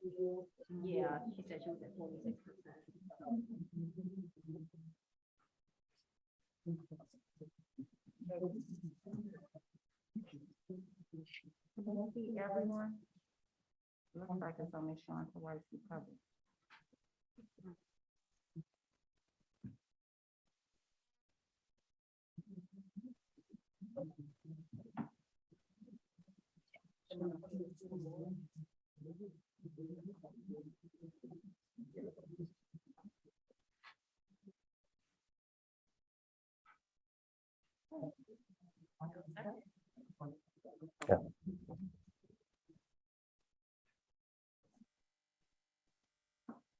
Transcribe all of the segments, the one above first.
Yeah, she said she was at 46%. Can I see everyone? Looks like it's only showing for White Sea Public.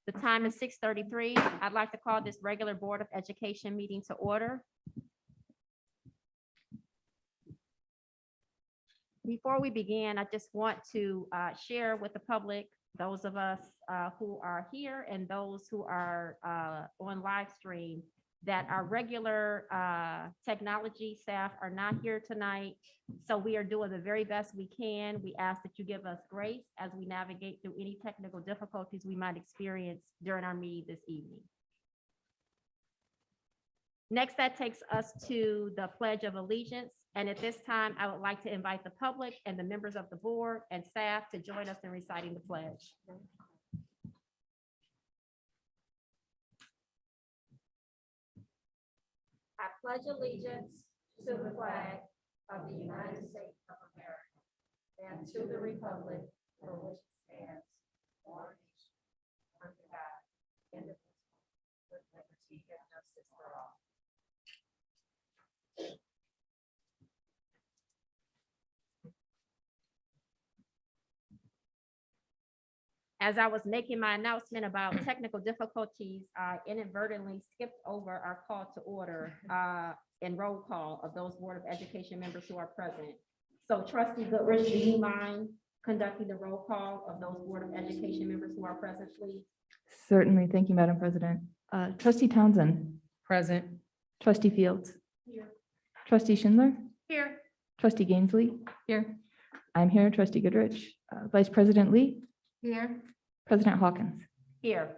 The time is 6:33. I'd like to call this regular Board of Education meeting to order. Before we begin, I just want to share with the public, those of us who are here and those who are on live stream, that our regular technology staff are not here tonight. So we are doing the very best we can. We ask that you give us grace as we navigate through any technical difficulties we might experience during our meeting this evening. Next, that takes us to the Pledge of Allegiance. And at this time, I would like to invite the public and the members of the board and staff to join us in reciting the pledge. I pledge allegiance to the flag of the United States of America and to the republic for which it stands, one nation, under God, indivisible, with liberty and justice for all. As I was making my announcement about technical difficulties, I inadvertently skipped over our call to order and roll call of those Board of Education members who are present. So Trustee Goodrich, do you mind conducting the roll call of those Board of Education members who are present, please? Certainly. Thank you, Madam President. Trustee Townsend. Present. Trustee Fields. Here. Trustee Schindler. Here. Trustee Gainsley. Here. I'm here. Trustee Goodrich. Vice President Lee. Here. President Hawkins. Here.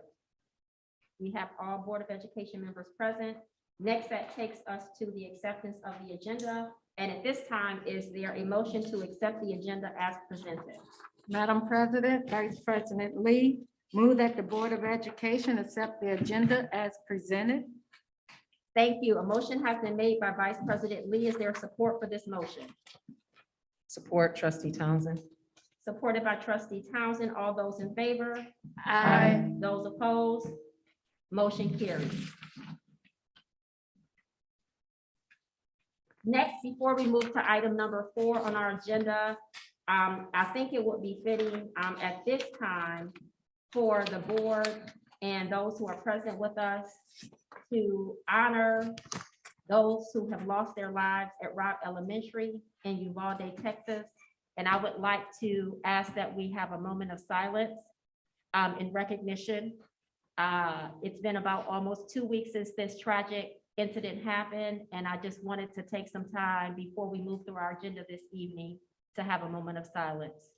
We have all Board of Education members present. Next, that takes us to the acceptance of the agenda. And at this time, is there a motion to accept the agenda as presented? Madam President, Vice President Lee, move that the Board of Education accept the agenda as presented. Thank you. A motion has been made by Vice President Lee. Is there support for this motion? Support Trustee Townsend. Supported by Trustee Townsend. All those in favor? Aye. Those opposed? Motion carries. Next, before we move to item number 4 on our agenda, I think it would be fitting at this time for the board and those who are present with us to honor those who have lost their lives at Robb Elementary in Uvalde, Texas. And I would like to ask that we have a moment of silence in recognition. It's been about almost 2 weeks since this tragic incident happened, and I just wanted to take some time before we move through our agenda this evening to have a moment of silence.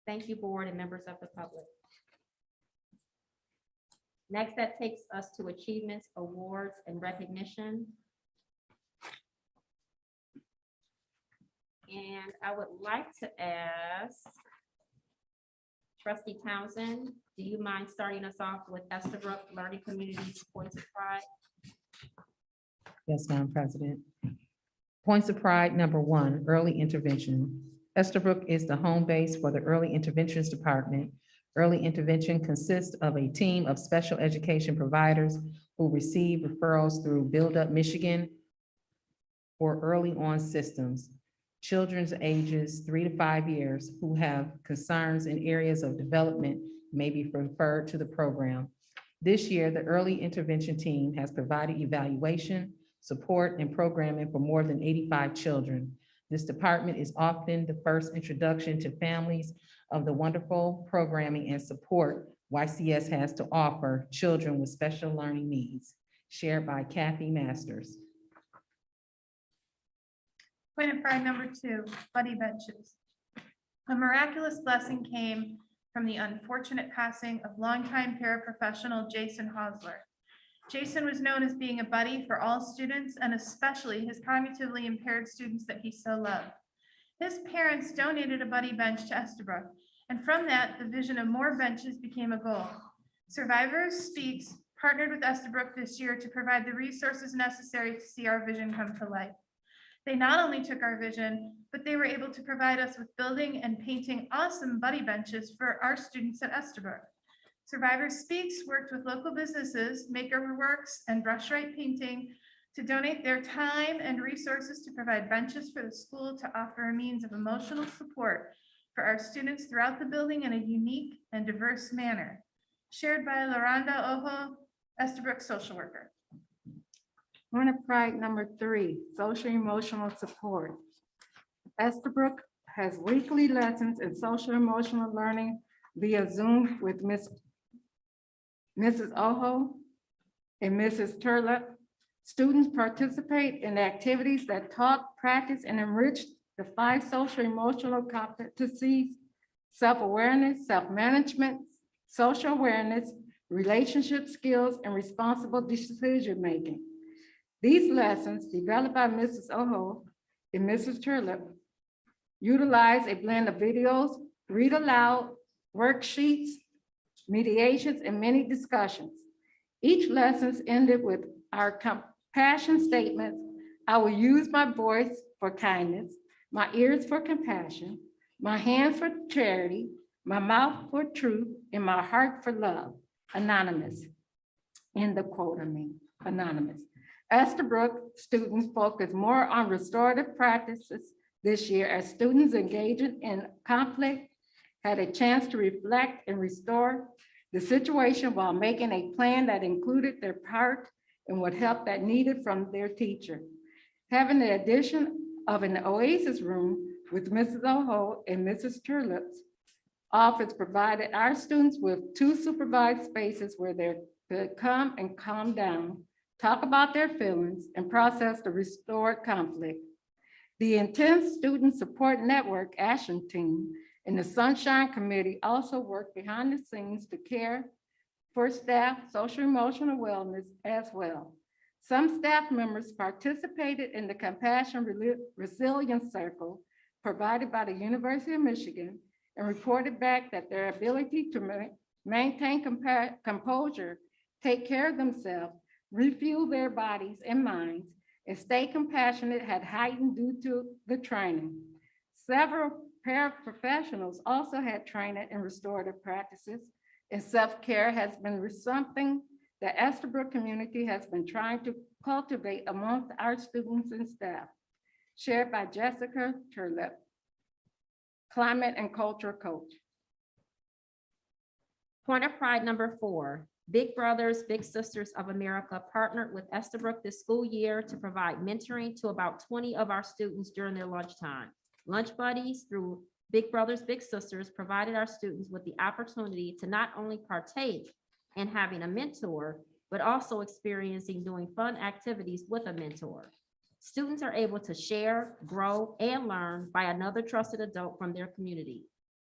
Thank you, board and members of the public. Next, that takes us to achievements, awards, and recognition. And I would like to ask Trustee Townsend, do you mind starting us off with Estabrook Learning Community's Points of Pride? Yes, Madam President. Points of Pride, number 1, early intervention. Estabrook is the home base for the Early Interventions Department. Early intervention consists of a team of special education providers who receive referrals through Build Up Michigan or Early On Systems. Children's ages 3 to 5 years who have concerns in areas of development may be referred to the program. This year, the early intervention team has provided evaluation, support, and programming for more than 85 children. This department is often the first introduction to families of the wonderful programming and support YCS has to offer children with special learning needs. Shared by Kathy Masters. Point of pride number 2, buddy benches. A miraculous blessing came from the unfortunate passing of longtime paraprofessional Jason Hosler. Jason was known as being a buddy for all students and especially his cognitively impaired students that he so loved. His parents donated a buddy bench to Estabrook, and from that, the vision of more benches became a goal. Survivors Speaks partnered with Estabrook this year to provide the resources necessary to see our vision come to life. They not only took our vision, but they were able to provide us with building and painting awesome buddy benches for our students at Estabrook. Survivors Speaks worked with local businesses, Makerworks and Brush Right Painting, to donate their time and resources to provide benches for the school to offer a means of emotional support for our students throughout the building in a unique and diverse manner. Shared by Loranda Ojo, Estabrook social worker. Point of pride number 3, social emotional support. Estabrook has weekly lessons in social emotional learning via Zoom with Mrs. Ojo and Mrs. Turlip. Students participate in activities that taught, practice, and enrich the 5 social emotional competencies: self-awareness, self-management, social awareness, relationship skills, and responsible decision-making. These lessons, developed by Mrs. Ojo and Mrs. Turlip, utilize a blend of videos, read aloud, worksheets, mediations, and many discussions. Each lesson ended with our compassion statements. I will use my voice for kindness, my ears for compassion, my hands for charity, my mouth for truth, and my heart for love. Anonymous. End the quote, anonymous. Estabrook students focus more on restorative practices this year as students engaging in conflict had a chance to reflect and restore the situation while making a plan that included their part and what help that needed from their teacher. Having the addition of an oasis room with Mrs. Ojo and Mrs. Turlip's office provided our students with 2 supervised spaces where they could come and calm down, talk about their feelings, and process the restored conflict. The Intense Student Support Network Action Team and the Sunshine Committee also work behind the scenes to care for staff, social emotional wellness as well. Some staff members participated in the Compassion Resilience Circle provided by the University of Michigan and reported back that their ability to maintain composure, take care of themselves, refuel their bodies and minds, and stay compassionate had heightened due to the training. Several paraprofessionals also had training in restorative practices, and self-care has been something the Estabrook community has been trying to cultivate amongst our students and staff. Shared by Jessica Turlip, climate and culture coach. Point of pride number 4, Big Brothers Big Sisters of America partnered with Estabrook this school year to provide mentoring to about 20 of our students during their lunchtime. Lunch Buddies through Big Brothers Big Sisters provided our students with the opportunity to not only partake in having a mentor, but also experiencing doing fun activities with a mentor. Students are able to share, grow, and learn by another trusted adult from their community.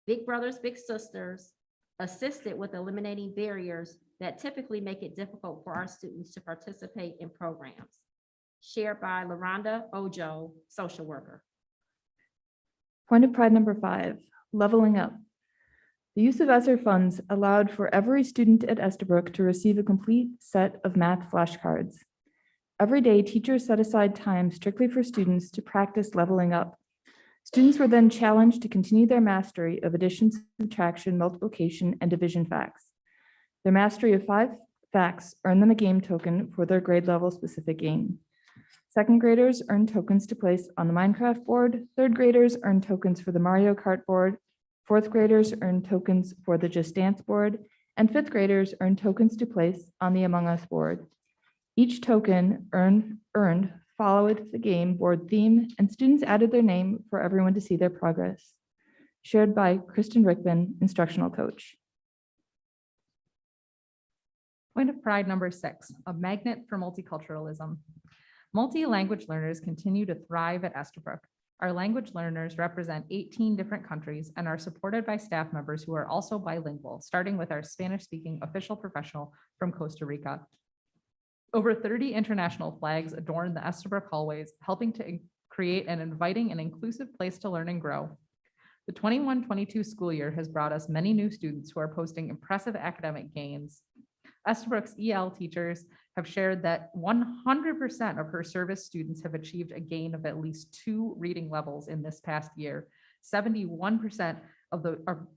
Big Brothers Big Sisters assisted with eliminating barriers that typically make it difficult for our students to participate in programs. Shared by LaRonda Ojo, social worker. Point of pride number 5, leveling up. The use of ESSER funds allowed for every student at Estabrook to receive a complete set of math flashcards. Every day, teachers set aside time strictly for students to practice leveling up. Students were then challenged to continue their mastery of addition, subtraction, multiplication, and division facts. Their mastery of 5 facts earned them a game token for their grade level specific game. Second graders earned tokens to place on the Minecraft board. Third graders earned tokens for the Mario Kart board. Fourth graders earned tokens for the Just Dance board. And fifth graders earned tokens to place on the Among Us board. Each token earned followed the game board theme, and students added their name for everyone to see their progress. Shared by Kristen Rickman, instructional coach. Point of pride number 6, a magnet for multiculturalism. Multi-language learners continue to thrive at Estabrook. Our language learners represent 18 different countries and are supported by staff members who are also bilingual, starting with our Spanish-speaking official professional from Costa Rica. Over 30 international flags adorn the Estabrook hallways, helping to create an inviting and inclusive place to learn and grow. The 21-22 school year has brought us many new students who are posting impressive academic gains. Estabrook's EL teachers have shared that 100% of her service students have achieved a gain of at least 2 reading levels in this past year. 71% of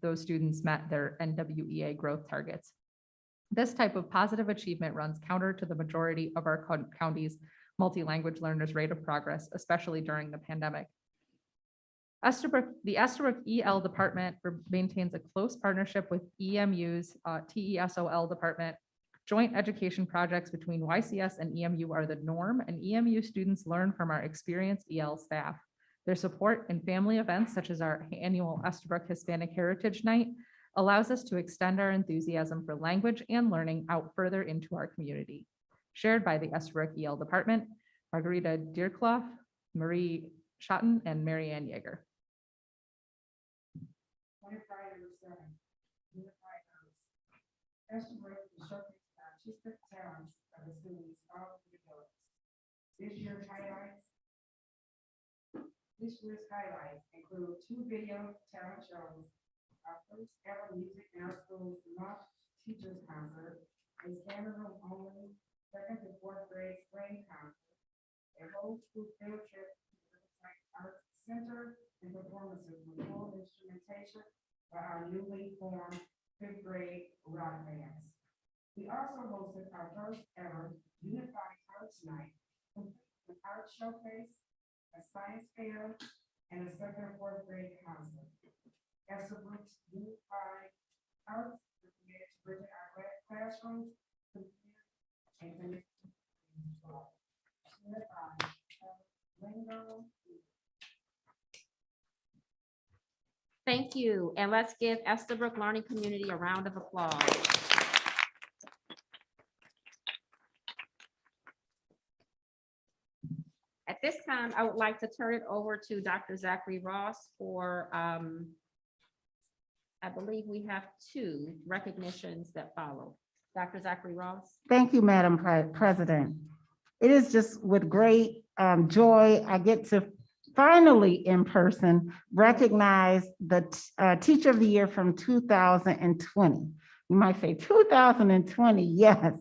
those students met their NWEA growth targets. This type of positive achievement runs counter to the majority of our county's multi-language learners' rate of progress, especially during the pandemic. The Estabrook EL department maintains a close partnership with EMU's TESOL department. Joint education projects between YCS and EMU are the norm, and EMU students learn from our experienced EL staff. Their support in family events, such as our annual Estabrook Hispanic Heritage Night, allows us to extend our enthusiasm for language and learning out further into our community. Shared by the Estabrook EL department, Margarita Deerclough, Marie Schotten, and Mary Ann Yeager. Estabrook will showcase the artistic talents of the students all over the village. This year's highlights include 2 video talent shows, our first ever music in our school's launch teachers concert, a standard room only 2nd to 4th grade spring concert, a whole school field trip to the Riverside Arts Center, and performances with full instrumentation by our newly formed 5th grade rock bands. We also hosted our first ever Unified Arts Night, an art showcase, a science fair, and a 2nd and 4th grade concert. Estabrook's Unified Arts is created to bridge our classrooms and connect. Thank you, and let's give Estabrook Learning Community a round of applause. At this time, I would like to turn it over to Dr. Zachary Ross for, I believe we have 2 recognitions that follow. Dr. Zachary Ross. Thank you, Madam President. It is just with great joy I get to finally in person recognize the Teacher of the Year from 2020. You might say 2020, yes.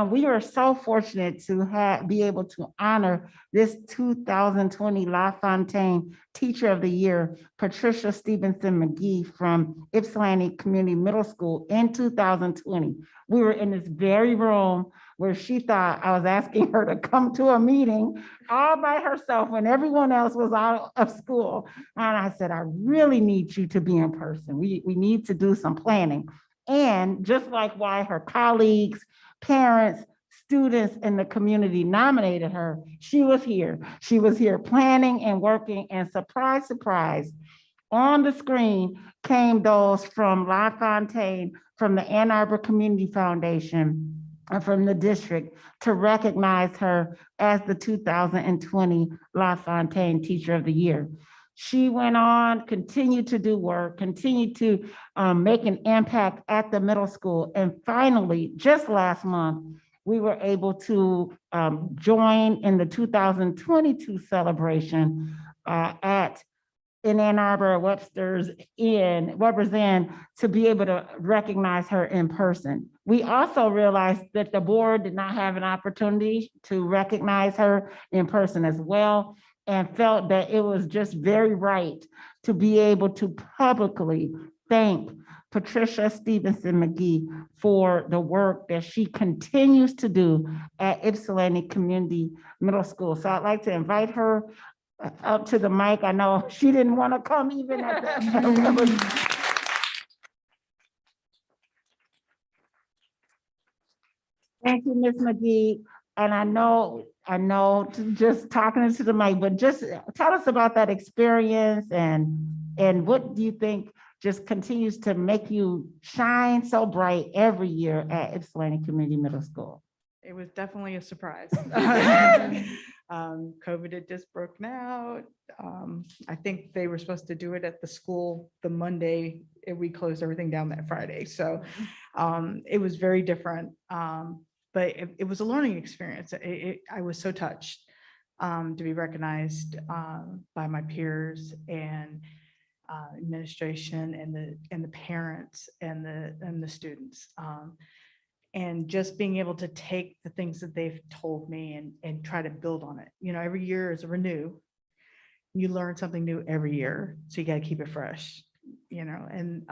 We are so fortunate to be able to honor this 2020 LaFontaine Teacher of the Year, Patricia Stevenson McGee from Ypsilanti Community Middle School in 2020. We were in this very room where she thought I was asking her to come to a meeting all by herself when everyone else was out of school. And I said, I really need you to be in person. We need to do some planning. And just like why her colleagues, parents, students in the community nominated her, she was here. She was here planning and working, and surprise, surprise, on the screen came those from LaFontaine, from the Ann Arbor Community Foundation, and from the district to recognize her as the 2020 LaFontaine Teacher of the Year. She went on, continued to do work, continued to make an impact at the middle school. And finally, just last month, we were able to join in the 2022 celebration in Ann Arbor, Weber's Inn, to be able to recognize her in person. We also realized that the board did not have an opportunity to recognize her in person as well, and felt that it was just very right to be able to publicly thank Patricia Stevenson McGee for the work that she continues to do at Ypsilanti Community Middle School. So I'd like to invite her up to the mic. I know she didn't want to come even at the. Thank you, Ms. McGee. And I know, just talking into the mic, but just tell us about that experience and what do you think just continues to make you shine so bright every year at Ypsilanti Community Middle School? It was definitely a surprise. COVID had just broken out. I think they were supposed to do it at the school the Monday, and we closed everything down that Friday. So it was very different. But it was a learning experience. I was so touched to be recognized by my peers and administration and the parents and the students. And just being able to take the things that they've told me and try to build on it. You know, every year is a renew. You learn something new every year, so you got to keep it fresh, you know, and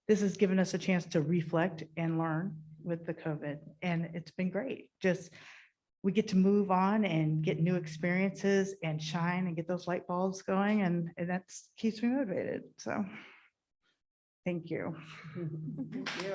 this has given us a chance to reflect and learn with the COVID, and it's been great. Just, we get to move on and get new experiences and shine and get those light bulbs going, and that keeps me motivated. So thank you. Thank you.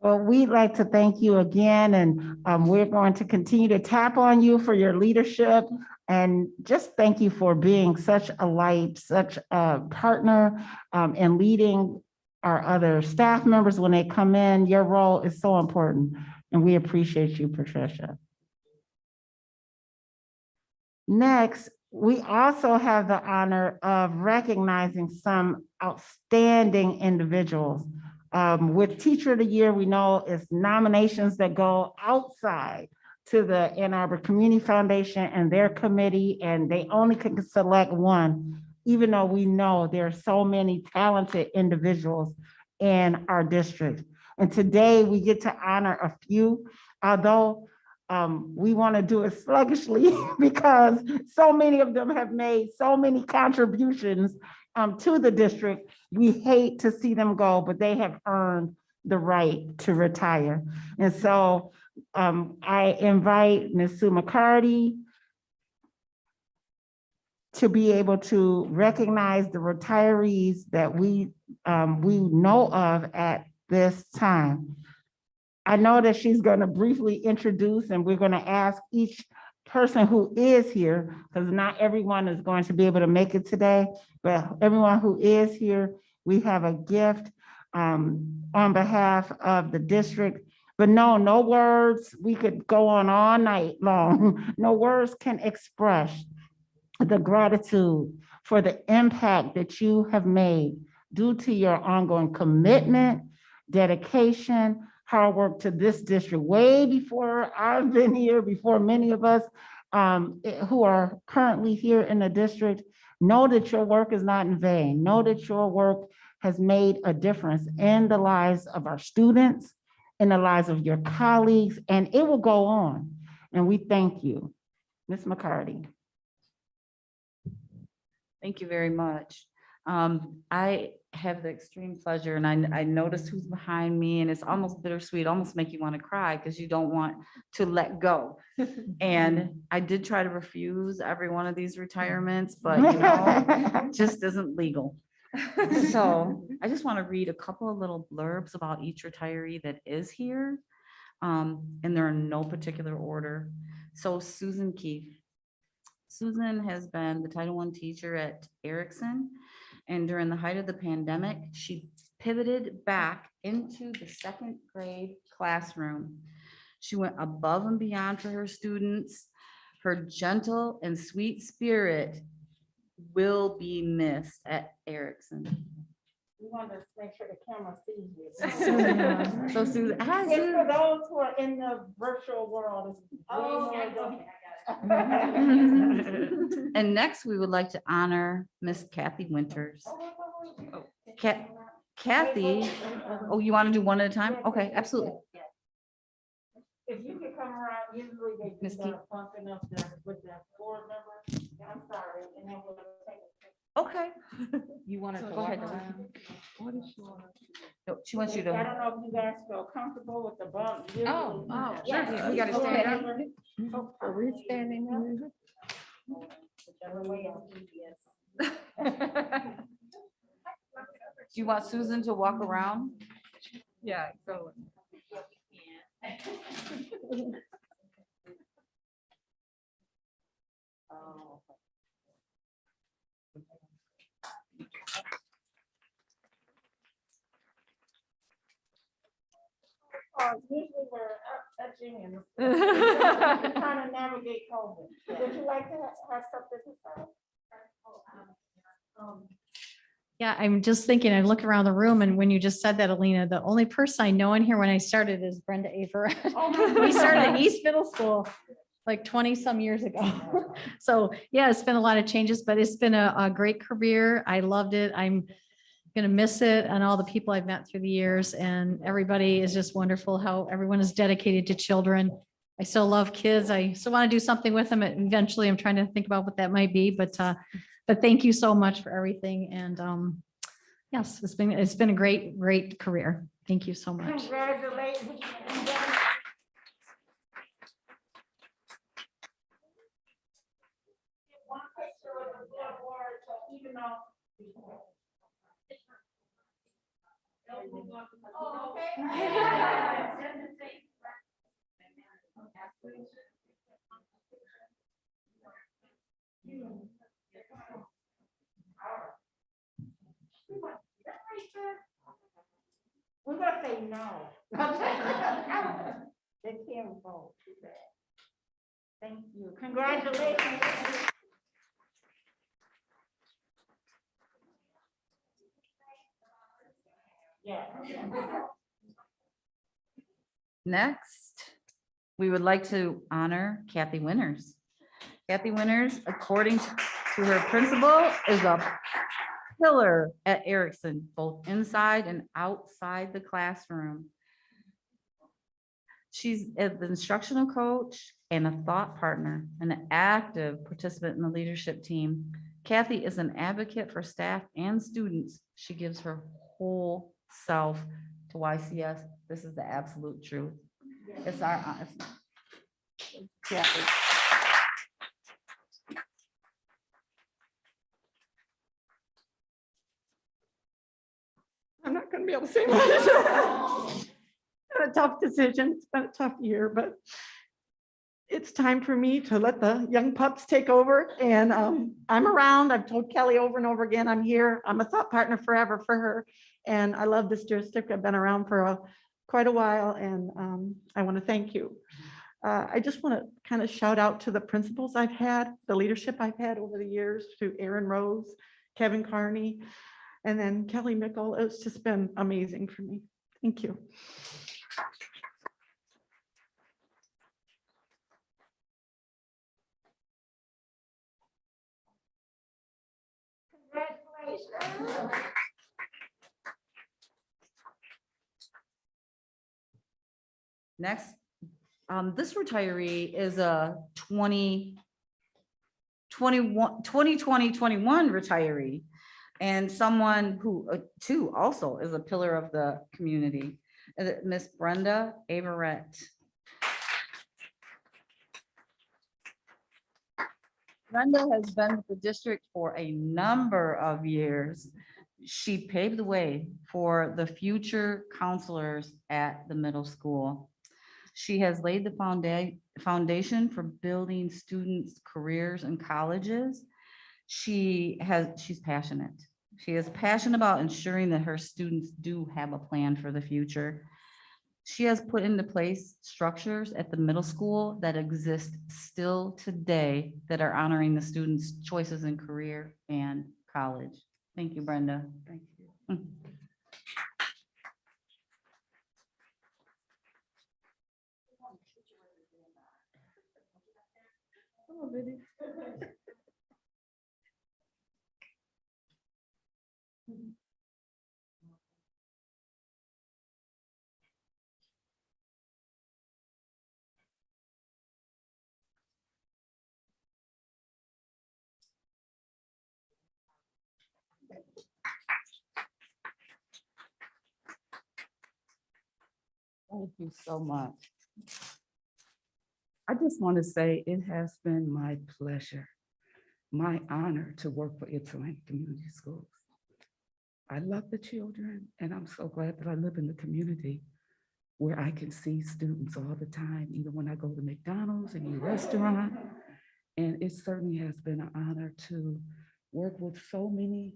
Well, we'd like to thank you again, and we're going to continue to tap on you for your leadership, and just thank you for being such a light, such a partner, and leading our other staff members when they come in. Your role is so important, and we appreciate you, Patricia. Next, we also have the honor of recognizing some outstanding individuals. With Teacher of the Year, we know it's nominations that go outside to the Ann Arbor Community Foundation and their committee, and they only can select one, even though we know there are so many talented individuals in our district. And today we get to honor a few, although we want to do it sluggishly because so many of them have made so many contributions to the district. We hate to see them go, but they have earned the right to retire. And so I invite Ms. Sue McCarty to be able to recognize the retirees that we know of at this time. I know that she's going to briefly introduce, and we're going to ask each person who is here, because not everyone is going to be able to make it today, but everyone who is here, we have a gift on behalf of the district. But no words, we could go on all night long. No words can express the gratitude for the impact that you have made due to your ongoing commitment, dedication, hard work to this district way before I've been here, before many of us who are currently here in the district. Know that your work is not in vain. Know that your work has made a difference in the lives of our students, in the lives of your colleagues, and it will go on. And we thank you. Ms. McCarty. Thank you very much. I have the extreme pleasure, and I notice who's behind me, and it's almost bittersweet, almost make you want to cry because you don't want to let go. And I did try to refuse every one of these retirements, but you know, it just isn't legal. So I just want to read a couple of little blurbs about each retiree that is here. And they're in no particular order. So Susan Keefe. Susan has been the Title I teacher at Erickson. And during the height of the pandemic, she pivoted back into the second grade classroom. She went above and beyond for her students. Her gentle and sweet spirit will be missed at Erickson. We want to make sure the camera sees you. So Susan, hi It's for Susan. those who are in the virtual world. it's way more than- And next, we would like to honor Miss Kathy Winters. Kathy, oh, you want to do one at a time? Okay, absolutely. If you could come around, usually they do Miss Keith. the function up there with the board members. I'm sorry, and then we'll take it. Okay. You wanted to walk around? No, she wants you I to. don't know if you guys feel comfortable with the bump. Oh, Yeah. sure. We gotta stand up. Oh, are we standing up? Whichever way is easiest. Do you want Susan to walk around? Yeah, go. Usually we're up touching and trying to navigate COVID. Would you like to have something to say? Yeah, I'm just thinking, I look around the room and when you just said that, Alina, the only person I know in here when I started is Brenda Aver. We started at East Middle School like 20 some years ago. So yeah, it's been a lot of changes, but it's been a great career. I loved it. I'm gonna miss it and all the people I've met through the years, and everybody is just wonderful how everyone is dedicated to children. I still love kids. I still want to do something with them. And eventually I'm trying to think about what that might be, but thank you so much for everything. And yes, it's been a great career. Thank you so much. Congratulations. One picture of the billboard, so even though. Oh, okay. We're gonna say no. They can't vote. Thank you. Congratulations. Yeah. Next, we would like to honor Kathy Winters. Kathy Winters, according to her principal, is a pillar at Erickson, both inside and outside the classroom. She's an instructional coach and a thought partner, and an active participant in the leadership team. Kathy is an advocate for staff and students. She gives her whole self to YCS. This is the absolute truth. It's our honest. Kathy. I'm not gonna be able to say much. It's been a tough decision. It's been a tough year, but it's time for me to let the young pups take over. And I'm around. I've told Kelly over and over again, I'm here. I'm a thought partner forever for her. And I love this district. I've been around for quite a while, and I want to thank you. I just want to kind of shout out to the principals I've had, the leadership I've had over the years, to Aaron Rose, Kevin Carney, and then Kelly Mickle. It's just been amazing for me. Thank you. Congratulations. Next, this retiree is a 2021 retiree, and someone who too also is a pillar of the community, Miss Brenda Averett. Brenda has been with the district for a number of years. She paved the way for the future counselors at the middle school. She has laid the foundation for building students' careers in colleges. She's passionate. She is passionate about ensuring that her students do have a plan for the future. She has put into place structures at the middle school that exist still today that are honoring the students' choices in career and college. Thank you, Brenda. Thank you. Thank you so much. I just want to say it has been my pleasure, my honor to work for Ypsilanti Community Schools. I love the children, and I'm so glad that I live in the community where I can see students all the time, even when I go to McDonald's, any restaurant. And it certainly has been an honor to work with so many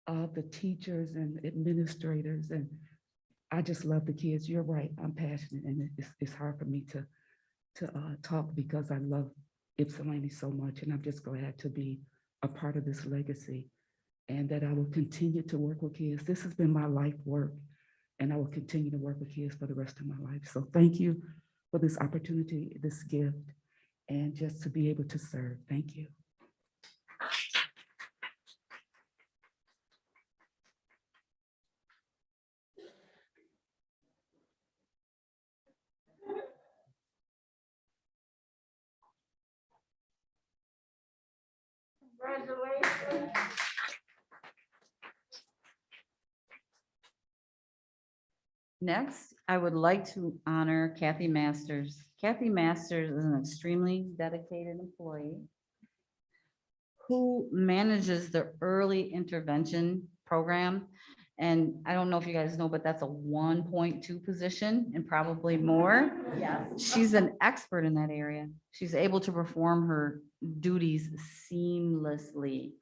of the teachers and administrators, and I just love the kids. You're right, I'm passionate, and it's hard for me to talk because I love Ypsilanti so much, and I'm just glad to be a part of this legacy, and that I will continue to work with kids. This has been my life work, and I will continue to work with kids for the rest of my life. So thank you for this opportunity, this gift, and just to be able to serve. Thank you. Congratulations. Next, I would like to honor Kathy Masters. Kathy Masters is an extremely dedicated employee who manages the early intervention program. And I don't know if you guys know, but that's a 1.2 position and probably more. Yes. She's an expert in that area. She's able to perform her duties seamlessly.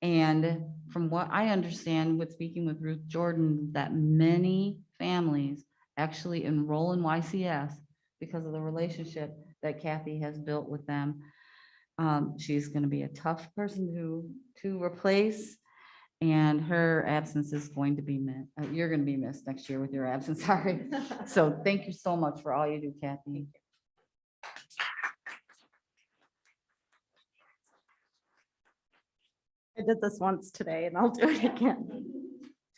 And from what I understand with speaking with Ruth Jordan, that many families actually enroll in YCS because of the relationship that Kathy has built with them. She's going to be a tough person to replace, and her absence is going to be missed. You're going to be missed next year with your absence. Sorry. So thank you so much for all you do, Kathy. I did this once today and I'll do it again.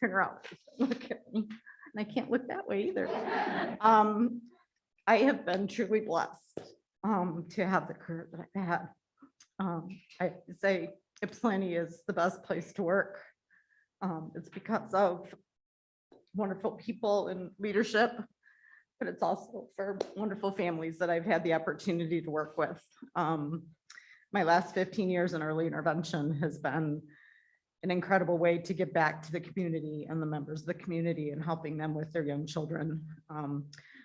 Turn around, look at me. And I can't look that way either. I have been truly blessed to have the career that I've had. I say Ypsilanti is the best place to work. It's because of wonderful people and leadership, but it's also for wonderful families that I've had the opportunity to work with. My last 15 years in early intervention has been an incredible way to give back to the community and the members of the community and helping them with their young children. I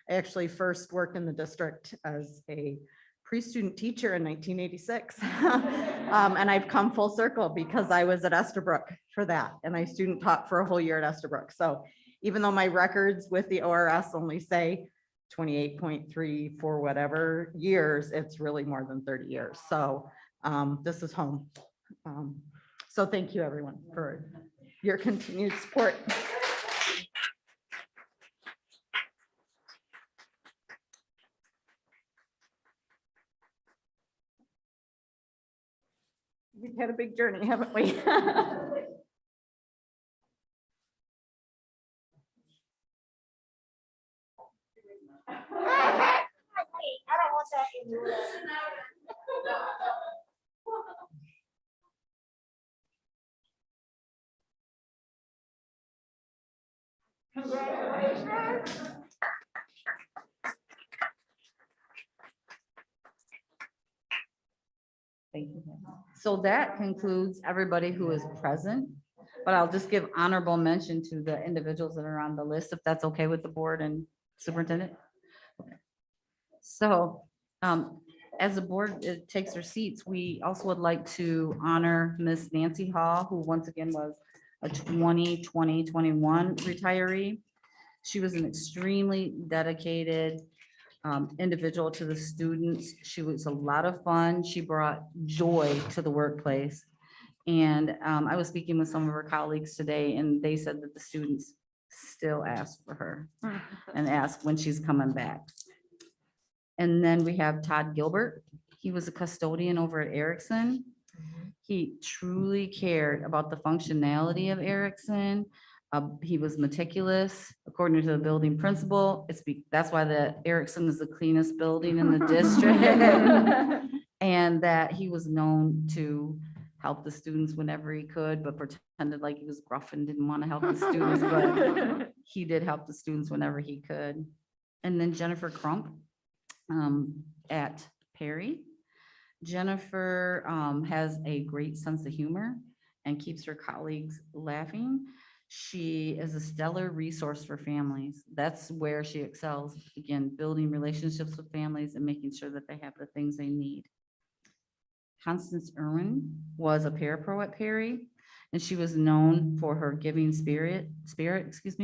actually first worked in the district as a pre-student teacher in 1986. And I've come full circle because I was at Estabrook for that. And I student taught for a whole year at Estabrook. So even though my records with the ORS only say 28.3 for whatever years, it's really more than 30 years. So this is home. So thank you everyone for your continued support. We've had a big journey, haven't we? Thank you. So that concludes everybody who is present, but I'll just give honorable mention to the individuals that are on the list, if that's okay with the board and superintendent. Okay. So as the board takes their seats, we also would like to honor Miss Nancy Hall, who once again was a 2020-21 retiree. She was an extremely dedicated individual to the students. She was a lot of fun. She brought joy to the workplace. And I was speaking with some of her colleagues today, and they said that the students still ask for her and ask when she's coming back. And then we have Todd Gilbert. He was a custodian over at Erickson. He truly cared about the functionality of Erickson. He was meticulous, according to the building principal. That's why the Erickson is the cleanest building in the district. And that he was known to help the students whenever he could, but pretended like he was gruff and didn't want to help the students, but he did help the students whenever he could. And then Jennifer Crump at Perry. Jennifer has a great sense of humor and keeps her colleagues laughing. She is a stellar resource for families. That's where she excels. Again, building relationships with families and making sure that they have the things they need. Constance Irwin was a parapro at Perry, and she was known for her giving spirit.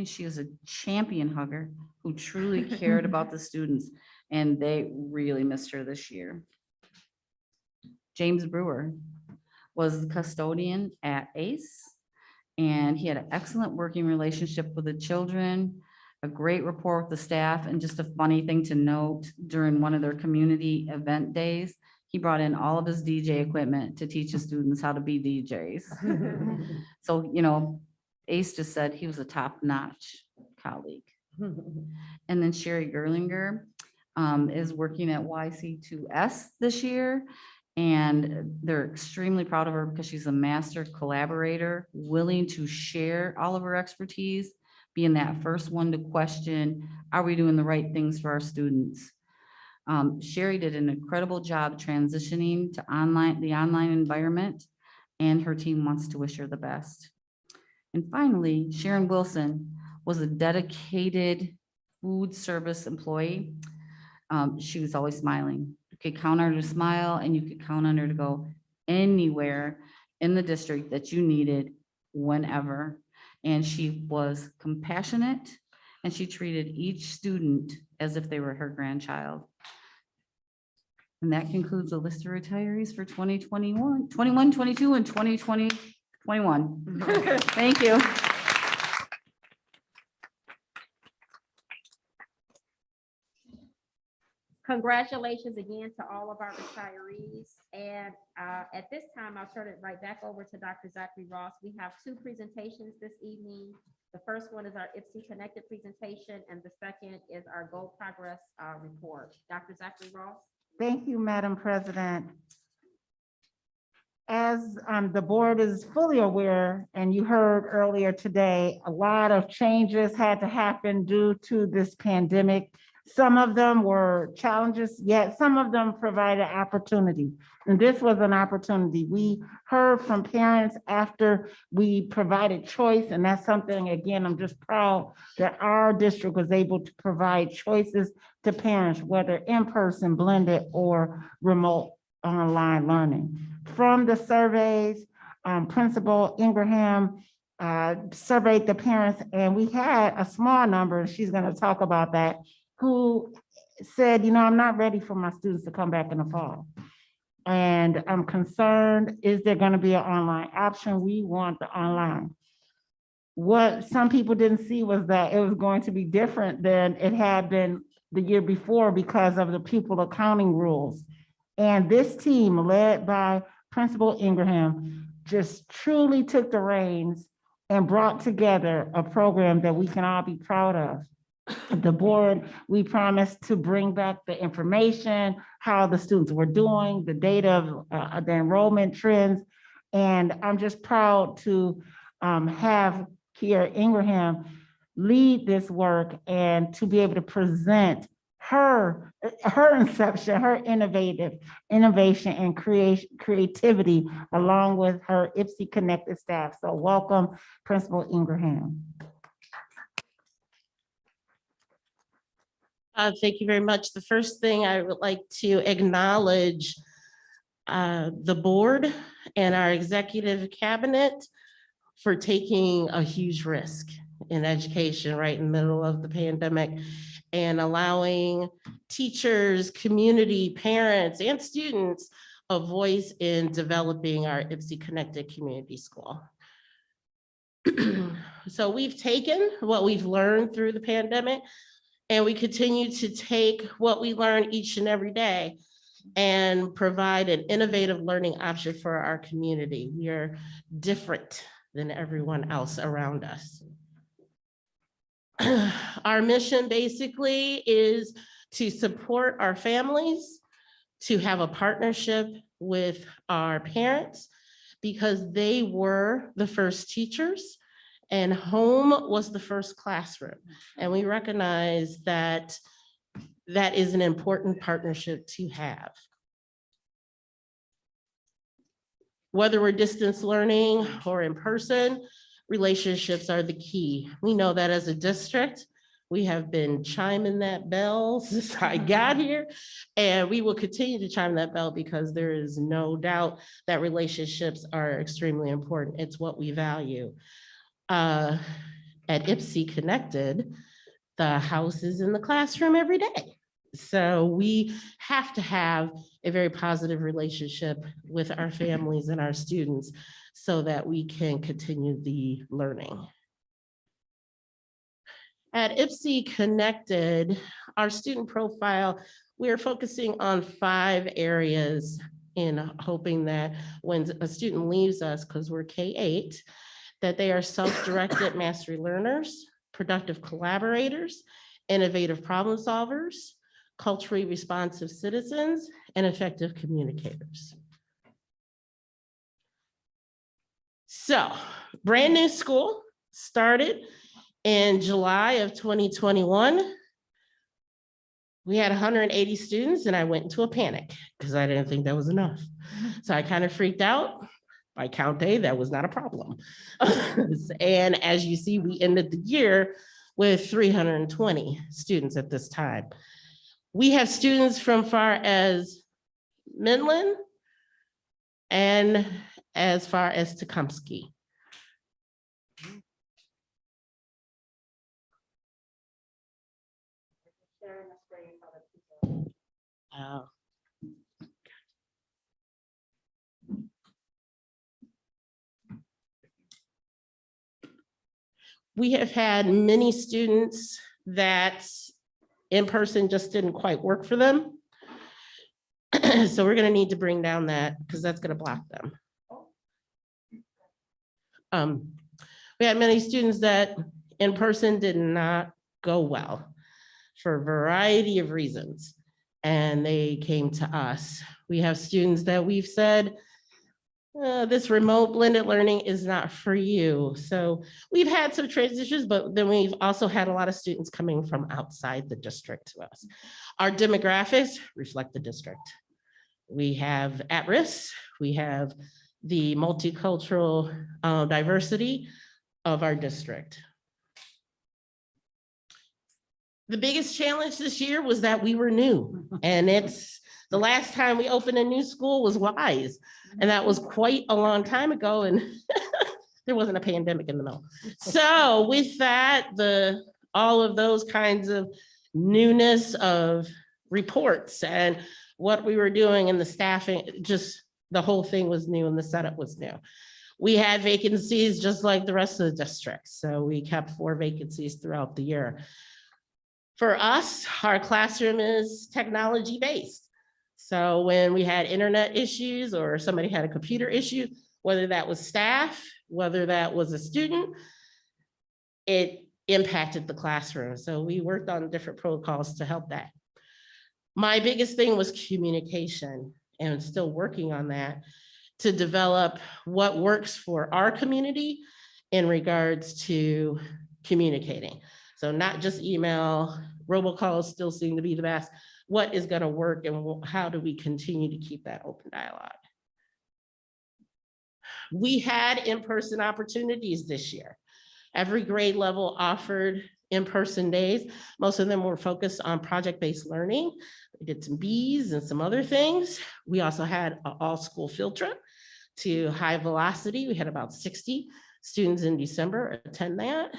She was a champion hugger who truly cared about the students, and they really missed her this year. James Brewer was the custodian at ACE, and he had an excellent working relationship with the children, a great rapport with the staff, and just a funny thing to note, during one of their community event days, he brought in all of his DJ equipment to teach the students how to be DJs. So, you know, Ace just said he was a top-notch colleague. And then Sherry Gerlinger is working at YC2S this year. And they're extremely proud of her because she's a master collaborator, willing to share all of her expertise, being that first one to question, are we doing the right things for our students? Sherry did an incredible job transitioning to the online environment, and her team wants to wish her the best. And finally, Sharon Wilson was a dedicated food service employee. She was always smiling. You could count on her to smile, and you could count on her to go anywhere in the district that you needed, whenever. And she was compassionate, and she treated each student as if they were her grandchild. And that concludes the list of retirees for 2021, 21, 22, and 2020, 21. Thank you. Congratulations again to all of our retirees. And at this time, I'll turn it right back over to Dr. Zachary Ross. We have two presentations this evening. The first one is our IPSI Connected presentation, and the second is our Goal Progress report. Dr. Zachary Ross. Thank you, Madam President. As the board is fully aware, and you heard earlier today, a lot of changes had to happen due to this pandemic. Some of them were challenges, yet some of them provided opportunity. And this was an opportunity. We heard from parents after we provided choice, and that's something, again, I'm just proud that our district was able to provide choices to parents, whether in-person, blended, or remote online learning. From the surveys, Principal Ingraham surveyed the parents, and we had a small number, and she's going to talk about that, who said, you know, I'm not ready for my students to come back in the fall. And I'm concerned, is there going to be an online option? We want the online. What some people didn't see was that it was going to be different than it had been the year before because of the pupil accounting rules. And this team, led by Principal Ingraham, just truly took the reins and brought together a program that we can all be proud of. The board, we promised to bring back the information, how the students were doing, the data of the enrollment trends. And I'm just proud to have Kiera Ingraham lead this work and to be able to present her inception, her innovation and creativity, along with her IPSI Connected staff. So welcome, Principal Ingraham. Thank you very much. The first thing I would like to acknowledge the board and our executive cabinet for taking a huge risk. in education right in the middle of the pandemic and allowing teachers, community, parents, and students a voice in developing our IPSI Connected Community School. So we've taken what we've learned through the pandemic, and we continue to take what we learn each and every day and provide an innovative learning option for our community. We are different than everyone else around us. Our mission basically is to support our families, to have a partnership with our parents, because they were the first teachers and home was the first classroom. And we recognize that that is an important partnership to have. Whether we're distance learning or in person, relationships are the key. We know that as a district, we have been chiming that bell since I got here, and we will continue to chime that bell because there is no doubt that relationships are extremely important. It's what we value. At IPSI Connected, the house is in the classroom every day. So we have to have a very positive relationship with our families and our students so that we can continue the learning. At IPSI Connected, our student profile, we are focusing on 5 areas in hoping that when a student leaves us, because we're K-8, that they are self-directed mastery learners, productive collaborators, innovative problem solvers, culturally responsive citizens, and effective communicators. So, brand new school started in July of 2021. We had 180 students and I went into a panic because I didn't think that was enough. So I kind of freaked out. By count day, that was not a problem. And as you see, we ended the year with 320 students at this time. We have students from far as Midland and as far as Tecumseh. We have had many students that in person just didn't quite work for them. So we're gonna need to bring down that because that's gonna block them. We had many students that in person did not go well for a variety of reasons, and they came to us. We have students that we've said, this remote blended learning is not for you. So we've had some transitions, but then we've also had a lot of students coming from outside the district to us. Our demographics reflect the district. We have at-risk, we have the multicultural diversity of our district. The biggest challenge this year was that we were new, and it's the last time we opened a new school was Wise, and that was quite a long time ago, and there wasn't a pandemic in the middle. So with that, all of those kinds of newness of reports and what we were doing and the staffing, just the whole thing was new and the setup was new. We had vacancies just like the rest of the district, so we kept 4 vacancies throughout the year. For us, our classroom is technology-based. So when we had internet issues or somebody had a computer issue, whether that was staff, whether that was a student, it impacted the classroom. So we worked on different protocols to help that. My biggest thing was communication, and still working on that to develop what works for our community in regards to communicating. So not just email, robocalls still seem to be the best. What is going to work and how do we continue to keep that open dialogue? We had in-person opportunities this year. Every grade level offered in-person days. Most of them were focused on project-based learning. We did some Bs and some other things. We also had an all-school field trip to High Velocity. We had about 60 students in December attend that.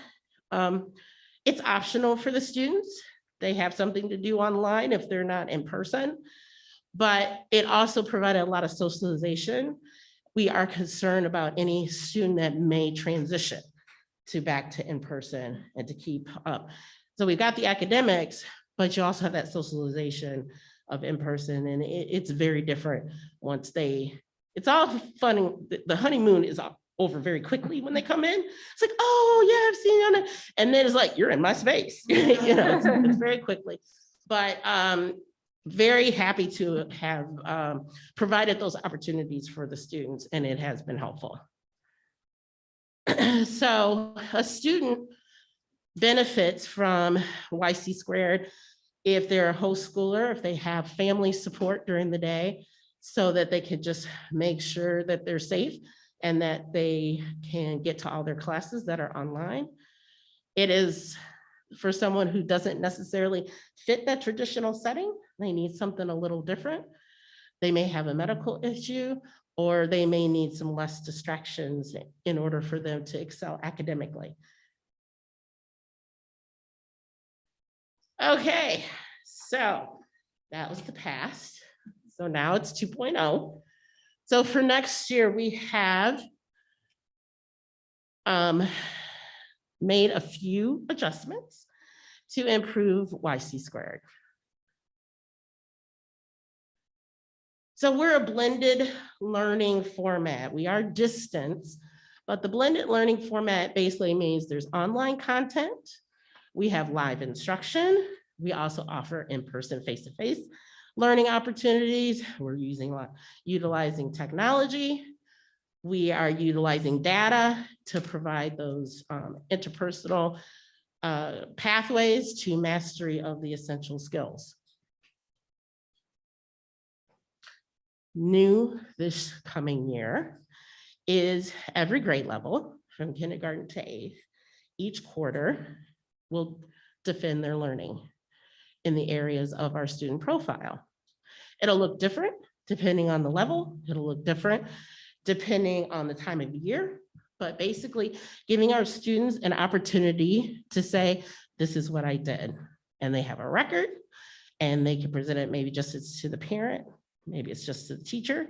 It's optional for the students. They have something to do online if they're not in person, but it also provided a lot of socialization. We are concerned about any student that may transition to back to in-person and to keep up. So we've got the academics, but you also have that socialization of in-person, and it's very different once it's all fun. The honeymoon is over very quickly when they come in. It's like, oh yeah, I've seen you on it. And then it's like, you're in my space. It's very quickly. But very happy to have provided those opportunities for the students, and it has been helpful. So a student benefits from YC Squared if they're a host schooler, if they have family support during the day, so that they can just make sure that they're safe and that they can get to all their classes that are online. It is for someone who doesn't necessarily fit that traditional setting. They need something a little different. They may have a medical issue, or they may need some less distractions in order for them to excel academically. Okay, so that was the past. So now it's 2.0. So for next year, we have made a few adjustments to improve YC Squared. So we're a blended learning format. We are distance, but the blended learning format basically means there's online content. We have live instruction. We also offer in-person, face-to-face learning opportunities. We're utilizing technology. We are utilizing data to provide those interpersonal pathways to mastery of the essential skills. New this coming year is every grade level from kindergarten to 8th, each quarter will defend their learning in the areas of our student profile. It'll look different depending on the level. It'll look different depending on the time of year, but basically giving our students an opportunity to say, this is what I did. And they have a record, and they can present it maybe just to the parent, maybe it's just to the teacher,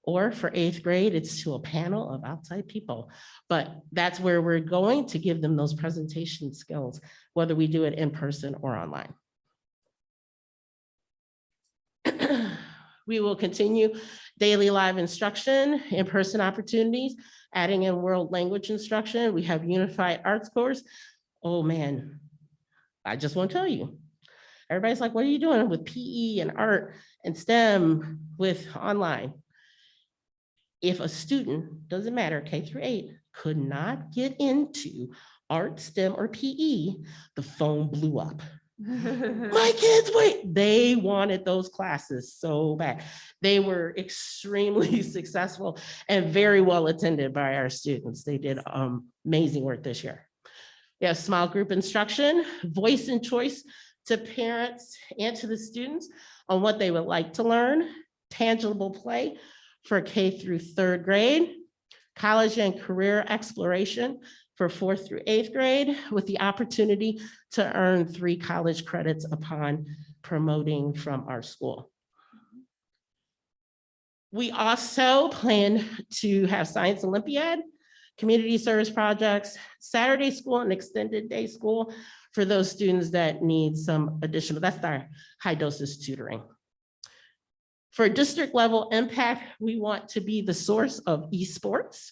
or for 8th grade, it's to a panel of outside people. But that's where we're going to give them those presentation skills, whether we do it in person or online. We will continue daily live instruction, in-person opportunities, adding in world language instruction. We have unified arts course. Oh man, I just want to tell you. Everybody's like, what are you doing with PE and art and STEM with online? If a student, doesn't matter, K through 8, could not get into art, STEM, or PE, the phone blew up. My kids, wait, they wanted those classes so bad. They were extremely successful and very well attended by our students. They did amazing work this year. We have small group instruction, voice and choice to parents and to the students on what they would like to learn, tangible play for K through 3rd grade, college and career exploration for 4th through 8th grade, with the opportunity to earn 3 college credits upon promoting from our school. We also plan to have Science Olympiad, community service projects, Saturday school and extended day school for those students that need some additional, that's our high dosage tutoring. For district level impact, we want to be the source of esports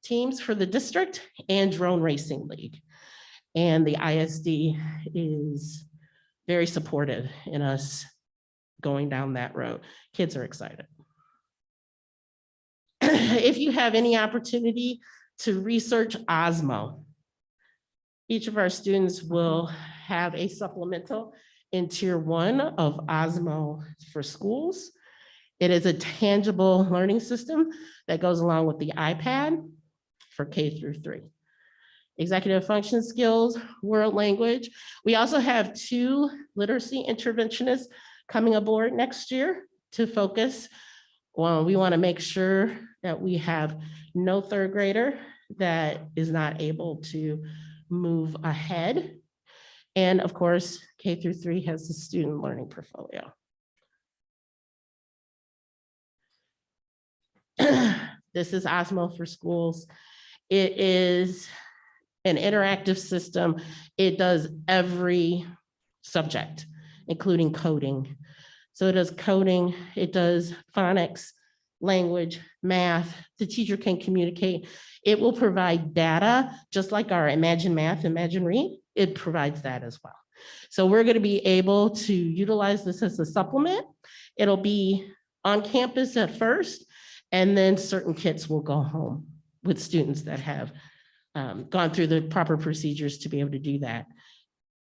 teams for the district and drone racing league. And the ISD is very supportive in us going down that road. Kids are excited. If you have any opportunity to research Osmo, each of our students will have a supplemental in Tier 1 of Osmo for schools. It is a tangible learning system that goes along with the iPad for K through 3. Executive function skills, world language. We also have 2 literacy interventionists coming aboard next year to focus. Well, we want to make sure that we have no 3rd grader that is not able to move ahead. And of course, K-3 has the student learning portfolio. This is Osmo for Schools. It is an interactive system. It does every subject, including coding. So it does coding, it does phonics, language, math. The teacher can communicate. It will provide data, just like our Imagine Math, Imagine Read. It provides that as well. So we're going to be able to utilize this as a supplement. It'll be on campus at first, and then certain kits will go home with students that have gone through the proper procedures to be able to do that.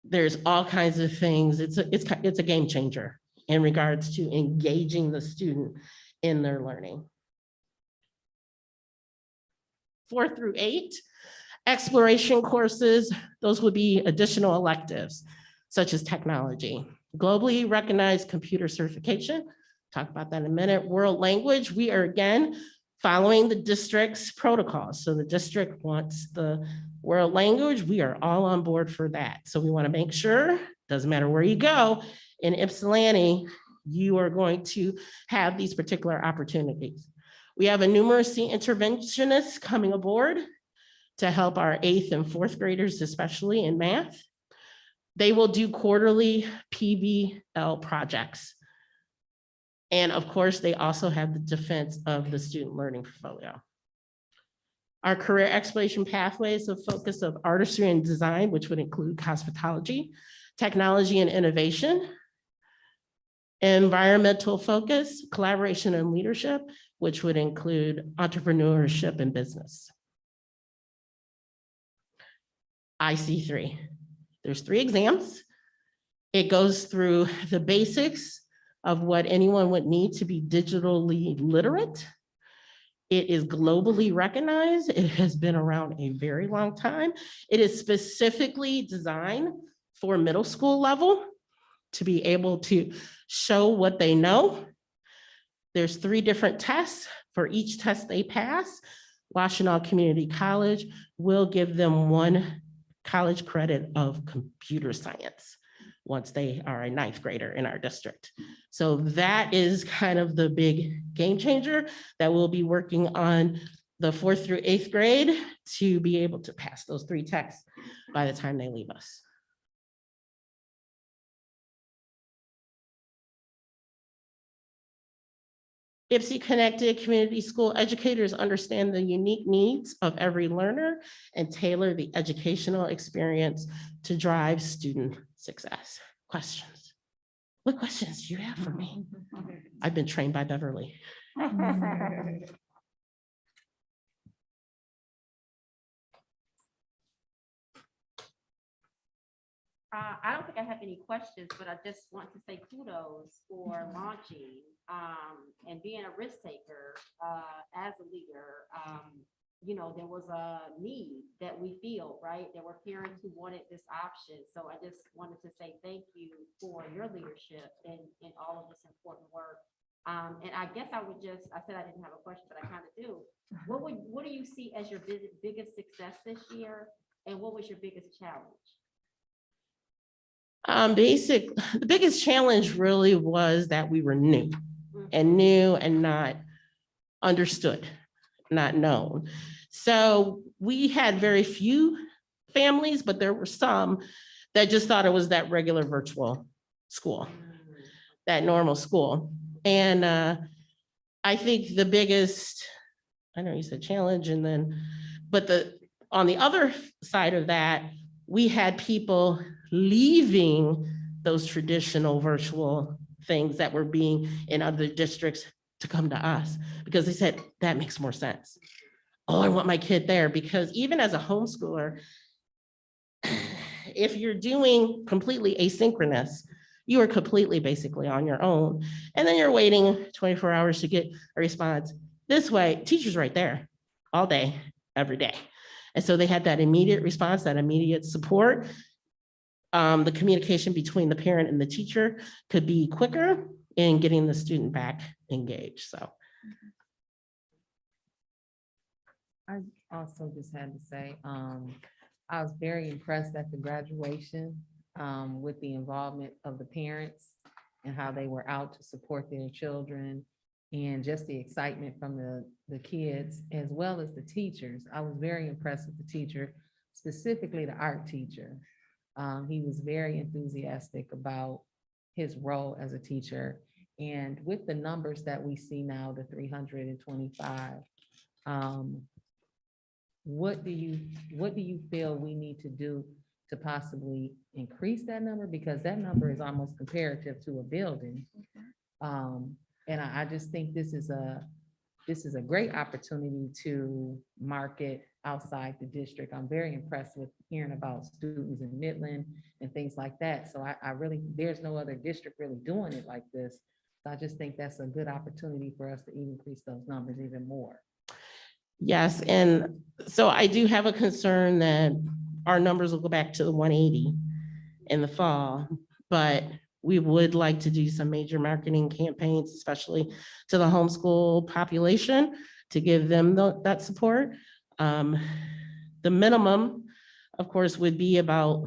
There's all kinds of things. It's a game changer in regards to engaging the student in their learning. 4 through 8, exploration courses, those would be additional electives, such as technology. Globally recognized computer certification, talk about that in a minute. World language, we are again following the district's protocols. So the district wants the world language, we are all on board for that. So we want to make sure, doesn't matter where you go, in Ypsilanti, you are going to have these particular opportunities. We have a numeracy interventionist coming aboard to help our 8th and 4th graders, especially in math. They will do quarterly PBL projects. And of course, they also have the defense of the student learning portfolio. Our career exploration pathways of focus of artistry and design, which would include cosmetology, technology and innovation, environmental focus, collaboration and leadership, which would include entrepreneurship and business. IC3, there's 3 exams. It goes through the basics of what anyone would need to be digitally literate. It is globally recognized. It has been around a very long time. It is specifically designed for middle school level to be able to show what they know. There's 3 different tests. For each test they pass, Washtenaw Community College will give them 1 college credit of computer science once they are a 9th grader in our district. So that is kind of the big game changer that we'll be working on the 4th through 8th grade to be able to pass those 3 tests by the time they leave us. Ypsi Connected Community School educators understand the unique needs of every learner and tailor the educational experience to drive student success. Questions? What questions do you have for me? I've been trained by Beverly. I don't think I have any questions, but I just want to say kudos for launching and being a risk taker as a leader. You know, there was a need that we feel, right? There were parents who wanted this option. So I just wanted to say thank you for your leadership in all of this important work. And I guess I said I didn't have a question, but I kind of do. What do you see as your biggest success this year? And what was your biggest challenge? The biggest challenge really was that we were new and not understood, not known. So we had very few families, but there were some that just thought it was that regular virtual school, that normal school. And I think the biggest, I know you said challenge, and then, but on the other side of that, we had people leaving those traditional virtual things that were being in other districts to come to us because they said, that makes more sense. Oh, I want my kid there, because even as a homeschooler, if you're doing completely asynchronous, you are completely basically on your own. And then you're waiting 24 hours to get a response. This way, teacher's right there all day, every day. And so they had that immediate response, that immediate support. The communication between the parent and the teacher could be quicker in getting the student back engaged, so. I also just had to say, I was very impressed at the graduation with the involvement of the parents and how they were out to support their children and just the excitement from the kids as well as the teachers. I was very impressed with the teacher, specifically the art teacher. He was very enthusiastic about his role as a teacher. And with the numbers that we see now, the 325, what do you feel we need to do to possibly increase that number? Because that number is almost comparative to a building. And I just think this is a great opportunity to market outside the district. I'm very impressed with hearing about students in Midland and things like that. So I really, there's no other district really doing it like this. So I just think that's a good opportunity for us to increase those numbers even more. Yes, and so I do have a concern that our numbers will go back to the 180 in the fall, but we would like to do some major marketing campaigns, especially to the homeschool population, to give them that support. The minimum, of course, would be about,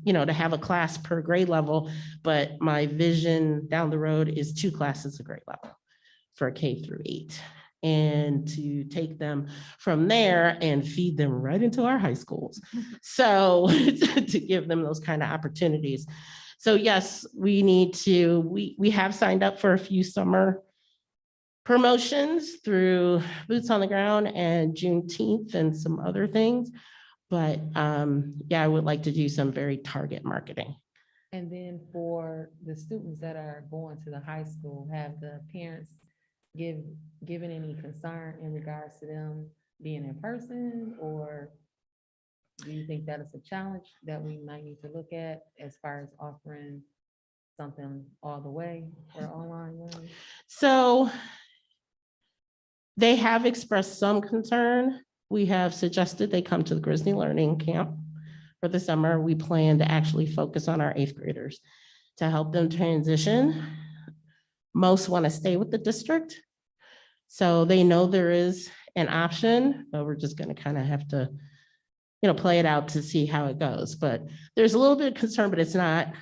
to have a class per grade level, but my vision down the road is 2 classes a grade level for K through 8. And to take them from there and feed them right into our high schools. So to give them those kind of opportunities. So yes, we have signed up for a few summer promotions through Boots on the Ground and Juneteenth and some other things. But yeah, I would like to do some very target marketing. And then for the students that are going to the high school, have the parents given any concern in regards to them being in person, or do you think that is a challenge that we might need to look at as far as offering something all the way for online learning? So they have expressed some concern. We have suggested they come to the Grizzly Learning Camp for the summer. We plan to actually focus on our 8th graders to help them transition. Most want to stay with the district. So they know there is an option, but we're just going to kind of have to, play it out to see how it goes. But there's a little bit of concern, but it's not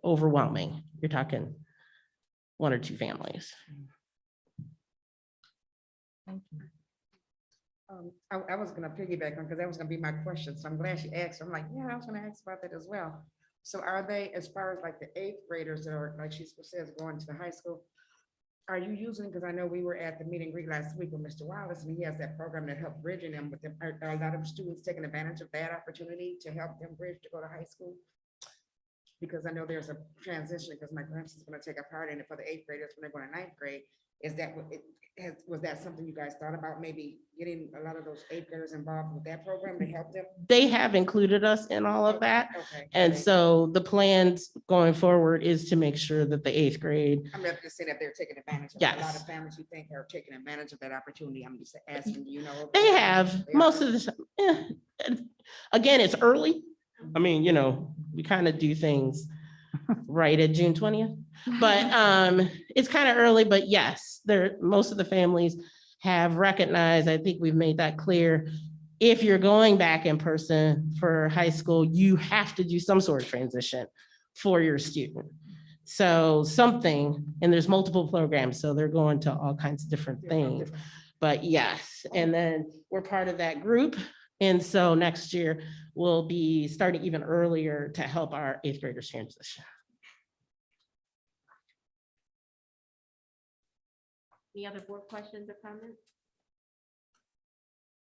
overwhelming. You're talking 1 or 2 families. Thank you. I was gonna piggyback on, because that was gonna be my question. So I'm glad she asked. I'm like, yeah, I was gonna ask about that as well. So are they, as far as like the 8th graders that are, like she says, going to the high school, are you using, because I know we were at the meet and greet last week with Mr. Wallace, and he has that program that helps bridging them with them. Are a lot of students taking advantage of that opportunity to help them bridge to go to high school? Because I know there's a transition, because my grandson's gonna take a part in it for the 8th graders when they're going to 9th grade. Is that what it has, was that something you guys thought about, maybe getting a lot of those 8th graders involved with that program to help them? They have included us in all of that. Okay. And great. so the plans going forward is to make sure that the 8th grade, I'm not just saying that they're taking advantage of it. A lot Yes. of families you think are taking advantage of that opportunity. I'm just asking, do you know? they have most of the time. Again, it's early. I mean, we kind of do things right at June 20th. But it's kind of early, but yes, most of the families have recognized, I think we've made that clear. If you're going back in person for high school, you have to do some sort of transition for your student. So something, and there's multiple programs, so they're going to all kinds of different things. But yes, and then we're part of that group. And so next year we'll be starting even earlier to help our 8th graders transition. Any other board questions or comments?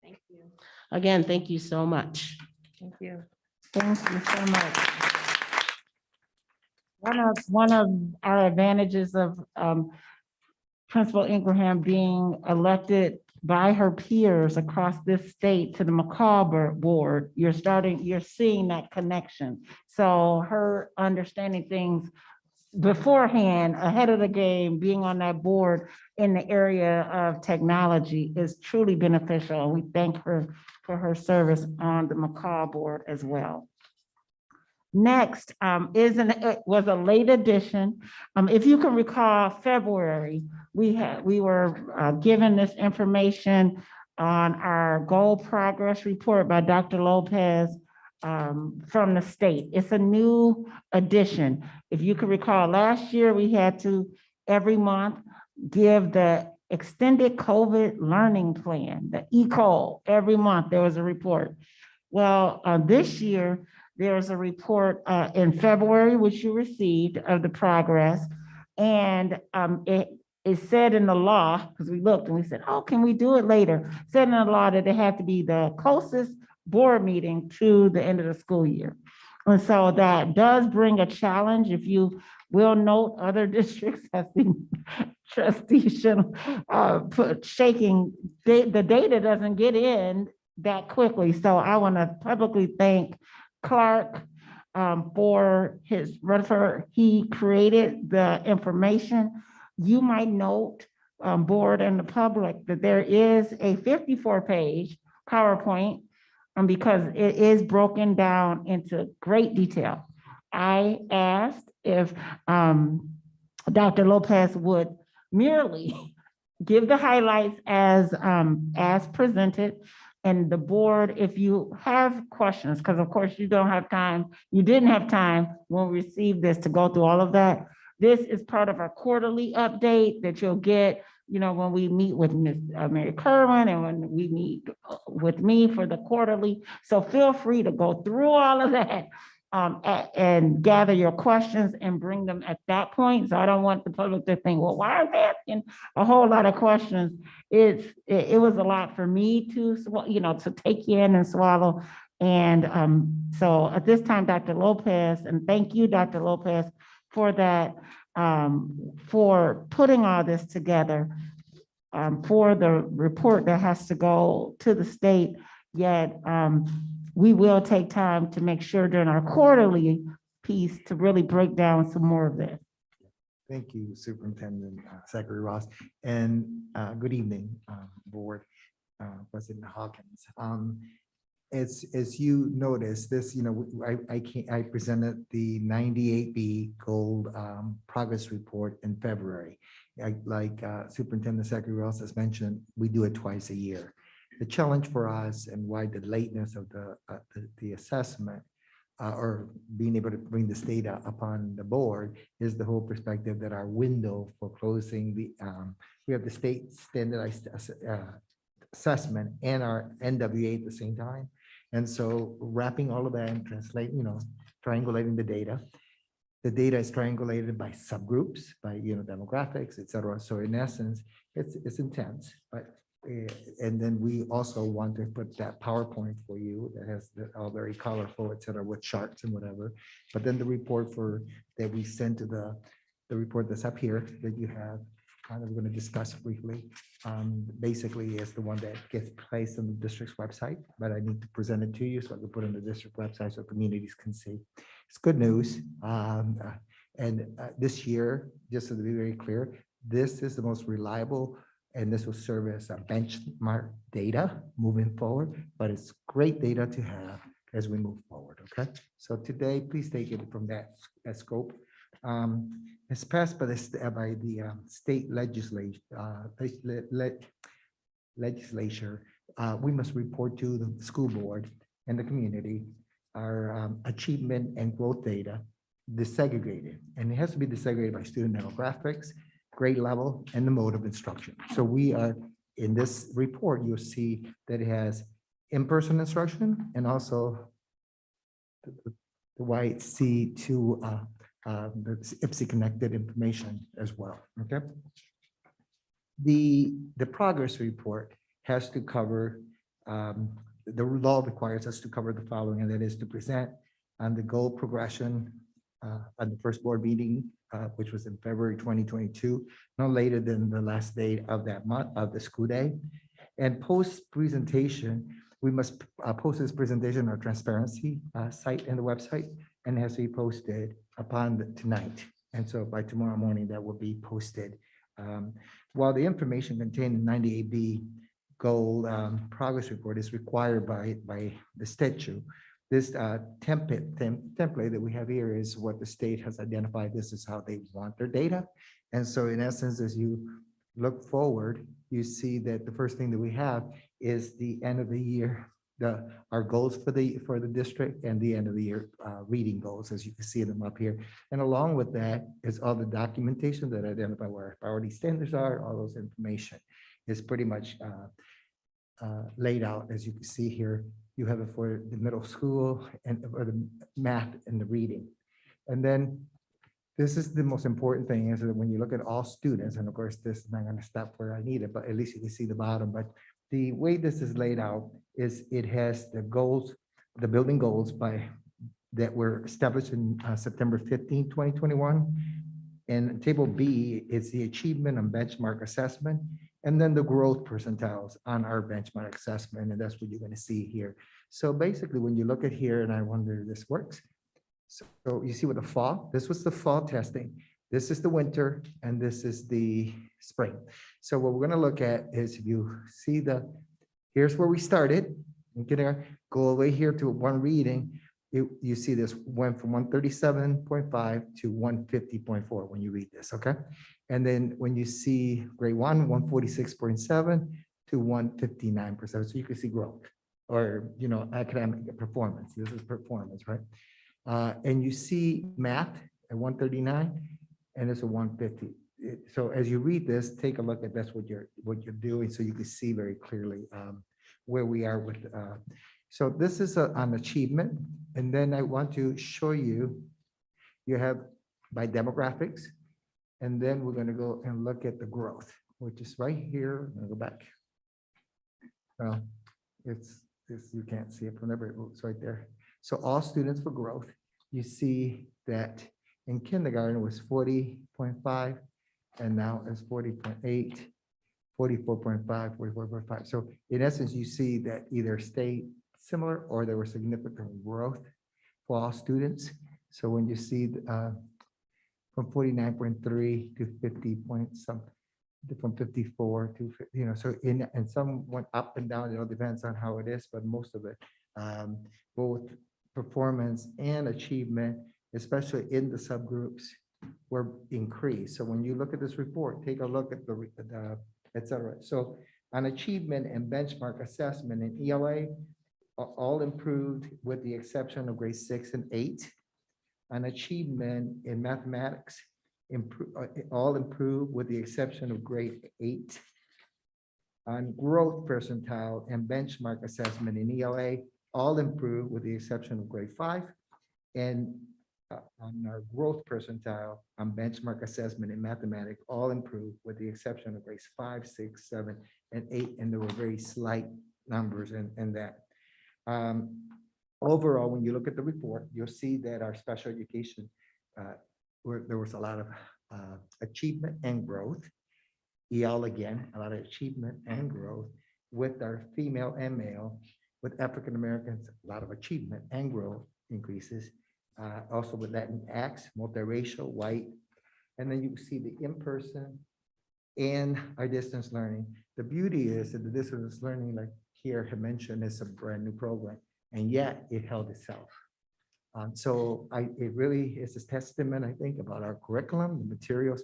Thank you. Again, thank you so much. Thank you. Thank you so much. One of our advantages of Principal Ingraham being elected by her peers across this state to the McCall board, you're seeing that connection. So her understanding things beforehand, ahead of the game, being on that board in the area of technology is truly beneficial. We thank her for her service on the McCall board as well. Next was a late addition. If you can recall, February, we were given this information on our goal progress report by Dr. Lopez from the state. It's a new addition. If you can recall, last year we had to every month give the extended COVID learning plan, the ECOL. Every month there was a report. Well, this year there's a report in February, which you received, of the progress. And it said in the law, because we looked and we said, oh, can we do it later? Said in the law that it had to be the closest board meeting to the end of the school year. And so that does bring a challenge. If you will note, other districts have seen trustees shaking, the data doesn't get in that quickly. So I want to publicly thank Clark for his refer. He created the information. You might note, board and the public, that there is a 54-page PowerPoint because it is broken down into great detail. I asked if Dr. Lopez would merely give the highlights as presented, and the board, if you have questions, because of course you don't have time, you didn't have time when we received this to go through all of that. This is part of our quarterly update that you'll get, when we meet with Ms. Mary Kerwin and when we meet with me for the quarterly. So feel free to go through all of that and gather your questions and bring them at that point. So I don't want the public to think, well, why are they asking a whole lot of questions? It was a lot for me to take in and swallow. And so at this time, Dr. Lopez, and thank you, Dr. Lopez, for that, for putting all this together, for the report that has to go to the state. Yet we will take time to make sure during our quarterly piece to really break down some more of this. Thank you, Superintendent Secretary Ross, and good evening, Board President Hawkins. As you noticed, this, I presented the 98B Gold Progress Report in February. Like Superintendent Secretary Ross has mentioned, we do it twice a year. The challenge for us and why the lateness of the assessment or being able to bring this data upon the board is the whole perspective that our window for closing we have the state standardized assessment and our NWA at the same time. And so wrapping all of that and translating, triangulating the data. The data is triangulated by subgroups, by demographics, et cetera. So in essence, it's intense. But and then we also want to put that PowerPoint for you that has all very colorful, et cetera, with charts and whatever. But then the report that we sent to the report that's up here that you have, kind of going to discuss briefly, basically is the one that gets placed on the district's website, but I need to present it to you so I can put it on the district website so communities can see. It's good news. And this year, just to be very clear, this is the most reliable, and this will serve as a benchmark data moving forward, but it's great data to have as we move forward, okay? So today, please take it from that scope. It's passed by the state legislature. We must report to the school board and the community our achievement and growth data desegregated, and it has to be desegregated by student demographics, grade level, and the mode of instruction. So we are, in this report, you'll see that it has in-person instruction and also the YC2 the IPSI connected information as well, okay? The progress report has to cover, the law requires us to cover the following, and that is to present on the goal progression on the first board meeting, which was in February 2022, no later than the last date of that month of the school day. And post presentation, we must post this presentation on our transparency site and the website, and it has to be posted upon tonight. And so by tomorrow morning, that will be posted. While the information contained in 98B Gold Progress Report is required by the statute, this template that we have here is what the state has identified. This is how they want their data. And so in essence, as you look forward, you see that the first thing that we have is the end of the year our goals for the district and the end of the year reading goals, as you can see them up here. And along with that is all the documentation that identify where our priority standards are, all those information is pretty much laid out, as you can see here. You have it for the middle school and or the math and the reading. And then this is the most important thing is that when you look at all students, and of course, this is not going to stop where I need it, but at least you can see the bottom. But the way this is laid out is it has the goals, the building goals that were established in September 15, 2021. And table B is the achievement and benchmark assessment, and then the growth percentiles on our benchmark assessment, and that's what you're going to see here. So basically, when you look at here, and I wonder if this works. So you see with the fall, this was the fall testing. This is the winter, and this is the spring. So what we're going to look at is if you see here's where we started. You can go away here to one reading. You see this went from 137.5 to 150.4 when you read this, okay? And then when you see grade 1, 146.7 to 159%. So you can see growth or, academic performance. This is performance, right? And you see math at 139 and it's a 150. So as you read this, take a look at that's what you're doing, so you can see very clearly where we are with. So this is an achievement, and then I want to show you. You have by demographics, and then we're going to go and look at the growth, which is right here. I'm going to go back. It's you can't see it from there, but it's right there. So all students for growth, you see that in kindergarten it was 40.5, and now it's 40.8, 44.5, 44.5. So in essence, you see that either stayed similar or there was significant growth for all students. So when you see from 49.3 to 50 point something, from 54 to, so and some went up and down, it all depends on how it is, but most of it, both performance and achievement, especially in the subgroups, were increased. So when you look at this report, take a look at the et cetera. So on achievement and benchmark assessment in ELA, all improved with the exception of grade 6 and 8. On achievement in mathematics, all improved with the exception of grade 8. On growth percentile and benchmark assessment in ELA, all improved with the exception of grade 5. And on our growth percentile on benchmark assessment in mathematics, all improved with the exception of grades 5, 6, 7, and 8. And there were very slight numbers in that. Overall, when you look at the report, you'll see that our special education, there was a lot of achievement and growth. EL again, a lot of achievement and growth with our female and male. With African Americans, a lot of achievement and growth increases. Also with Latinx, multiracial, white. And then you see the in-person and our distance learning. The beauty is that the distance learning, like here had mentioned, is a brand new program, and yet it held itself. So it really is a testament, I think, about our curriculum, the materials,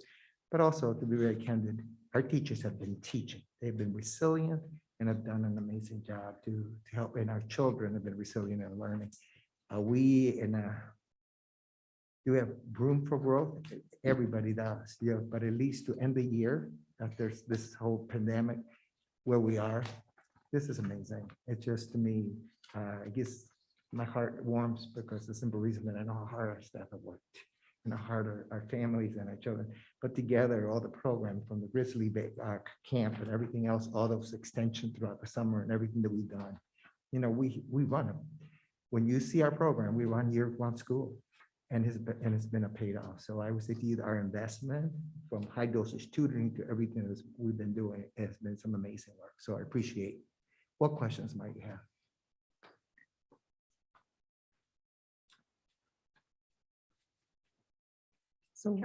but also, to be very candid, our teachers have been teaching. They've been resilient and have done an amazing job to help, and our children have been resilient in learning. Do have room for growth? Everybody does, but at least to end the year, after this whole pandemic, where we are, this is amazing. It just, to me, I guess my heart warms because the simple reason that I know how hard our staff have worked and how hard our families and our children put together all the program from the Grizzly camp and everything else, all those extensions throughout the summer and everything that we've done. We run them. When you see our program, we run year-round school, and it's been a paid off. So I would say to you, our investment from high dosage tutoring to everything that we've been doing has been some amazing work. So I appreciate. What questions might you have? So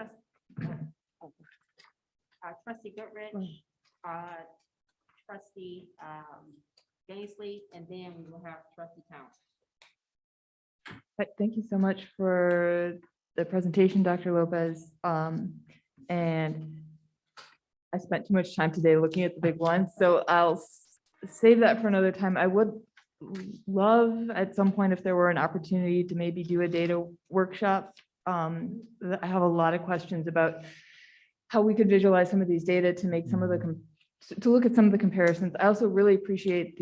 Trustee Goodrich, Trustee Gaisley, and then we will have Trustee Towns. Thank you so much for the presentation, Dr. Lopez. And I spent too much time today looking at the big ones, so I'll save that for another time. I would love at some point if there were an opportunity to maybe do a data workshop. I have a lot of questions about how we could visualize some of these data to make some of the, to look at some of the comparisons. I also really appreciate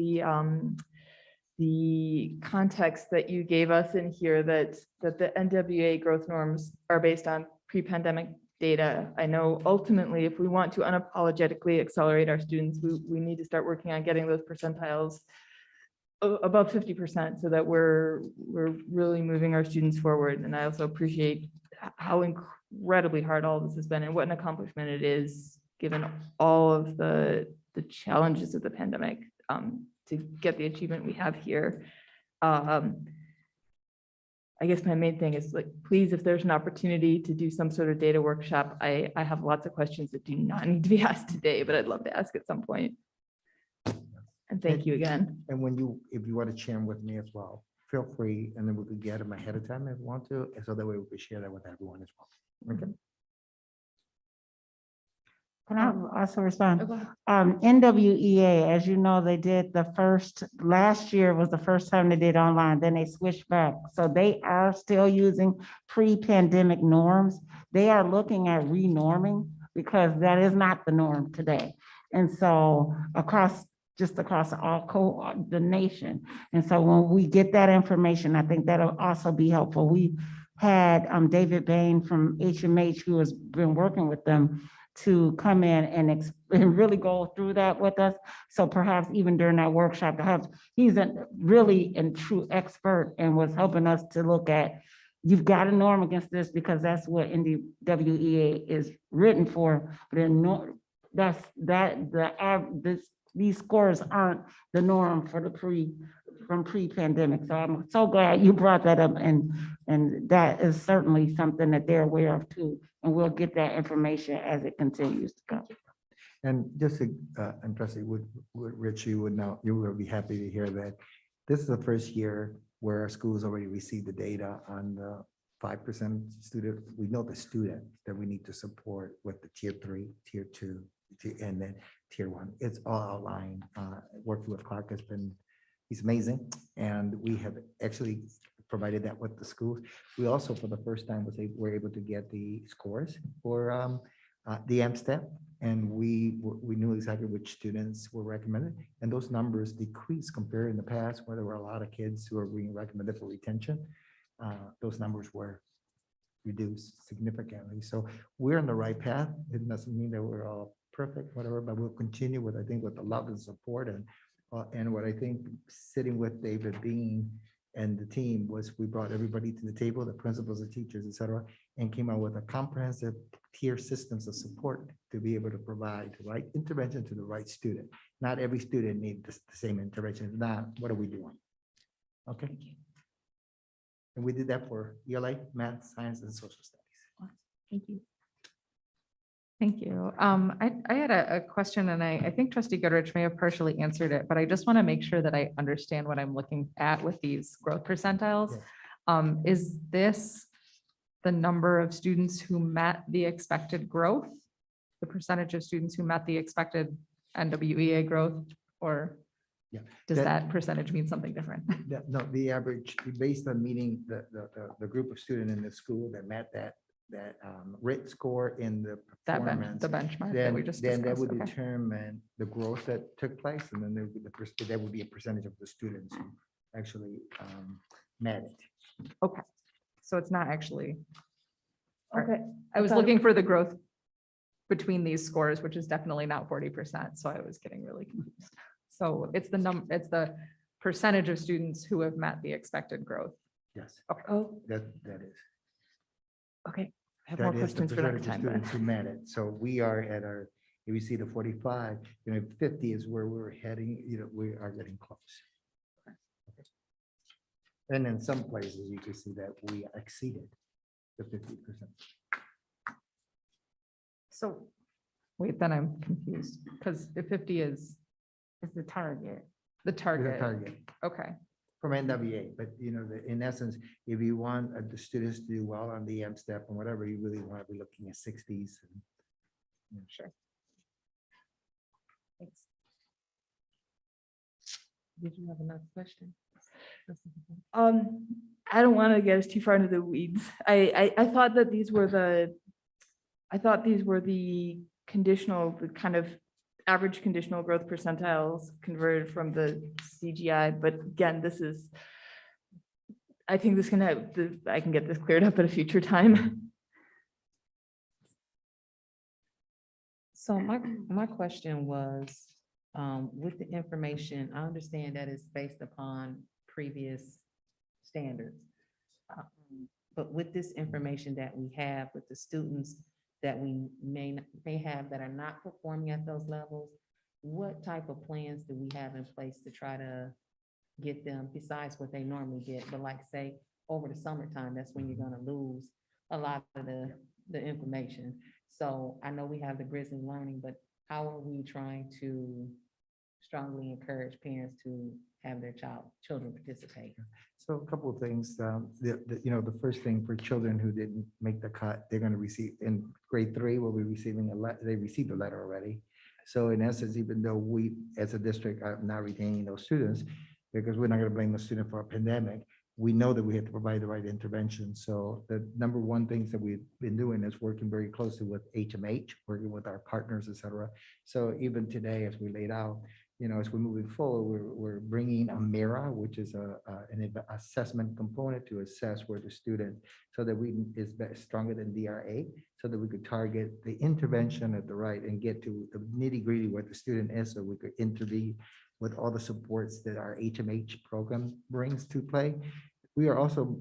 the context that you gave us in here that the NWA growth norms are based on pre-pandemic data. I know ultimately, if we want to unapologetically accelerate our students, we need to start working on getting those percentiles above 50% so that we're really moving our students forward. And I also appreciate how incredibly hard all of this has been and what an accomplishment it is, given all of the challenges of the pandemic, to get the achievement we have here. I guess my main thing is, like, please, if there's an opportunity to do some sort of data workshop, I have lots of questions that do not need to be asked today, but I'd love to ask at some point. And thank you again. And if you want to share them with me as well, feel free, and then we could get them ahead of time if you want to, and so that way we could share that with everyone as well. Okay. Can I also respond? NWEA, as you know, they did last year was the first time they did online, then they switched back. So they are still using pre-pandemic norms. They are looking at renorming because that is not the norm today. And so across all the nation. And so when we get that information, I think that'll also be helpful. We had David Bain from HMH, who has been working with them, to come in and really go through that with us. So perhaps even during that workshop, he's a really and true expert and was helping us to look at, you've got a norm against this because that's what NWEA is written for. But these scores aren't the norm for from pre-pandemic. So I'm so glad you brought that up, and that is certainly something that they're aware of too. And we'll get that information as it continues to go. And just to, and Trustee Rich, you will be happy to hear that this is the first year where our schools already received the data on the 5% student. We know the student that we need to support with the tier 3, tier 2, and then tier 1. It's all outlined. Working with Clark he's amazing. And we have actually provided that with the schools. We also, for the first time, were able to get the scores for the MSTEP, and we knew exactly which students were recommended, and those numbers decreased compared in the past, where there were a lot of kids who are being recommended for retention. Those numbers were reduced significantly. So we're on the right path. It doesn't mean that we're all perfect, whatever, but we'll continue with, I think, with the love and support, and what I think sitting with David Bean and the team was, we brought everybody to the table, the principals, the teachers, et cetera, and came out with a comprehensive tier systems of support to be able to provide the right intervention to the right student. Not every student needs the same intervention. If not, what are we doing? Okay. And we did that for ELA, math, science, and social studies. Thank you. Thank you. I had a question, and I think Trustee Goodrich may have partially answered it, but I just want to make sure that I understand what I'm looking at with these growth percentiles. Is this the number of students who met the expected growth? The percentage of students who met the expected NWEA growth, or does that percentage mean something different? No, the average, based on meeting the group of students in the school that met that RIT score in the performance. The benchmark that we just then that discussed. would Okay. determine the growth that took place, and then there would be that would be a percentage of the students who actually met it. Okay, so it's not actually. Okay. I was thought it- looking for the growth between these scores, which is definitely not 40%, so I was getting really confused. So it's the percentage of students who have met the expected growth. Yes. Okay. Oh, That is. okay. I have That more is the questions for another percentage of time, but students who met it. So we are at if we see the 45, 50 is where we're heading, we are getting close. Okay. And in some places, you can see that we exceeded the 50%. So, wait, then I'm confused, because the 50 is the target. The The target. target Okay, from NWA, but in essence, if you want the students to do well on the MSTEP and whatever, you really want to be looking at 60s. sure. Thanks. Did you have another question? I don't want to get us too far into the weeds. I thought that these were the conditional, the kind of average conditional growth percentiles converted from the CGI, but again, I think this can have, I can get this cleared up at a future time. So my question was, with the information, I understand that it's based upon previous standards. But with this information that we have with the students that we may have that are not performing at those levels, what type of plans do we have in place to try to get them besides what they normally get? But like say, over the summertime, that's when you're gonna lose a lot of the information. So I know we have the Grizzly Learning, but how are we trying to strongly encourage parents to have their children participate? So a couple of things, the first thing for children who didn't make the cut, they're going to receive in grade 3, will be receiving they received a letter already. So in essence, even though we as a district are not retaining those students, because we're not going to blame the student for a pandemic, we know that we have to provide the right intervention. So the number one things that we've been doing is working very closely with HMH, working with our partners, et cetera. So even today, as we laid out, as we're moving forward, we're bringing a MIRA, which is an assessment component to assess where the student, so that is stronger than DRA, so that we could target the intervention at the right and get to the nitty gritty where the student is, so we could intervene with all the supports that our HMH program brings to play. We are also,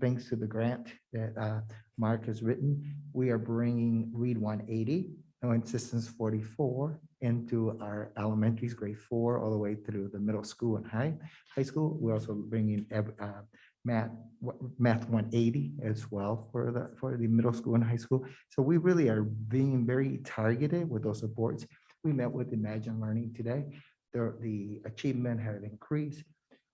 thanks to the grant that Mark has written, we are bringing Read 180 and Systems 44 into our elementaries, grade 4, all the way through the middle school and high school. We're also bringing math 180 as well for the middle school and high school. So we really are being very targeted with those supports. We met with Imagine Learning today. The achievement had increased.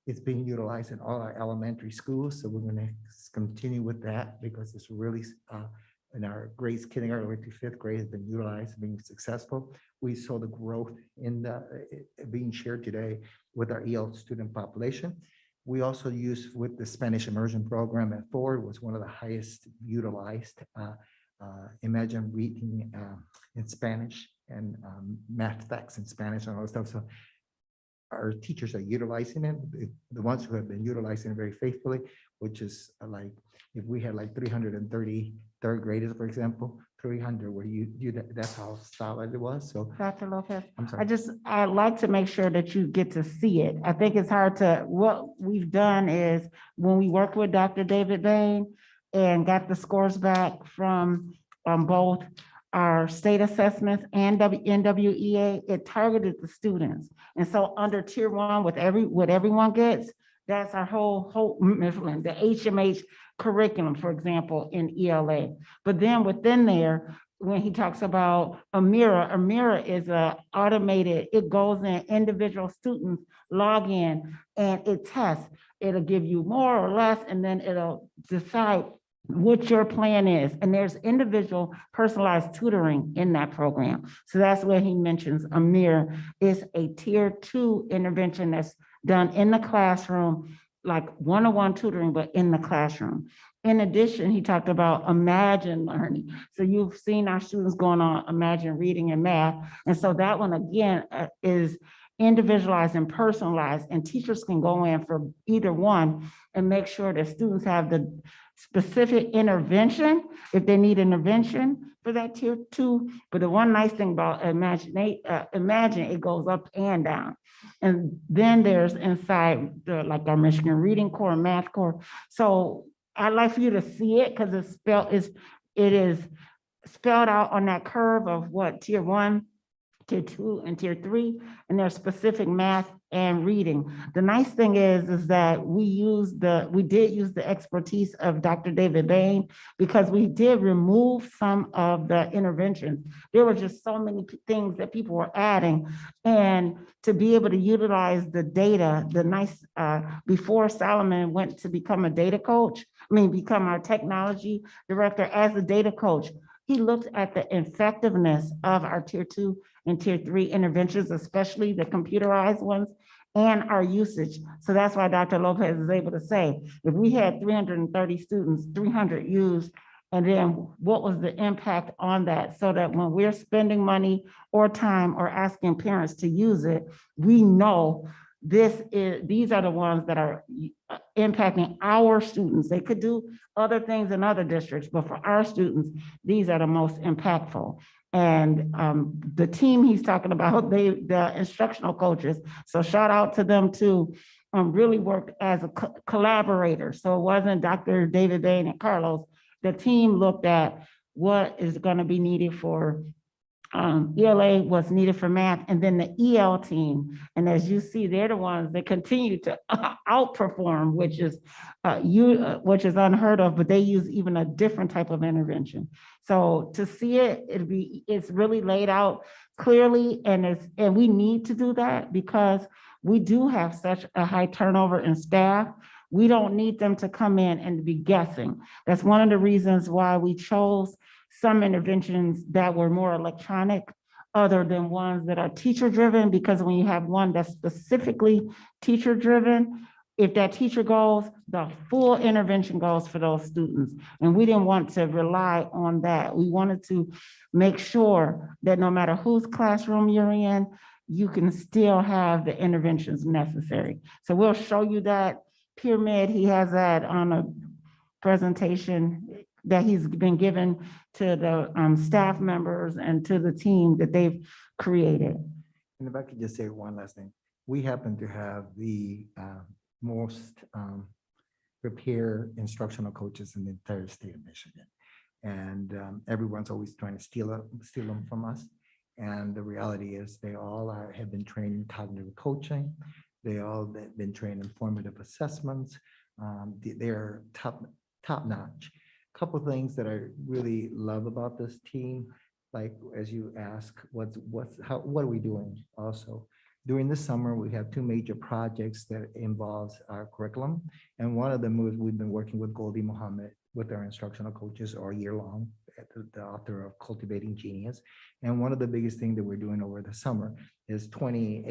It's being utilized in all our elementary schools. So we're going to continue with that because it's really in our grades, kindergarten to 5th grade has been utilized, being successful. We saw the growth in being shared today with our EL student population. We also use with the Spanish immersion program at Ford was one of the highest utilized. Imagine reading in Spanish and math facts in Spanish and all that stuff. So our teachers are utilizing it, the ones who have been utilizing it very faithfully, which is like, if we had like 330 third graders, for example, 300 where that's how solid it was. So Dr. Lopez, I'm sorry. I'd like to make sure that you get to see it. I think it's hard what we've done is when we worked with Dr. David Bain and got the scores back from both our state assessments and NWEA, it targeted the students. And so under tier 1, what everyone gets, that's our whole Mifflin, the HMH curriculum, for example, in ELA. But then within there, when he talks about a mirror is a automated, it goes in, individual students log in and it tests. It'll give you more or less, and then it'll decide what your plan is. And there's individual personalized tutoring in that program. So that's where he mentions a mirror is a tier 2 intervention that's done in the classroom, like one-on-one tutoring, but in the classroom. In addition, he talked about Imagine Learning. So you've seen our students going on Imagine Reading and Math. And so that one again is individualized and personalized, and teachers can go in for either one and make sure that students have the specific intervention if they need intervention for that tier 2. But the one nice thing about Imagine, it goes up and down. And then there's inside like our Michigan Reading Core and Math Core. So I'd like for you to see it because it is spelled out on that curve of what tier 1, tier 2, and tier 3, and there's specific math and reading. The nice thing is that we did use the expertise of Dr. David Bain because we did remove some of the interventions. There were just so many things that people were adding, and to be able to utilize the data, before Solomon went to become a data coach, become our technology director as a data coach, he looked at the effectiveness of our tier 2 and tier 3 interventions, especially the computerized ones. and our usage. So that's why Dr. Lopez is able to say, if we had 330 students, 300 used, and then what was the impact on that? So that when we're spending money or time or asking parents to use it, we know these are the ones that are impacting our students. They could do other things in other districts, but for our students, these are the most impactful. And the team he's talking about, the instructional coaches, so shout out to them too, really worked as a collaborator. So it wasn't Dr. David Bain and Carlos. The team looked at what is going to be needed for ELA, what's needed for math, and then the EL team. And as you see, they're the ones that continue to outperform, which is unheard of, but they use even a different type of intervention. So to see it, it's really laid out clearly, and we need to do that because we do have such a high turnover in staff. We don't need them to come in and be guessing. That's one of the reasons why we chose some interventions that were more electronic other than ones that are teacher-driven, because when you have one that's specifically teacher-driven, if that teacher goes, the full intervention goes for those students. And we didn't want to rely on that. We wanted to make sure that no matter whose classroom you're in, you can still have the interventions necessary. So we'll show you that pyramid. He has that on a presentation that he's been given to the staff members and to the team that they've created. And if I could just say one last thing, we happen to have the most prepared instructional coaches in the entire state of Michigan. And everyone's always trying to steal them from us. And the reality is they all have been trained in cognitive coaching. They all have been trained in formative assessments. They're top notch. Couple of things that I really love about this team, like as you ask, what are we doing also? During the summer, we have two major projects that involves our curriculum. And one of them was we've been working with Goldie Mohammed with our instructional coaches all year long, the author of Cultivating Genius. And one of the biggest things that we're doing over the summer is 14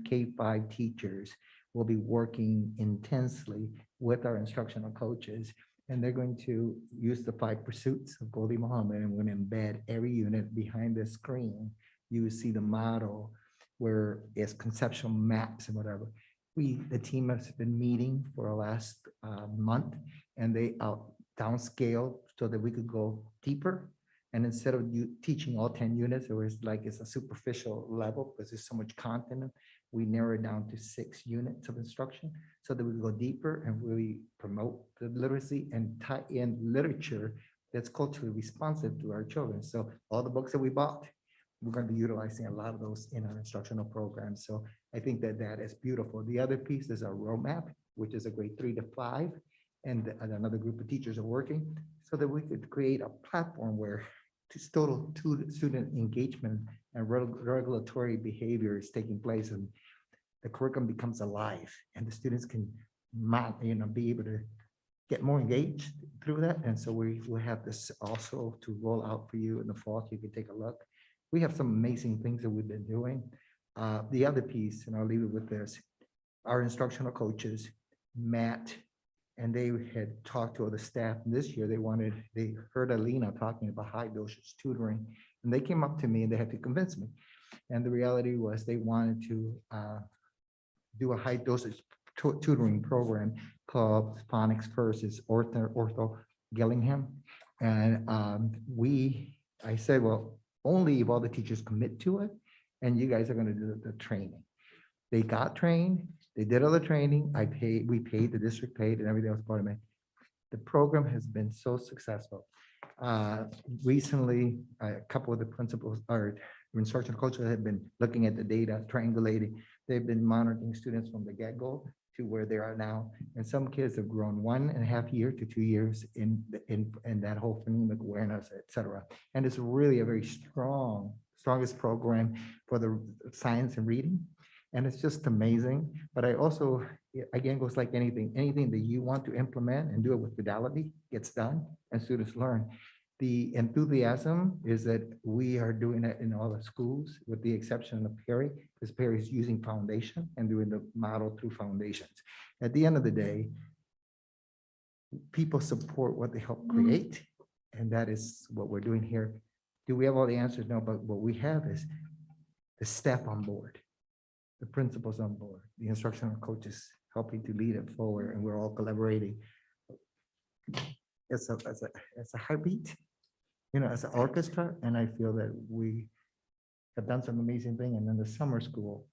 K-5 teachers will be working intensely with our instructional coaches. And they're going to use the 5 pursuits of Goldie Mohammed, and we're going to embed every unit behind the screen. You will see the model where it's conceptual maps and whatever. The team has been meeting for the last month, and they downscale so that we could go deeper. And instead of you teaching all 10 units, it's a superficial level because there's so much content. We narrow it down to 6 units of instruction so that we can go deeper and really promote the literacy and tie in literature that's culturally responsive to our children. So all the books that we bought, we're going to be utilizing a lot of those in our instructional programs. So I think that is beautiful. The other piece is our roadmap, which is a grade 3 to 5. And another group of teachers are working so that we could create a platform where total student engagement and regulatory behavior is taking place, and the curriculum becomes alive, and the students can be able to get more engaged through that. And so we will have this also to roll out for you in the fall, so you can take a look. We have some amazing things that we've been doing. The other piece, and I'll leave it with this, our instructional coaches, Matt, and they had talked to other staff this year. They heard Alina talking about high dosage tutoring, and they came up to me and they had to convince me. And the reality was they wanted to do a high dosage tutoring program called Phonics First, is Ortho Gillingham. And I said, well, only if all the teachers commit to it, and you guys are going to do the training. They got trained. They did all the training. We paid, the district paid, and everything else part of it. The program has been so successful. Recently, a couple of the principals, or instructional coaches, have been looking at the data, triangulating. They've been monitoring students from the get-go to where they are now. And some kids have grown 1.5 years to 2 years in that whole phonemic awareness, et cetera. And it's really a very strongest program for the science and reading. And it's just amazing. But I also, again, goes like anything that you want to implement and do it with fidelity gets done and students learn. The enthusiasm is that we are doing it in all the schools, with the exception of Perry, because Perry is using foundation and doing the model through foundations. At the end of the day, people support what they help create, and that is what we're doing here. Do we have all the answers? No, but what we have is the staff on board, the principals on board, the instructional coaches helping to lead it forward, and we're all collaborating. It's a heartbeat, you know, as an orchestra, and I feel that we have done some amazing thing. And then the summer school,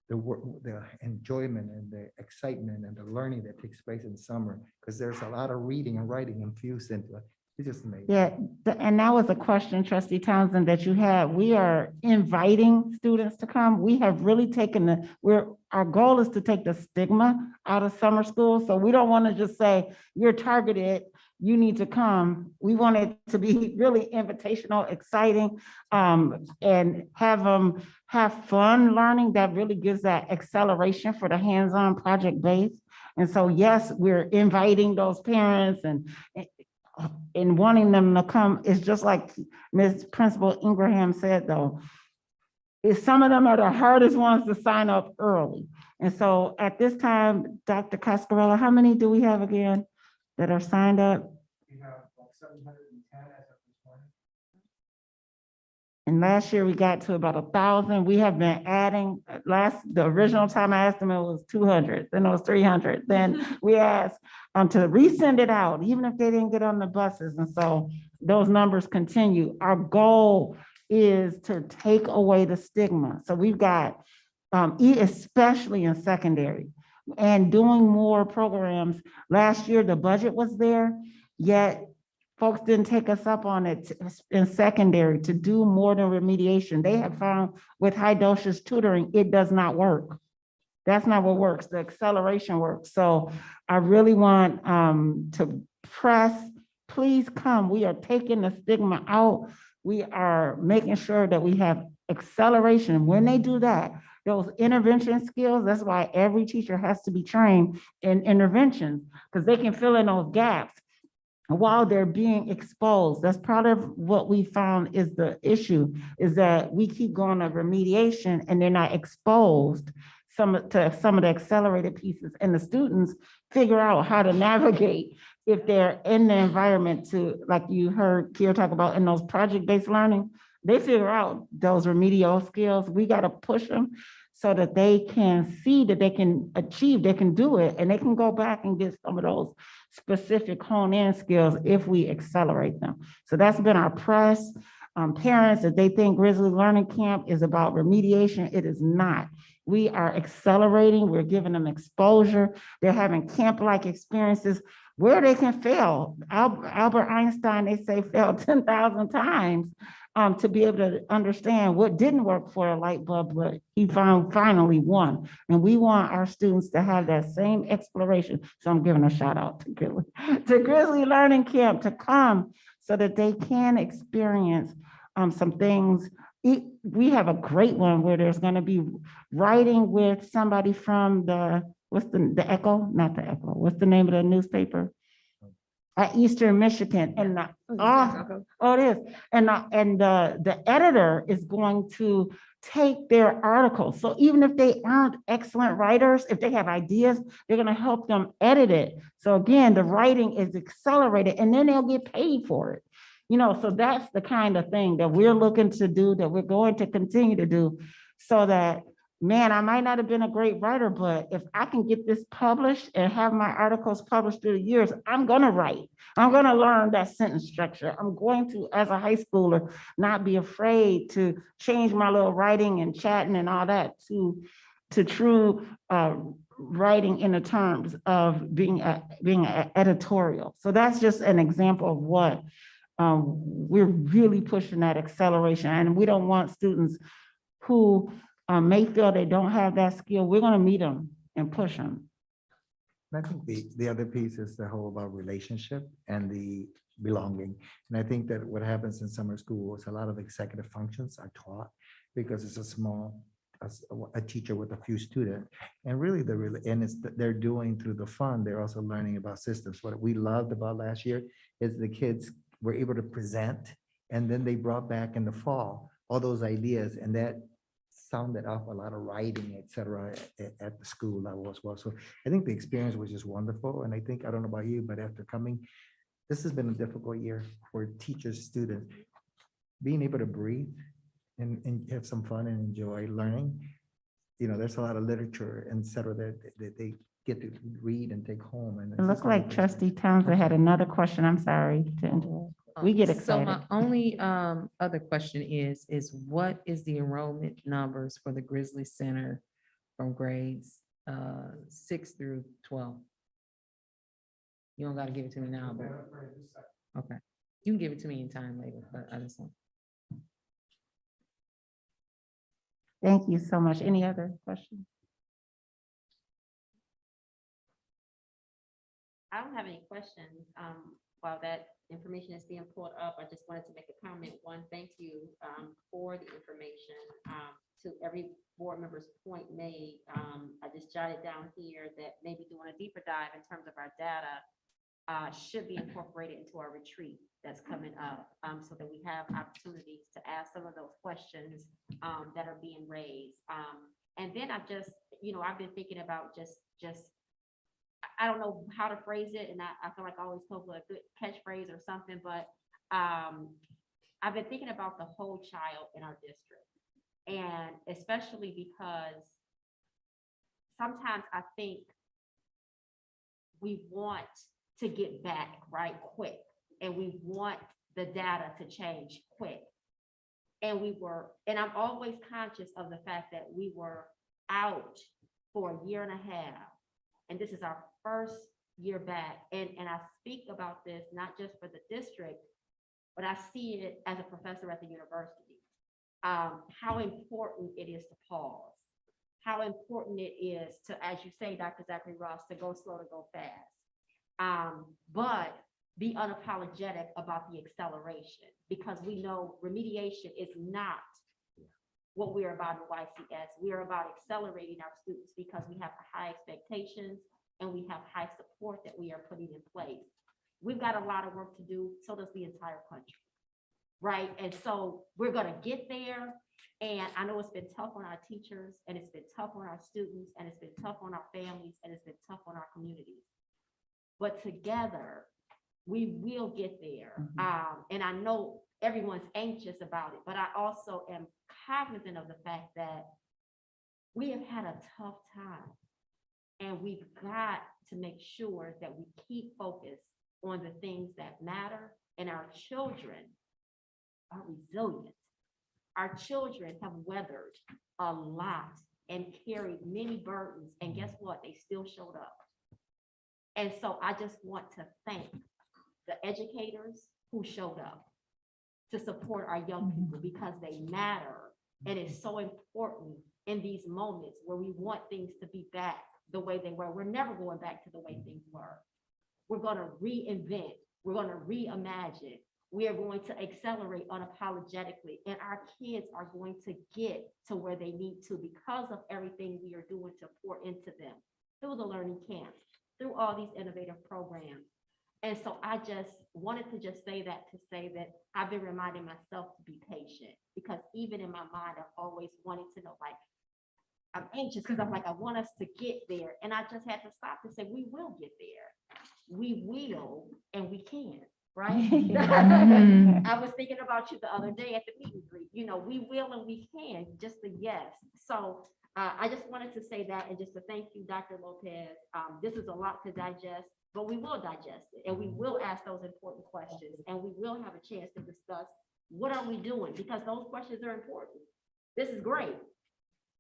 the work, the enjoyment and the excitement and the learning that takes place in summer, because there's a lot of reading and writing infused into it. It's just amazing. Yeah, and that was a question, trustee Townsend, that you had. We are inviting students to come. We have really taken our goal is to take the stigma out of summer school. So we don't want to just say, you're targeted, you need to come. We want it to be really invitational, exciting, and have them have fun learning. That really gives that acceleration for the hands-on project base. And so, yes, we're inviting those parents and wanting them to come. It's just like Ms. Principal Ingraham said, though, is some of them are the hardest ones to sign up early. And so at this time, Dr. Cascarella, how many do we have again that are signed up? We have about 710 as of this morning. And last year we got to about 1,000. We have been adding, the original time I asked them, it was 200, then it was 300. Then we asked to resend it out, even if they didn't get on the buses. And so those numbers continue. Our goal is to take away the stigma. So we've got, especially in secondary, and doing more programs. Last year, the budget was there, yet folks didn't take us up on it in secondary to do more than remediation. They have found with high dosage tutoring, it does not work. That's not what works. The acceleration works. So I really want to press, please come. We are taking the stigma out. We are making sure that we have acceleration. When they do that, those intervention skills, that's why every teacher has to be trained in interventions, because they can fill in those gaps while they're being exposed. That's part of what we found is the issue, is that we keep going to remediation and they're not exposed to some of the accelerated pieces, and the students figure out how to navigate if they're in the environment to, like you heard Kiera talk about in those project-based learning, they figure out those remedial skills. We got to push them so that they can see that they can achieve, they can do it, and they can go back and get some of those specific hone-in skills if we accelerate them. So that's been our press. Parents, if they think Grizzly Learning Camp is about remediation, it is not. We are accelerating, we're giving them exposure. They're having camp-like experiences where they can fail. Albert Einstein, they say, failed 10,000 times to be able to understand what didn't work for a light bulb, but he found finally one. And we want our students to have that same exploration. So I'm giving a shout out to Grizzly Learning Camp to come so that they can experience some things. We have a great one where there's going to be writing with somebody from the Echo, not the Echo, what's the name of the newspaper? At Eastern Michigan, and it is, and the editor is going to take their article. So even if they aren't excellent writers, if they have ideas, they're going to help them edit it. So again, the writing is accelerated, and then they'll get paid for it. You know, so that's the kind of thing that we're looking to do, that we're going to continue to do, so that, man, I might not have been a great writer, but if I can get this published and have my articles published through the years, I'm going to write. I'm going to learn that sentence structure. I'm going to, as a high schooler, not be afraid to change my little writing and chatting and all that to true writing in the terms of being editorial. So that's just an example of what we're really pushing, that acceleration. And we don't want students who may feel they don't have that skill. We're going to meet them and push them. I think the other piece is the whole about relationship and the belonging. And I think that what happens in summer school is a lot of executive functions are taught because it's a small, a teacher with a few students. And really they're doing through the fun, they're also learning about systems. What we loved about last year is the kids were able to present. And then they brought back in the fall, all those ideas, and that sounded off a lot of writing, et cetera, at the school level as well. So I think the experience was just wonderful. And I think, I don't know about you, but after coming, this has been a difficult year for teachers, students. Being able to breathe and have some fun and enjoy learning. You know, there's a lot of literature, et cetera, that they get to read and take home. And It looked like trustee Townsend had another question. I'm sorry to interrupt. We get So my excited. only other question is what is the enrollment numbers for the Grizzly Center from grades 6 through 12? You don't gotta give it to me now, but, okay. You can give it to me in time later, but I just want. Thank you so much. Any other questions? I don't have any questions. While that information is being pulled up, I just wanted to make a comment. One, thank you for the information. To every board member's point made, I just jotted down here that maybe doing a deeper dive in terms of our data should be incorporated into our retreat that's coming up, so that we have opportunities to ask some of those questions that are being raised. And then I've been thinking about just I don't know how to phrase it, and I feel like I always come with a good catchphrase or something, but I've been thinking about the whole child in our district. And especially because sometimes I think we want to get back right quick, and we want the data to change quick. And I'm always conscious of the fact that we were out for a year and a half. And this is our first year back. And I speak about this not just for the district, but I see it as a professor at the university. How important it is to pause, how important it is to, as you say, Dr. Zachary Ross, to go slow to go fast, but be unapologetic about the acceleration, because we know remediation is not what we're about in YCS. We're about accelerating our students because we have high expectations and we have high support that we are putting in place. We've got a lot of work to do, so does the entire country. Right. And so we're going to get there. And I know it's been tough on our teachers, and it's been tough on our students, and it's been tough on our families, and it's been tough on our communities. But together, we will get there. And I know everyone's anxious about it, but I also am cognizant of the fact that we have had a tough time. And we've got to make sure that we keep focused on the things that matter, and our children are resilient. Our children have weathered a lot and carried many burdens, and guess what? They still showed up. And so I just want to thank the educators who showed up to support our young people, because they matter. And it's so important in these moments where we want things to be back the way they were. We're never going back to the way things were. We're going to reinvent. We're going to reimagine. We are going to accelerate unapologetically, and our kids are going to get to where they need to because of everything we are doing to pour into them through the learning camps, through all these innovative programs. And so I just wanted to just say that to say that I've been reminding myself to be patient, because even in my mind, I've always wanted to know, like, I'm anxious because I'm like, I want us to get there. And I just had to stop to say, we will get there. We will, and we can. Right? I was thinking about you the other day at the meet and greet. You know, we will and we can, just a yes. So I just wanted to say that, and just to thank you, Dr. Lopez. This is a lot to digest, but we will digest it, and we will ask those important questions, and we will have a chance to discuss what are we doing, because those questions are important. This is great.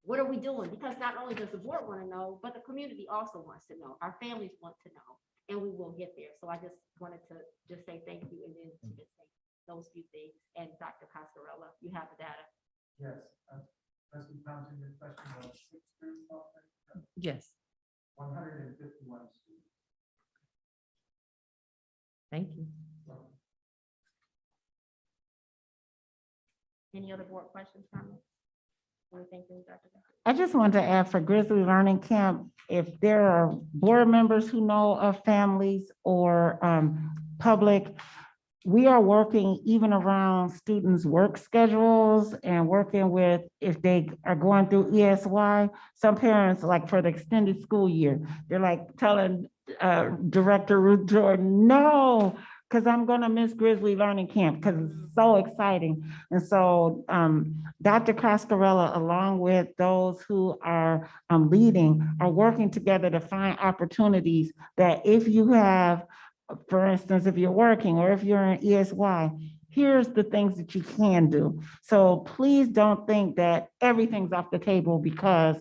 What are we doing? Because not only does the board want to know, but the community also wants to know. Our families want to know. And we will get there. So I just wanted to just say thank you, and then to just say those few things. And Dr. Pascarella, you have the data. Yes. Trustee Thompson, your question was 6 through 12? Yes. 151 students. Thank you. Any other board questions, comments? Anything from Dr. I just wanted to add for Grizzly Learning Camp, if there are board members who know of families or public we are working even around students' work schedules and working with, if they are going through ESY, some parents, like for the extended school year, they're like telling Director Ruth Jordan, no, because I'm gonna miss Grizzly Learning Camp, because it's so exciting. And so Dr. Coscarella, along with those who are leading, are working together to find opportunities that if you have, for instance, if you're working or if you're in ESY, here's the things that you can do. So please don't think that everything's off the table because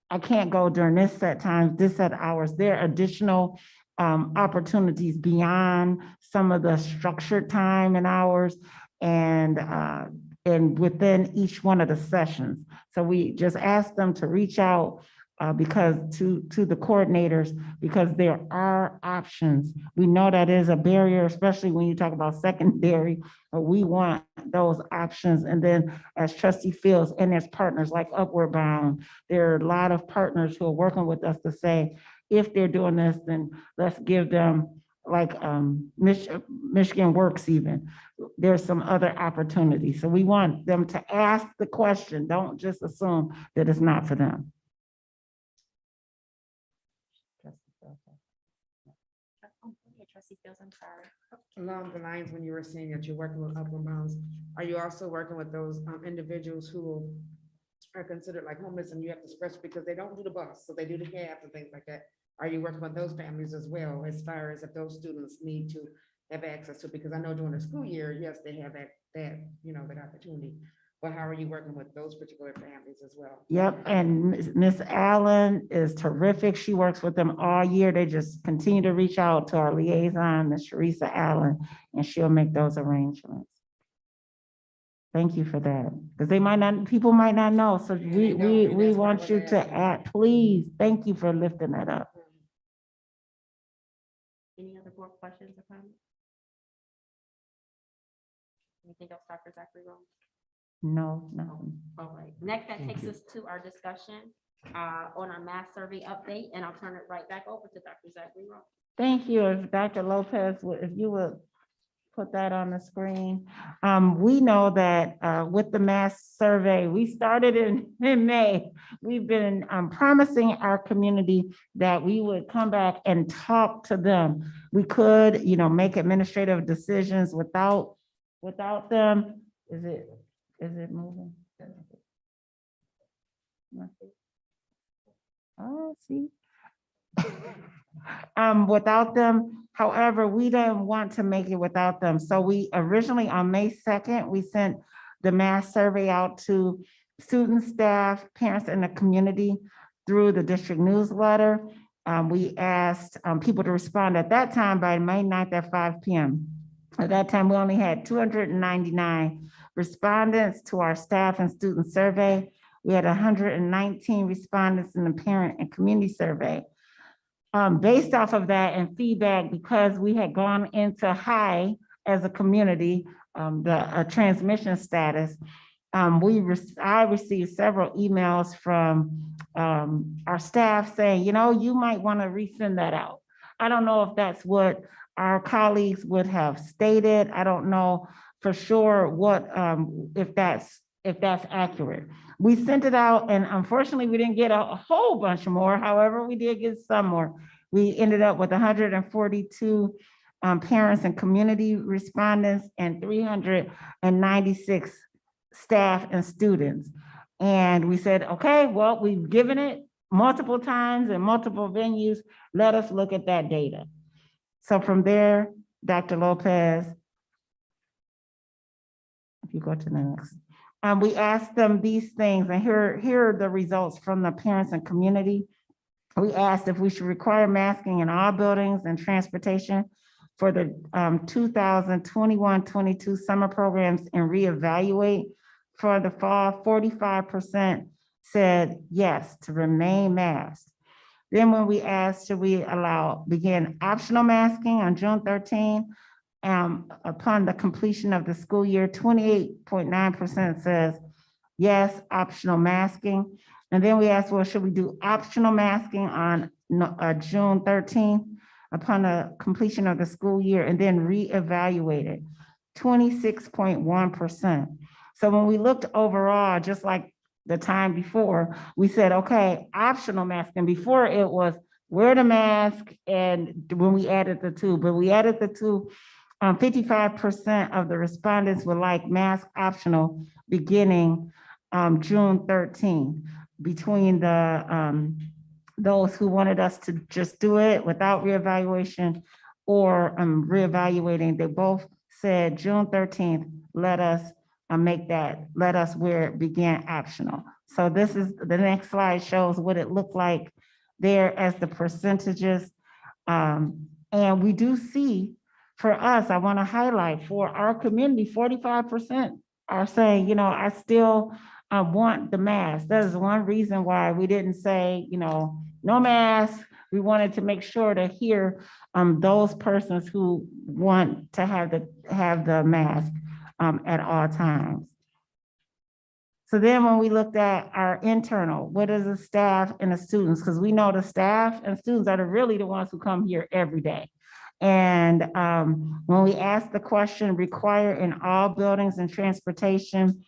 I can't go during this set time, this set hours. There are additional opportunities beyond some of the structured time and hours and within each one of the sessions. So we just ask them to reach out because to the coordinators, because there are options. We know that is a barrier, especially when you talk about secondary, but we want those options. And then as Trustee Fields and there's partners like Upward Bound, there are a lot of partners who are working with us to say, if they're doing this, then let's give them like Michigan Works even. There's some other opportunities. So we want them to ask the question. Don't just assume that it's not for them. Trustee Fields, I'm sorry. Along the lines, when you were saying that you're working with Upward Bounds, are you also working with those individuals who are considered like homeless and you have to express because they don't do the bus, so they do the cabs and things like that? Are you working with those families as well, as far as if those students need to have access to, because I know during the school year, yes, they have that opportunity. But how are you working with those particular families as well? Yep, and Miss Allen is terrific. She works with them all year. They just continue to reach out to our liaison, Miss Teresa Allen, and she'll make those arrangements. Thank you for that, because people might not know, so we want you to add, please, thank you for lifting that up. Any other board questions or comments? Anything else, Dr. Zachary Rose? No. All right, next that takes us to our discussion on our math survey update, and I'll turn it right back over to Dr. Zachary Rose. Thank you. If Dr. Lopez, if you would put that on the screen. We know that with the mass survey, we started in May. We've been promising our community that we would come back and talk to them. We could, make administrative decisions without them. Is it moving? Oh, see. Without them, however, we didn't want to make it without them. So we originally on May 2nd, we sent the mass survey out to students, staff, parents in the community through the district newsletter. We asked people to respond at that time by May 9th at 5 p.m. At that time, we only had 299 respondents to our staff and student survey. We had 119 respondents in the parent and community survey. Based off of that and feedback, because we had gone into high as a community, the transmission status, I received several emails from our staff saying, you might want to resend that out. I don't know if that's what our colleagues would have stated. I don't know for sure what if that's accurate. We sent it out, and unfortunately, we didn't get a whole bunch more. However, we did get some more. We ended up with 142 parents and community respondents and 396 staff and students. And we said, okay, well, we've given it multiple times in multiple venues. Let us look at that data. So from there, Dr. Lopez, if you go to the next. We asked them these things, and here are the results from the parents and community. We asked if we should require masking in all buildings and transportation for the 2021-22 summer programs and reevaluate for the fall. 45% said yes to remain masked. Then when we asked, should we begin optional masking on June 13, upon the completion of the school year, 28.9% says yes, optional masking. And then we asked, well, should we do optional masking on June 13? upon the completion of the school year and then reevaluated, 26.1%. So when we looked overall, just like the time before, we said, okay, optional masking. Before it was wear the mask, and when we added the two, but we added the two, 55% of the respondents would like mask optional beginning June 13th. Between the those who wanted us to just do it without reevaluation or reevaluating, they both said June 13th, let us let us wear it begin optional. So this is, the next slide shows what it looked like there as the percentages. And we do see, for us, I want to highlight, for our community, 45% are saying, I still want the mask. That is one reason why we didn't say, no mask. We wanted to make sure to hear those persons who want to have the mask at all times. So then when we looked at our internal, what is the staff and the students? Because we know the staff and students are really the ones who come here every day. And when we asked the question, require in all buildings and transportation,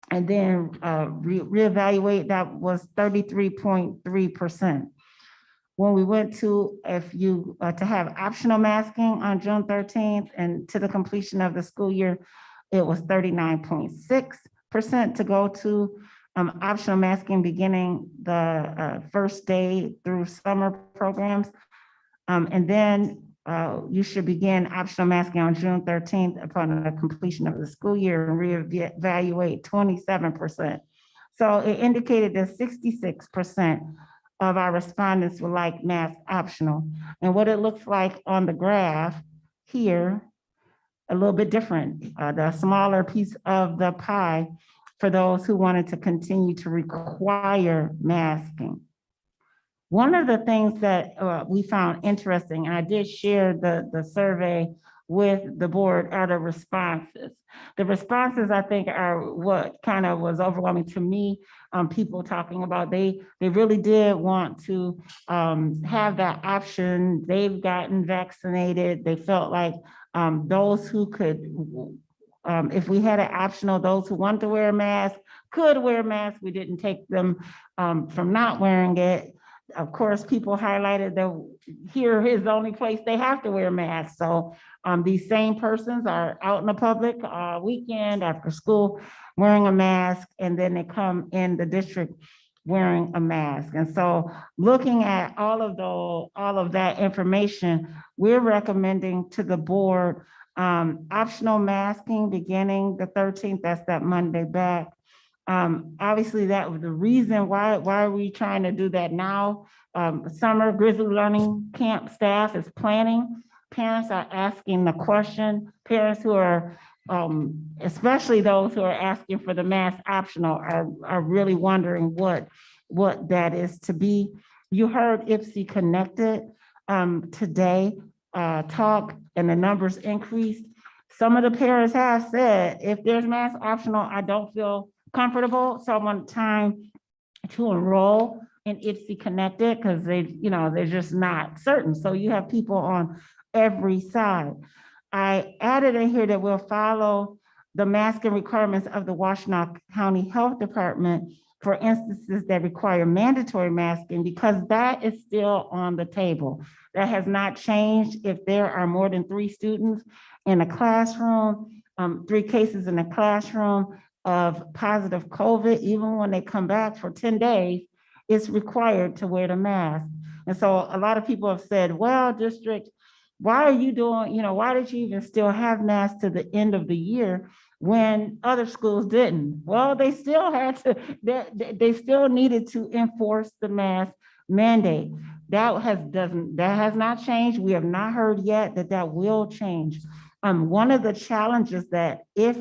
and then reevaluate, that was 33.3%. When we went to, if you, to have optional masking on June 13th and to the completion of the school year, it was 39.6% to go to optional masking beginning the first day through summer programs. And then you should begin optional masking on June 13th upon the completion of the school year and reevaluate 27%. So it indicated that 66% of our respondents would like mask optional. And what it looks like on the graph here, a little bit different, the smaller piece of the pie for those who wanted to continue to require masking. One of the things that we found interesting, and I did share the survey with the board, are the responses. The responses, I think, are what kind of was overwhelming to me. People talking about they really did want to have that option. They've gotten vaccinated. They felt like those who could, if we had an optional, those who want to wear a mask could wear a mask. We didn't take them from not wearing it. Of course, people highlighted that here is the only place they have to wear masks. So these same persons are out in the public weekend after school wearing a mask, and then they come in the district wearing a mask. And so looking at all of that information, we're recommending to the board optional masking beginning the 13th, that's that Monday back. Obviously, that was the reason why are we trying to do that now? Summer Grizzly Learning Camp staff is planning. Parents are asking the question. Parents who are, especially those who are asking for the mask optional, are really wondering what that is to be. You heard IPSY Connected today talk, and the numbers increased. Some of the parents have said, if there's mask optional, I don't feel comfortable, so I want time to enroll in IPSY Connected because they're just not certain. So you have people on every side. I added in here that we'll follow the masking requirements of the Washtenaw County Health Department for instances that require mandatory masking, because that is still on the table. That has not changed. If there are more than 3 students in a classroom, 3 cases in a classroom of positive COVID, even when they come back for 10 days, it's required to wear the mask. And so a lot of people have said, well, district, why are you doing, why did you even still have masks to the end of the year when other schools didn't? Well, they still had to, they still needed to enforce the mask mandate. That has not changed. We have not heard yet that will change. One of the challenges that if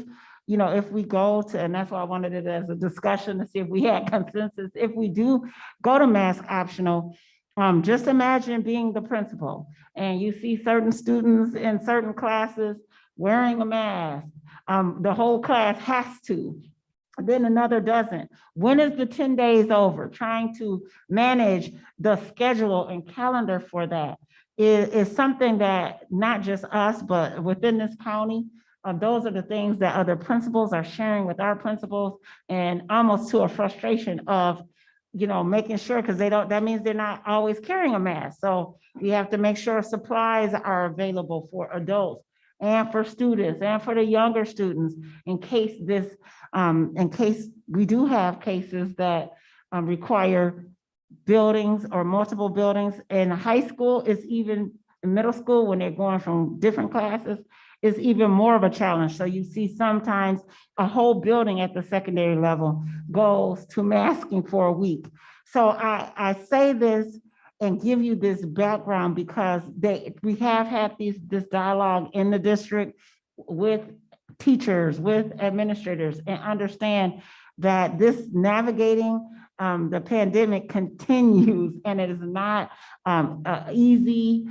we go to, and that's why I wanted it as a discussion to see if we had consensus, if we do go to mask optional, just imagine being the principal and you see certain students in certain classes wearing a mask. The whole class has to, then another doesn't. When is the 10 days over? Trying to manage the schedule and calendar for that. is something that not just us, but within this county, those are the things that other principals are sharing with our principals, and almost to a frustration of, making sure, because that means they're not always carrying a mask. So we have to make sure supplies are available for adults and for students and for the younger students in case we do have cases that require buildings or multiple buildings. In high school, is even in middle school, when they're going from different classes, is even more of a challenge. So you see sometimes a whole building at the secondary level goes to masking for a week. So I say this and give you this background because we have had this dialogue in the district with teachers, with administrators, and understand that this navigating the pandemic continues, and it is not easy,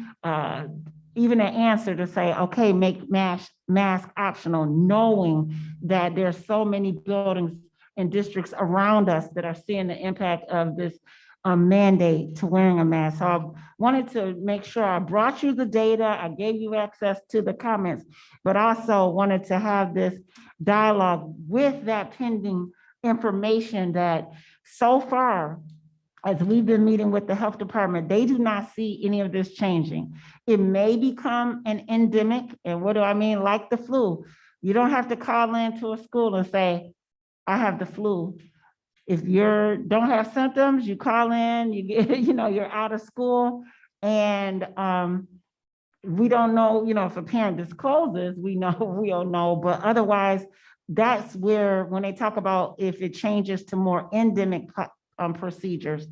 even an answer to say, okay, make mask optional, knowing that there's so many buildings and districts around us that are seeing the impact of this mandate to wearing a mask. So I wanted to make sure I brought you the data, I gave you access to the comments, but also wanted to have this dialogue with that pending information that so far, as we've been meeting with the health department, they do not see any of this changing. It may become an endemic, and what do I mean? Like the flu. You don't have to call into a school and say, I have the flu. If you don't have symptoms, you call in, you get, you're out of school, and we don't know, if a parent discloses, we don't know, but otherwise, that's where, when they talk about if it changes to more endemic procedures,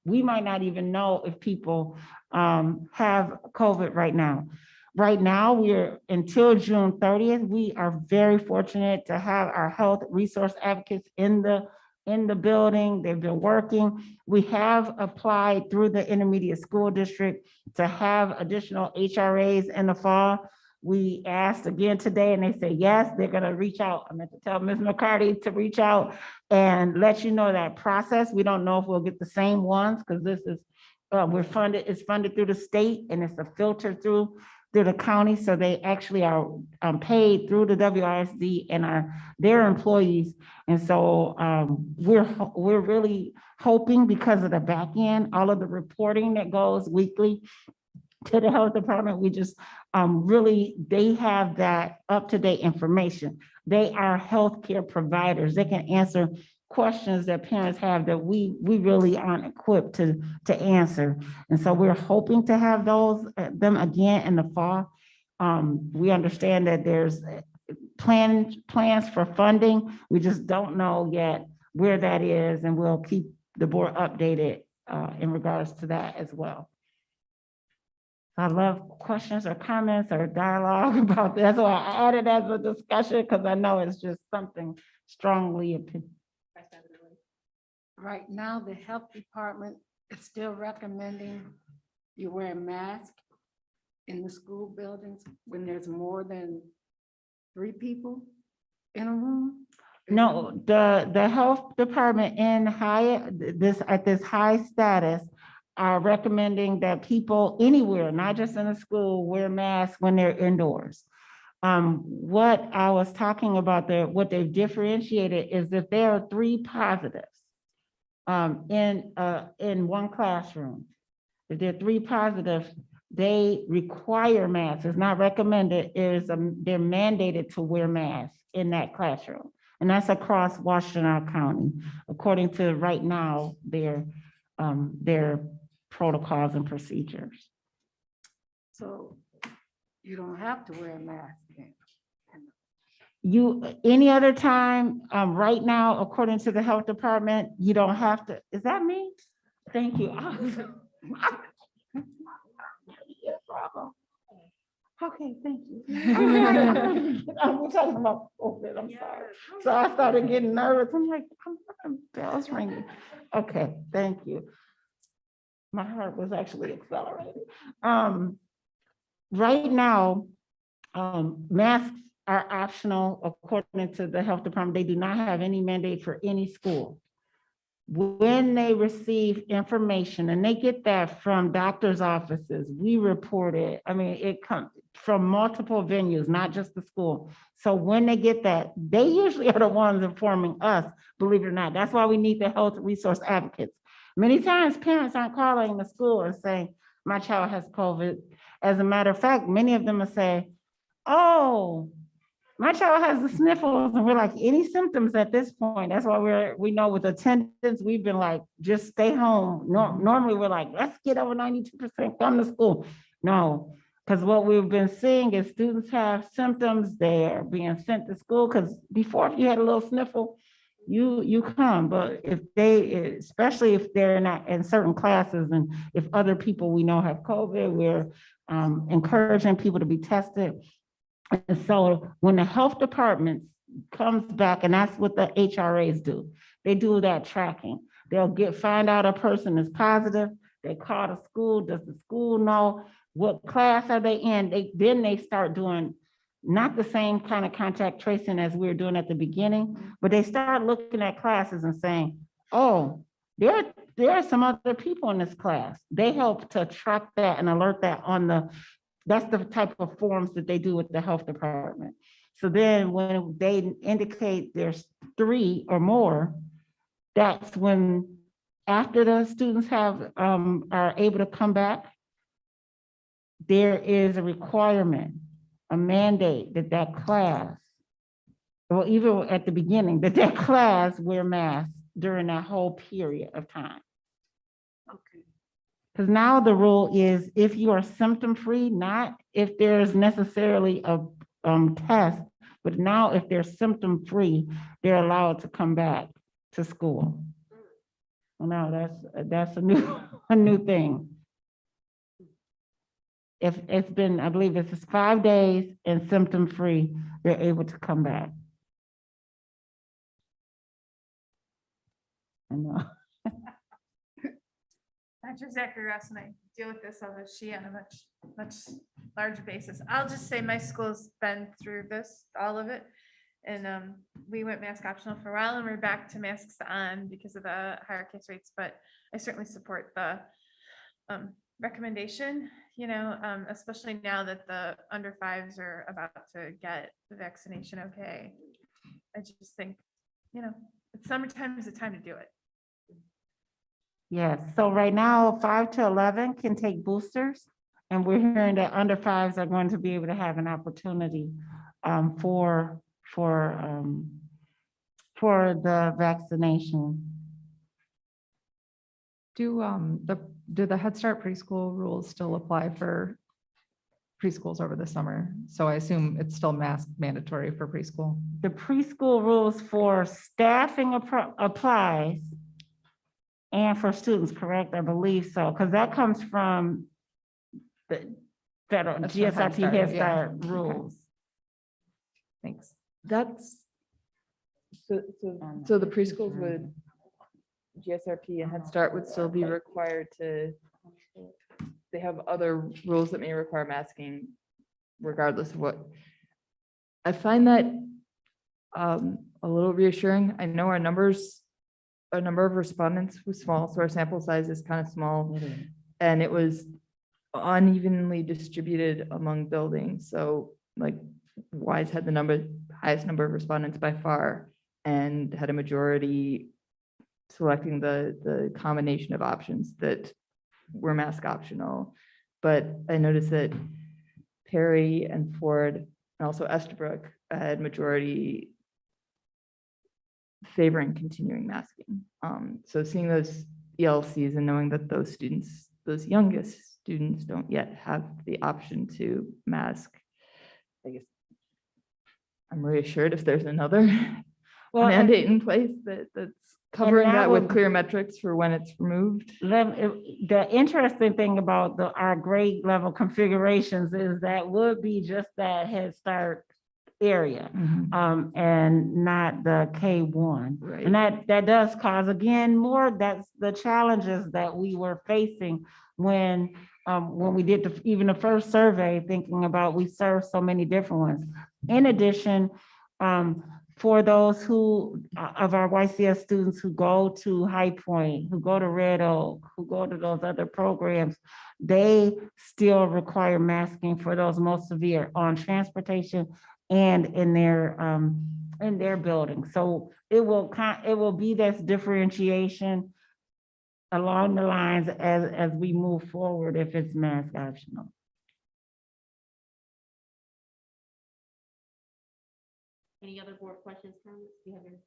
we might not even know if people have COVID right now. Right now, until June 30th, we are very fortunate to have our health resource advocates in the building. They've been working. We have applied through the intermediate school district to have additional HRAs in the fall. We asked again today and they say, yes, they're gonna reach out. I meant to tell Ms. McCarty to reach out and let you know that process. We don't know if we'll get the same ones because this is, it's funded through the state and it's a filter through the county. So they actually are paid through the WISD and their employees. And so we're really hoping, because of the back end, all of the reporting that goes weekly to the health department, we just they have that up-to-date information. They are healthcare providers. They can answer questions that parents have that we really aren't equipped to answer. And so we're hoping to have them again in the fall. We understand that there's plans for funding. We just don't know yet where that is, and we'll keep the board updated in regards to that as well. I love questions or comments or dialogue about that. So I added as a discussion because I know it's just something strongly opinion. Right now, the health department is still recommending you wear a mask in the school buildings when there's more than 3 people in a room? No, the health department at this high status are recommending that people anywhere, not just in a school, wear masks when they're indoors. What I was talking about there, what they've differentiated is that there are 3 positives in one classroom. If there are 3 positives, they require masks. It's not recommended. They're mandated to wear masks in that classroom. And that's across Washtenaw County, according to right now, their protocols and procedures. So you don't have to wear a mask then. Any other time, right now, according to the health department, you don't have to. Is that me? Thank you. Okay, thank you. We're talking about COVID, I'm sorry. So I started getting nervous. I'm like, bells ringing. Okay, thank you. My heart was actually accelerating. Right now, masks are optional according to the health department. They do not have any mandate for any school. when they receive information, and they get that from doctor's offices, we report it. I mean, it comes from multiple venues, not just the school. So when they get that, they usually are the ones informing us, believe it or not. That's why we need the health resource advocates. Many times parents aren't calling the school and saying, my child has COVID. As a matter of fact, many of them will say, oh, my child has the sniffles, and we're like, any symptoms at this point? That's why we know with attendance, we've been like, just stay home. Normally, we're like, let's get over 92%, come to school. No, because what we've been seeing is students have symptoms, they're being sent to school, because before, if you had a little sniffle, you come. But if they, especially if they're not in certain classes, and if other people we know have COVID, we're encouraging people to be tested. And so when the health department comes back, and that's what the HRAs do, they do that tracking. They'll find out a person is positive, they call the school, does the school know what class are they in? Then they start doing not the same kind of contact tracing as we were doing at the beginning, but they start looking at classes and saying, oh, there are some other people in this class. They help to track that and alert that on that's the type of forms that they do with the health department. So then when they indicate there's 3 or more, that's when, after the students are able to come back, there is a requirement, a mandate that class, or even at the beginning, that class wear masks during that whole period of time. Okay. Because now the rule is if you are symptom-free, not if there's necessarily a test, but now if they're symptom-free, they're allowed to come back to school. Well, now that's a new thing. If it's been, I believe it's 5 days and symptom-free, they're able to come back. I know. Dr. Zachary Ross and I deal with this on a much larger basis. I'll just say my school's been through this, all of it. And we went mask optional for a while, and we're back to masks on because of the higher case rates, but I certainly support the recommendation, especially now that the under 5s are about to get the vaccination. Okay. I just think, it's summertime is the time to do it. Yes, so right now, 5 to 11 can take boosters, and we're hearing that under 5s are going to be able to have an opportunity for the vaccination. Do the Head Start preschool rules still apply for preschools over the summer? So I assume it's still mask mandatory for preschool. The preschool rules for staffing applies, and for students, correct? I believe so, because that comes from the federal That's from Head GSRT Start, Head yeah. Start Okay. rules. Thanks. That's, so the preschools would, GSRP and Head Start would still be required to, they have other rules that may require masking regardless of what. I find that a little reassuring. I know a number of respondents was small, so our sample size is kind of small, and it was unevenly distributed among buildings. So like Wise had the highest number of respondents by far, and had a majority selecting the combination of options that were mask optional. But I noticed that Perry and Ford and also Estabrook had majority favoring continuing masking. So seeing those ELCs and knowing that those students, those youngest students, don't yet have the option to mask, I guess I'm reassured if there's another mandate in place that's covering that with clear metrics for when it's removed. The interesting thing about our grade level configurations is that would be just that Head Start area, and not the K1. Right. And that does cause, again, that's the challenges that we were facing when we did even the first survey, thinking about we serve so many different ones. In addition, for those who, of our YCS students who go to High Point, who go to Red Oak, who go to those other programs, they still require masking for those most severe on transportation and in their building. So it will be this differentiation along the lines as we move forward if it's mask optional. Any other board questions, comments? Do you have any?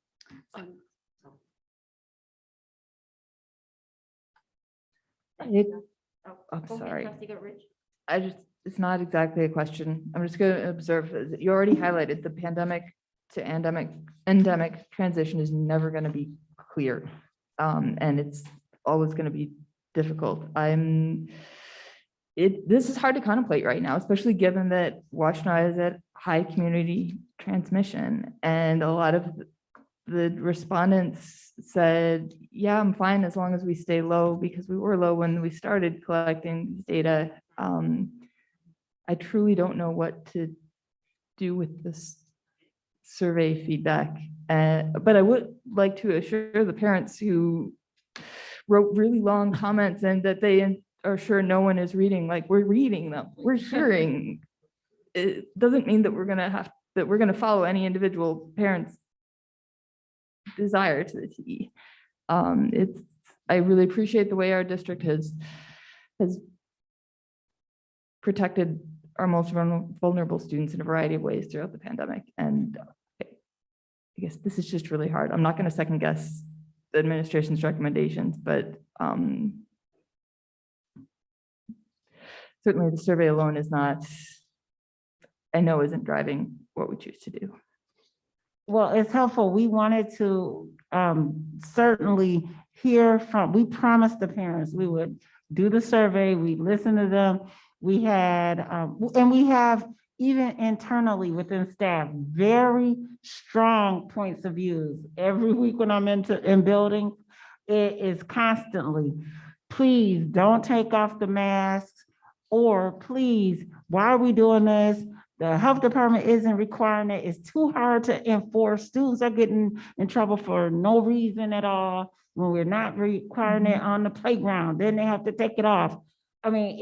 I'm Go ahead, sorry. Trustee Goodrich. It's not exactly a question. I'm just going to observe that you already highlighted the pandemic to endemic transition is never going to be clear. And it's always going to be difficult. This is hard to contemplate right now, especially given that Washtenaw is at high community transmission. And a lot of the respondents said, yeah, I'm fine as long as we stay low, because we were low when we started collecting these data. I truly don't know what to do with this survey feedback. But I would like to assure the parents who wrote really long comments and that they are sure no one is reading, like, we're reading them, we're hearing. It doesn't mean that we're gonna follow any individual parent's desire to the T. I really appreciate the way our district has protected our most vulnerable students in a variety of ways throughout the pandemic. And I guess this is just really hard. I'm not going to second guess the administration's recommendations, but certainly the survey alone is not, I know isn't driving what we choose to do. Well, it's helpful. We wanted to certainly hear from, we promised the parents we would do the survey, we listen to them. We had, and we have even internally within staff, very strong points of views. Every week when I'm in buildings, it is constantly, please don't take off the masks, or please, why are we doing this? The health department isn't requiring it. It's too hard to enforce. Students are getting in trouble for no reason at all when we're not requiring it on the playground. Then they have to take it off. I mean,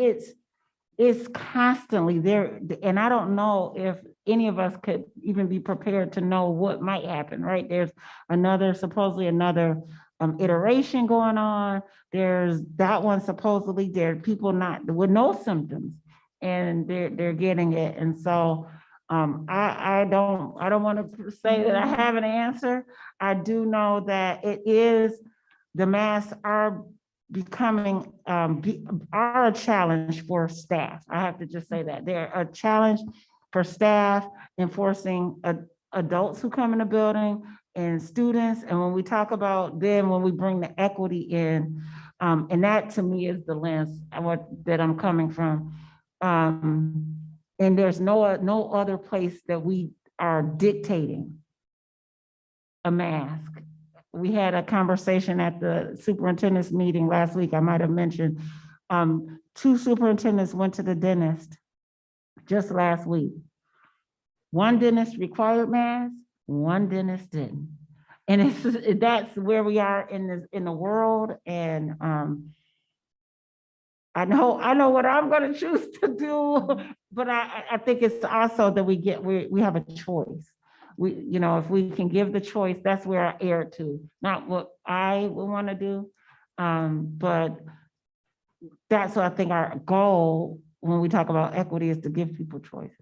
it's constantly there. And I don't know if any of us could even be prepared to know what might happen, right? There's supposedly another iteration going on. There's that one, supposedly there are people not with no symptoms and they're getting it. And so I don't want to say that I have an answer. I do know that the masks are becoming are a challenge for staff. I have to just say that they're a challenge for staff enforcing adults who come in the building and students. And when we talk about them, when we bring the equity in, and that to me is the lens that I'm coming from. And there's no other place that we are dictating a mask. We had a conversation at the superintendent's meeting last week. I might have mentioned 2 superintendents went to the dentist just last week. One dentist required masks, one dentist didn't. And that's where we are in the world. And I know what I'm going to choose to do, but I think it's also that we have a choice. If we can give the choice, that's where I err to, not what I would want to do. But that's what I think our goal when we talk about equity is to give people choices.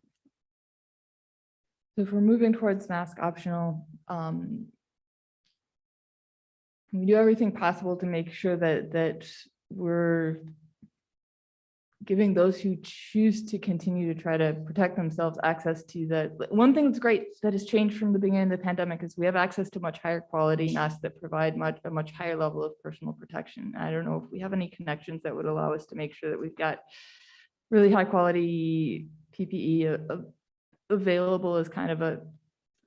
So if we're moving towards mask optional, we do everything possible to make sure that we're giving those who choose to continue to try to protect themselves access to the, one thing that's great that has changed from the beginning of the pandemic is we have access to much higher quality masks that provide a much higher level of personal protection. I don't know if we have any connections that would allow us to make sure that we've got really high quality PPE available as kind of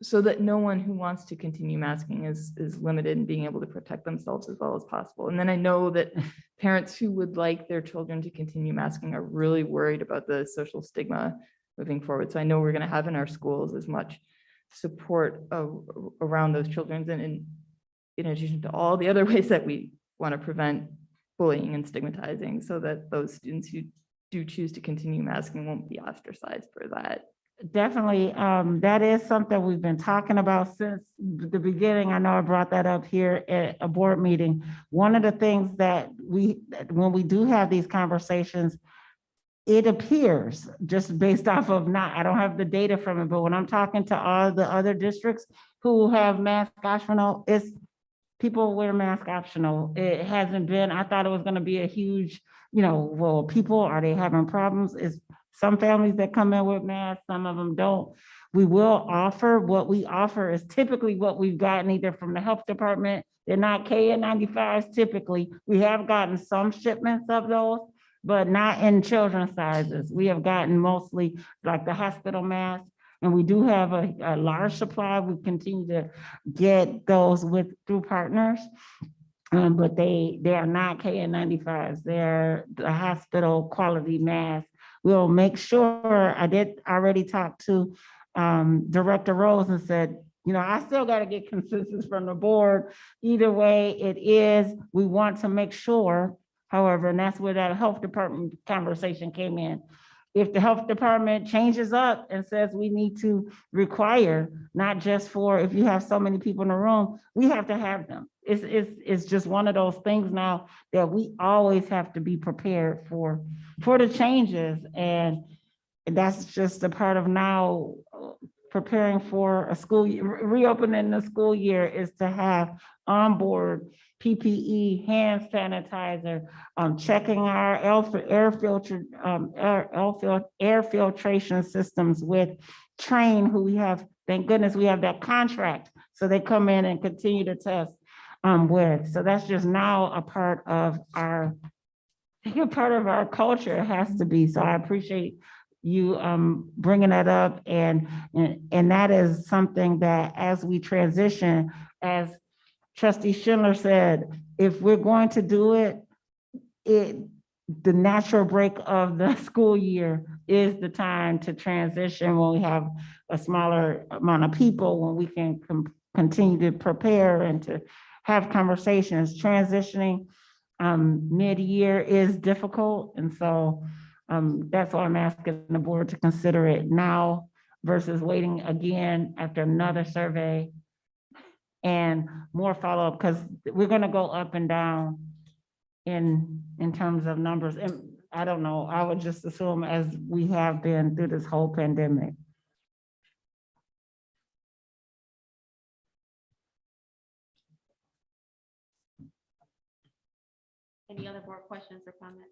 so that no one who wants to continue masking is limited in being able to protect themselves as well as possible. And then I know that parents who would like their children to continue masking are really worried about the social stigma moving forward. So I know we're going to have in our schools as much support around those children and in addition to all the other ways that we want to prevent bullying and stigmatizing so that those students who do choose to continue masking won't be ostracized for that. Definitely, that is something we've been talking about since the beginning. I know I brought that up here at a board meeting. One of the things that when we do have these conversations, it appears, just based off of I don't have the data from it, but when I'm talking to all the other districts who have mask optional, it's people wear mask optional. It hasn't been, I thought it was gonna be a huge, well, people, are they having problems? It's some families that come in with masks, some of them don't. We will offer, what we offer is typically what we've gotten either from the health department. They're not KN95s typically. We have gotten some shipments of those, but not in children's sizes. We have gotten mostly like the hospital masks, and we do have a large supply. We continue to get those through partners. But they are not KN95s. They're the hospital quality masks. We'll make sure, I did already talk to Director Rose and said, I still got to get consensus from the board. Either way it is, we want to make sure, however, and that's where that health department conversation came in. If the health department changes up and says we need to require, not just for if you have so many people in the room, we have to have them. It's just one of those things now that we always have to be prepared for the changes. And that's just a part of now preparing for a school year, reopening the school year, is to have onboard PPE, hand sanitizer, checking our air filtration systems with Train, who we have, thank goodness we have that contract. So they come in and continue to test with. So that's just now a part of our culture. It has to be. So I appreciate you bringing that up, and that is something that as we transition, as Trustee Schindler said, if we're going to do it, the natural break of the school year is the time to transition, when we have a smaller amount of people, when we can continue to prepare and to have conversations. Transitioning mid-year is difficult, and so that's why I'm asking the board to consider it now versus waiting again after another survey and more follow-up, because we're gonna go up and down in terms of numbers. And I don't know, I would just assume as we have been through this whole pandemic. Any other board questions or comments?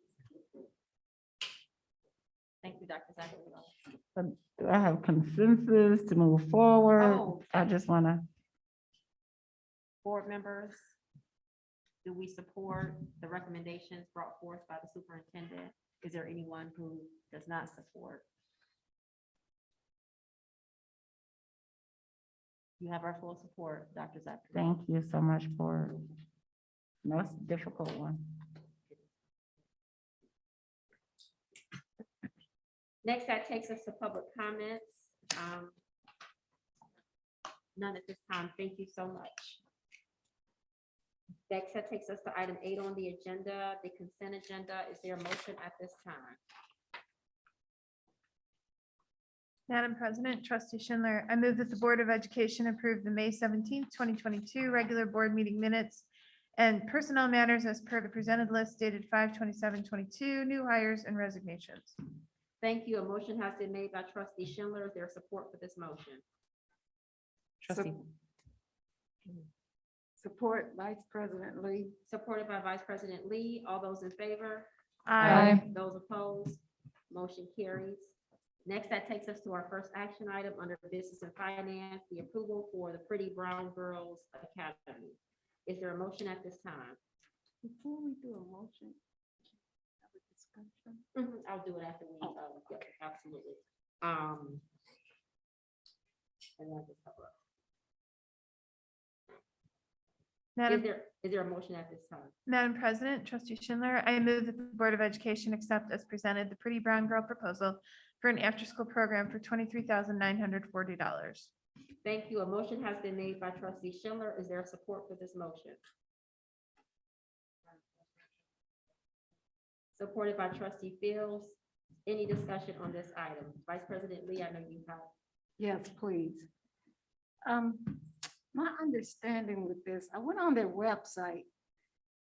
Thank you, Dr. Zachary. Do I have consensus to move forward? Oh. I just wanna. Board members, do we support the recommendations brought forth by the superintendent? Is there anyone who does not support? You have our full support, Dr. Zachary. Thank you so much for, no, it's a difficult one. Next, that takes us to public comments. None at this time. Thank you so much. Next, that takes us to item 8 on the agenda, the consent agenda. Is there a motion at this time? Madam President, Trustee Schindler, I move that the Board of Education approve the May 17th, 2022 regular board meeting minutes and personnel matters as per the presented list dated 5/27/22, new hires and resignations. Thank you. A motion has been made by Trustee Schindler. Is there support for this motion? Trustee. Support Vice President Lee. Supported by Vice President Lee. All those in favor? Aye. Those opposed? Motion carries. Next, that takes us to our first action item under business and finance, the approval for the Pretty Brown Girls Academy. Is there a motion at this time? Before we do a motion, have a discussion. I'll do it after we, yeah, absolutely. And then just cover up. Madam Is there a motion at this time? Madam President, Trustee Schindler, I move that the Board of Education accept as presented the Pretty Brown Girl proposal for an after-school program for $23,940. Thank you. A motion has been made by trustee Schindler. Is there support for this motion? Supported by trustee Fields. Any discussion on this item? Vice President Lee, I know you have. Yes, please. My understanding with this, I went on their website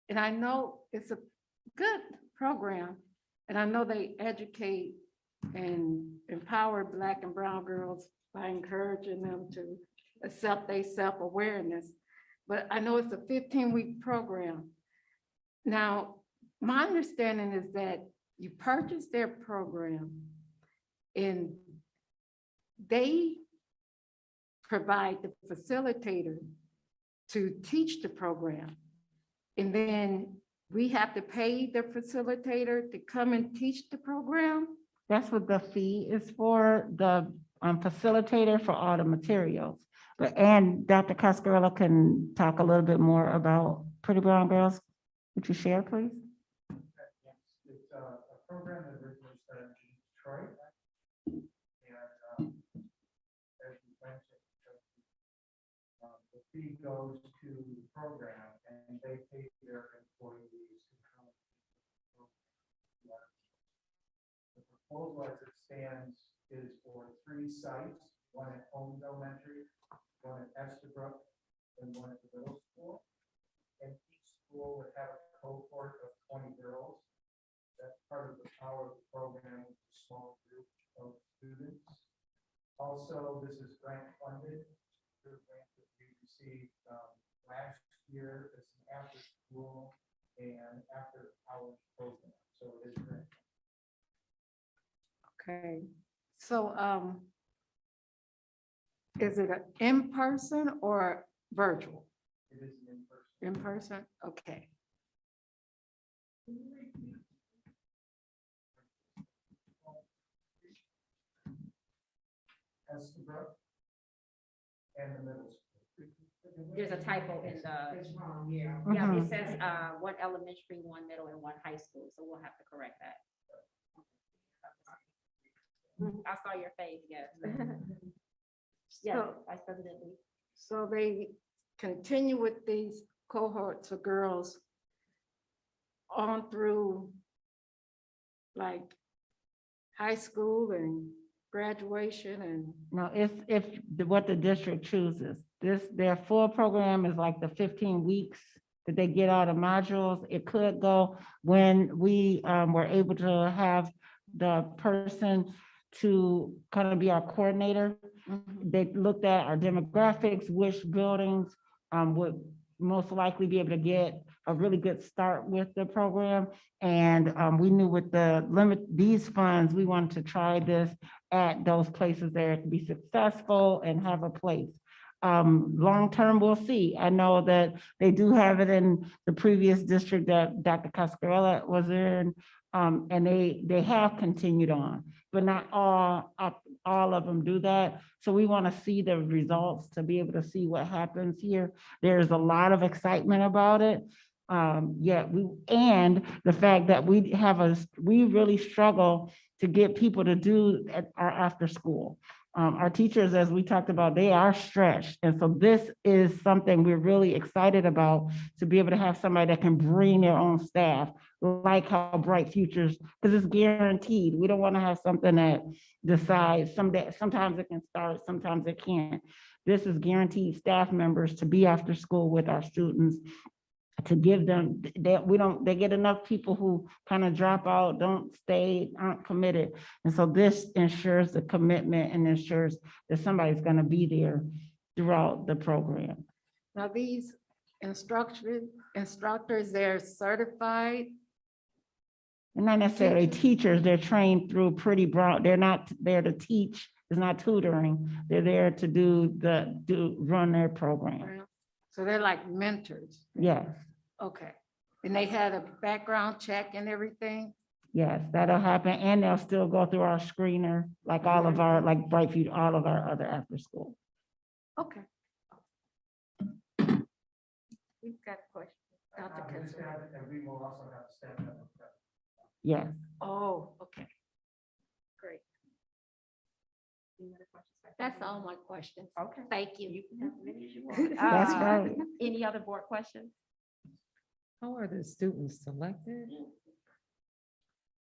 and I know it's a good program. And I know they educate and empower Black and brown girls by encouraging them to accept their self-awareness. But I know it's a 15-week program. Now, my understanding is that you purchase their program and they provide the facilitator to teach the program. And then we have to pay the facilitator to come and teach the program. That's what the fee is for, the facilitator for all the materials. And Dr. Coscarella can talk a little bit more about Pretty Brown Girls. Would you share, please? It's a program that originally started in Detroit. And as you mentioned, the fee goes to the program and they pay their employees to come. The proposal as it stands is for 3 sites, one at Holmes Elementary, one at Estabrook, and one at the middle school. And each school would have a cohort of 20 girls. That's part of the power of the program, with a small group of students. Also, this is grant funded. The grant that we received last year is an after school and after hours program. So it is grant. Okay, so is it an in-person or virtual? It is an in-person. In-person, okay. Estabrook and the middle school. There's a typo in the, It's wrong, yeah. yeah, Mhm. it says, one elementary, one middle, and one high school, so we'll have to correct that. I saw your face, yes. Yes, So- Vice President Lee. So they continue with these cohorts of girls on through like high school and graduation and, No, it's what the district chooses. Their full program is like the 15 weeks that they get all the modules. It could go when we were able to have the person to kind of be our coordinator. They looked at our demographics, which buildings would most likely be able to get a really good start with the program. And we knew with the limit, these funds, we wanted to try this at those places there to be successful and have a place. Long-term, we'll see. I know that they do have it in the previous district that Dr. Coscarella was in. And they have continued on, but not all of them do that. So we want to see the results to be able to see what happens here. There's a lot of excitement about it. And the fact that we really struggle to get people to do our after school. Our teachers, as we talked about, they are stretched. And so this is something we're really excited about, to be able to have somebody that can bring their own staff, like how Bright Futures, because it's guaranteed. We don't want to have something that decides someday, sometimes it can start, sometimes it can't. This is guaranteed staff members to be after school with our students, to give them, they get enough people who kind of drop out, don't stay, aren't committed. And so this ensures the commitment and ensures that somebody's going to be there throughout the program. now these instructors, they're certified. And not necessarily teachers, they're trained through Pretty Brown. They're not there to teach, it's not tutoring. They're there to run their program. So they're like mentors. Yes, Okay. And they had a background check and everything? yes, that'll happen. And they'll still go through our screener, like all of our, like Brightview, all of our other after school. Okay. We've got a question. Dr. This Kessler. have- And we will also have staff that will prep. Yes. Oh, okay. Great. Any other questions? That's all my questions. Okay. Thank you. You can have as many as you want. That's Uh, right. Any other board questions? How are the students selected?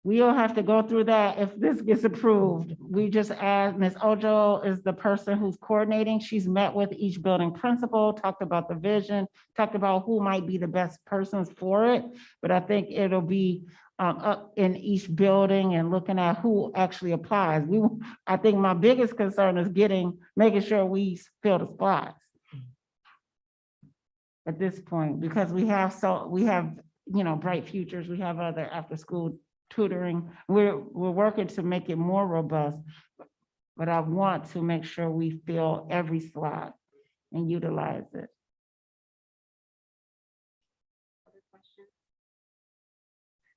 We'll have to go through that if this gets approved. We just add, Ms. Ojo is the person who's coordinating. She's met with each building principal, talked about the vision, talked about who might be the best persons for it. But I think it'll be up in each building and looking at who actually applies. I think my biggest concern is making sure we fill the spots at this point, because we have, Bright Futures, we have other after-school tutoring. We're working to make it more robust, but I want to make sure we fill every slot and utilize it. Other questions?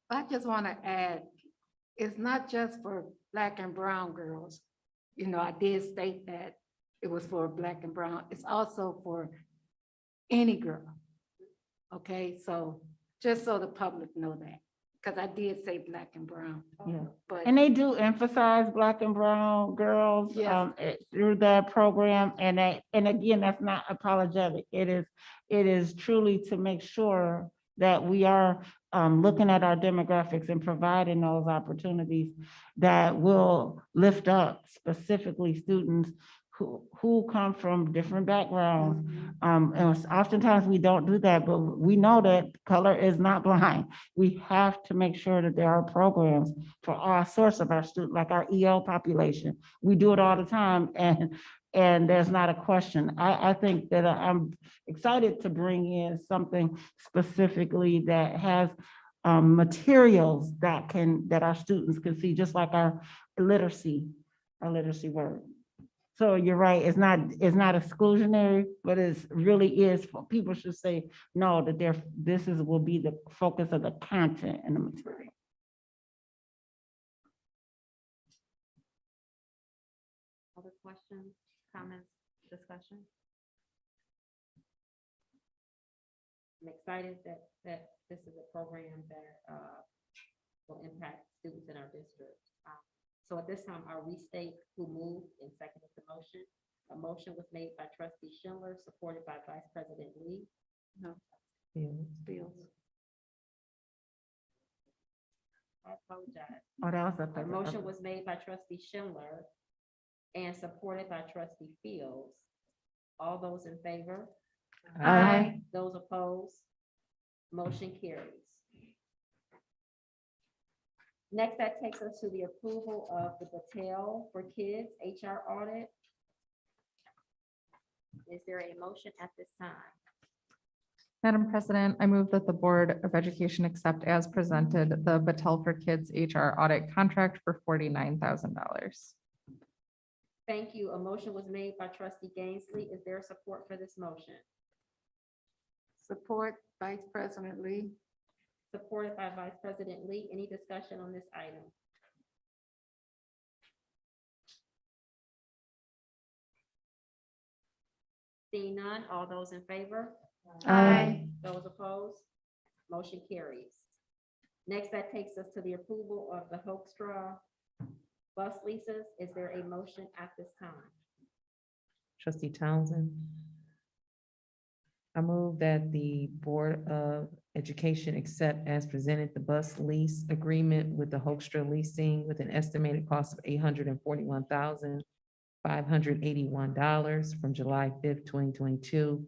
I just want to add, it's not just for Black and brown girls. I did state that it was for Black and brown. It's also for any girl. Okay, so just so the public know that, because I did say Black and brown. Yeah. But And they do emphasize Black and brown girls Yes. through that program. And again, that's not apologetic. It is truly to make sure that we are looking at our demographics and providing those opportunities that will lift up specifically students who come from different backgrounds. And oftentimes we don't do that, but we know that color is not blind. We have to make sure that there are programs for all sorts of our students, like our EL population. We do it all the time, and there's not a question. I think that I'm excited to bring in something specifically that has materials that our students can see, just like our literacy word. So you're right, it's not exclusionary, but it really is, people should say, no, that will be the focus of the content and the material. Other questions, comments, discussion? I'm excited that this is a program that will impact students in our district. So at this time, I'll restate who moved and seconded the motion. A motion was made by trustee Schindler, supported by Vice President Lee. No. Fields. I apologize. Oh, that was A motion was made by trustee Schindler and supported by trustee Fields. All those in favor? Aye. Those opposed? Motion carries. Next, that takes us to the approval of the Battelle for Kids HR audit. Is there a motion at this time? Madam President, I move that the Board of Education accept as presented the Battelle for Kids HR audit contract for $49,000. Thank you. A motion was made by trustee Gainsleigh. Is there support for this motion? support Vice President Lee. Supported by Vice President Lee. Any discussion on this item? Seeing none, all those in favor? Aye. Those opposed? Motion carries. Next, that takes us to the approval of the Hoekstra bus leases. Is there a motion at this time? Trustee Townsend. I move that the Board of Education accept as presented the bus lease agreement with the Hoekstra Leasing with an estimated cost of $841,581 from July 5th, 2022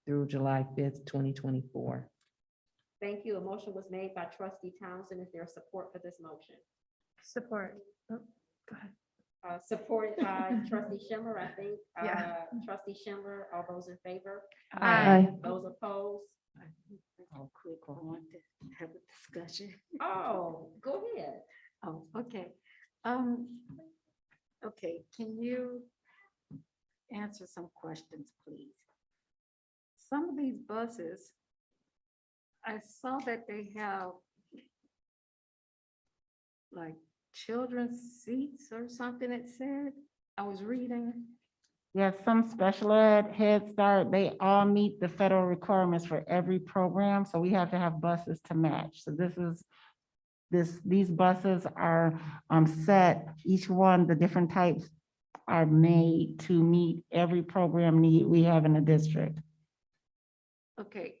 through July 5th, 2024. Thank you. A motion was made by trustee Townsend. Is there support for this motion? Support. Supported by trustee Schindler, I think. Yeah. Trustee Schindler, all those in favor? Aye. Those opposed? Oh, quick, I want to have a discussion. Oh, go ahead. Oh, okay. Okay, can you answer some questions, please? Some of these buses, I saw that they have like children's seats or something, it said. I was reading. Yes, some special ed, Head Start, they all meet the federal requirements for every program, so we have to have buses to match. So these buses are set, each one, the different types are made to meet every program need we have in the district. Okay.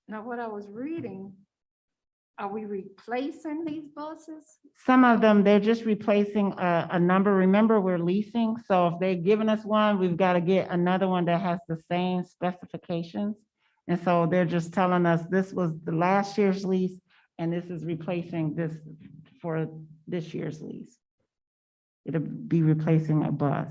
Now, what I was reading, are we replacing these buses? Some of them, they're just replacing a number. Remember, we're leasing, so if they're giving us one, we've got to get another one that has the same specifications. And so they're just telling us this was the last year's lease, and this is replacing this for this year's lease. It'll be replacing a bus.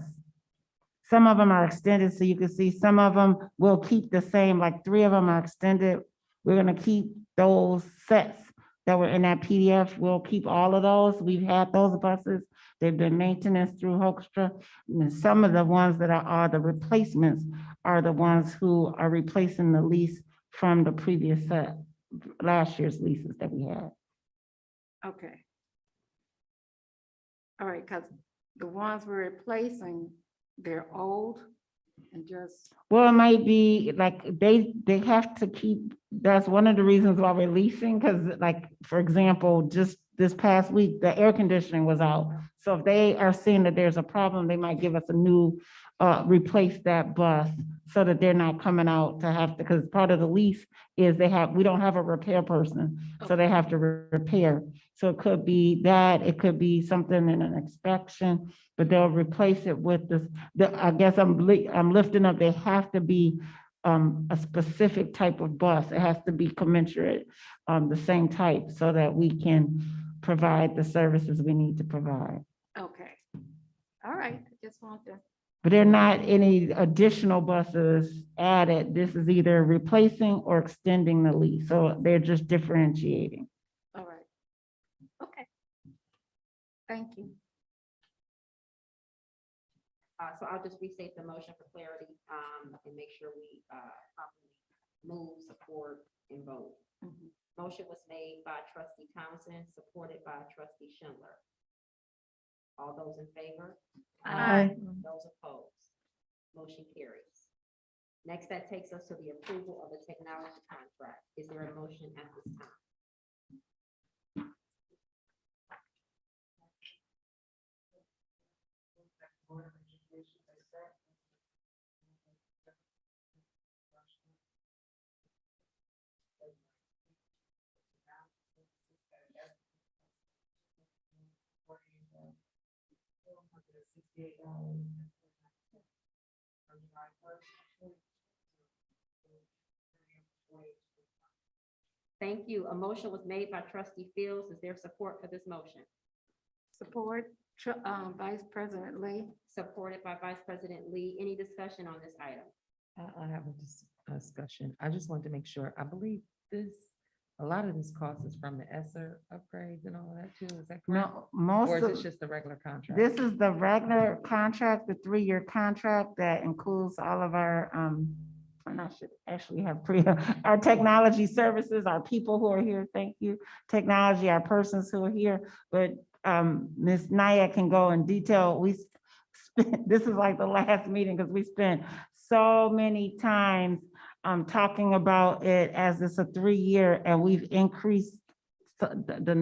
Some of them are extended, so you can see some of them will keep the same, like 3 of them are extended. We're gonna keep those sets that were in that PDF. We'll keep all of those. We've had those buses. They've been maintenance through Hoekstra. And some of the ones that are the replacements are the ones who are replacing the lease from the previous set, last year's leases that we had. Okay. All right, because the ones we're replacing, they're old and just, Well, it might be like they have to keep, that's one of the reasons why we're leasing, because like, for example, just this past week, the air conditioning was out. So if they are seeing that there's a problem, they might give us a new, replace that bus so that they're not coming out to have to, because part of the lease is we don't have a repair person, so they have to repair. So it could be that, it could be something in an inspection, but they'll replace it with this, I guess I'm lifting up, they have to be a specific type of bus. It has to be commensurate, the same type, so that we can provide the services we need to provide. okay. All right, I just want to, But there are not any additional buses added. This is either replacing or extending the lease, so they're just differentiating. all right. Okay. Thank you. So I'll just restate the motion for clarity, and make sure we, properly move, support, and vote. Motion was made by trustee Townsend, supported by trustee Schindler. All those in favor? Aye. Those opposed? Motion carries. Next, that takes us to the approval of the technology contract. Is there a motion at this time? Thank you. A motion was made by trustee Fields. Is there support for this motion? Support, Vice President Lee. Supported by Vice President Lee. Any discussion on this item? I have a discussion. I just wanted to make sure, I believe a lot of this cost is from the ESSER upgrades and all of that too, is that correct? No, most Or is of, it just the regular contract? this is the regular contract, the 3-year contract that includes all of our, and I should actually have our technology services, our people who are here, thank you. Technology, our persons who are here, but Ms. Naya can go in detail. This is like the last meeting because we spent so many times talking about it as it's a 3-year, and we've increased the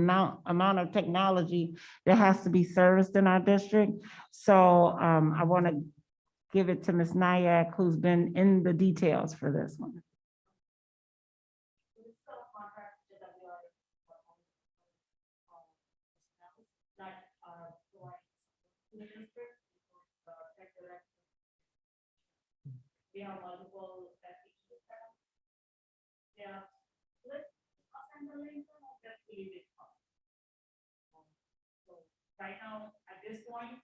amount of technology that has to be serviced in our district. So I want to give it to Ms. Nyack, who's been in the details for this one. We have multiple features. Yeah, let's assemble that created. So right now, at this point,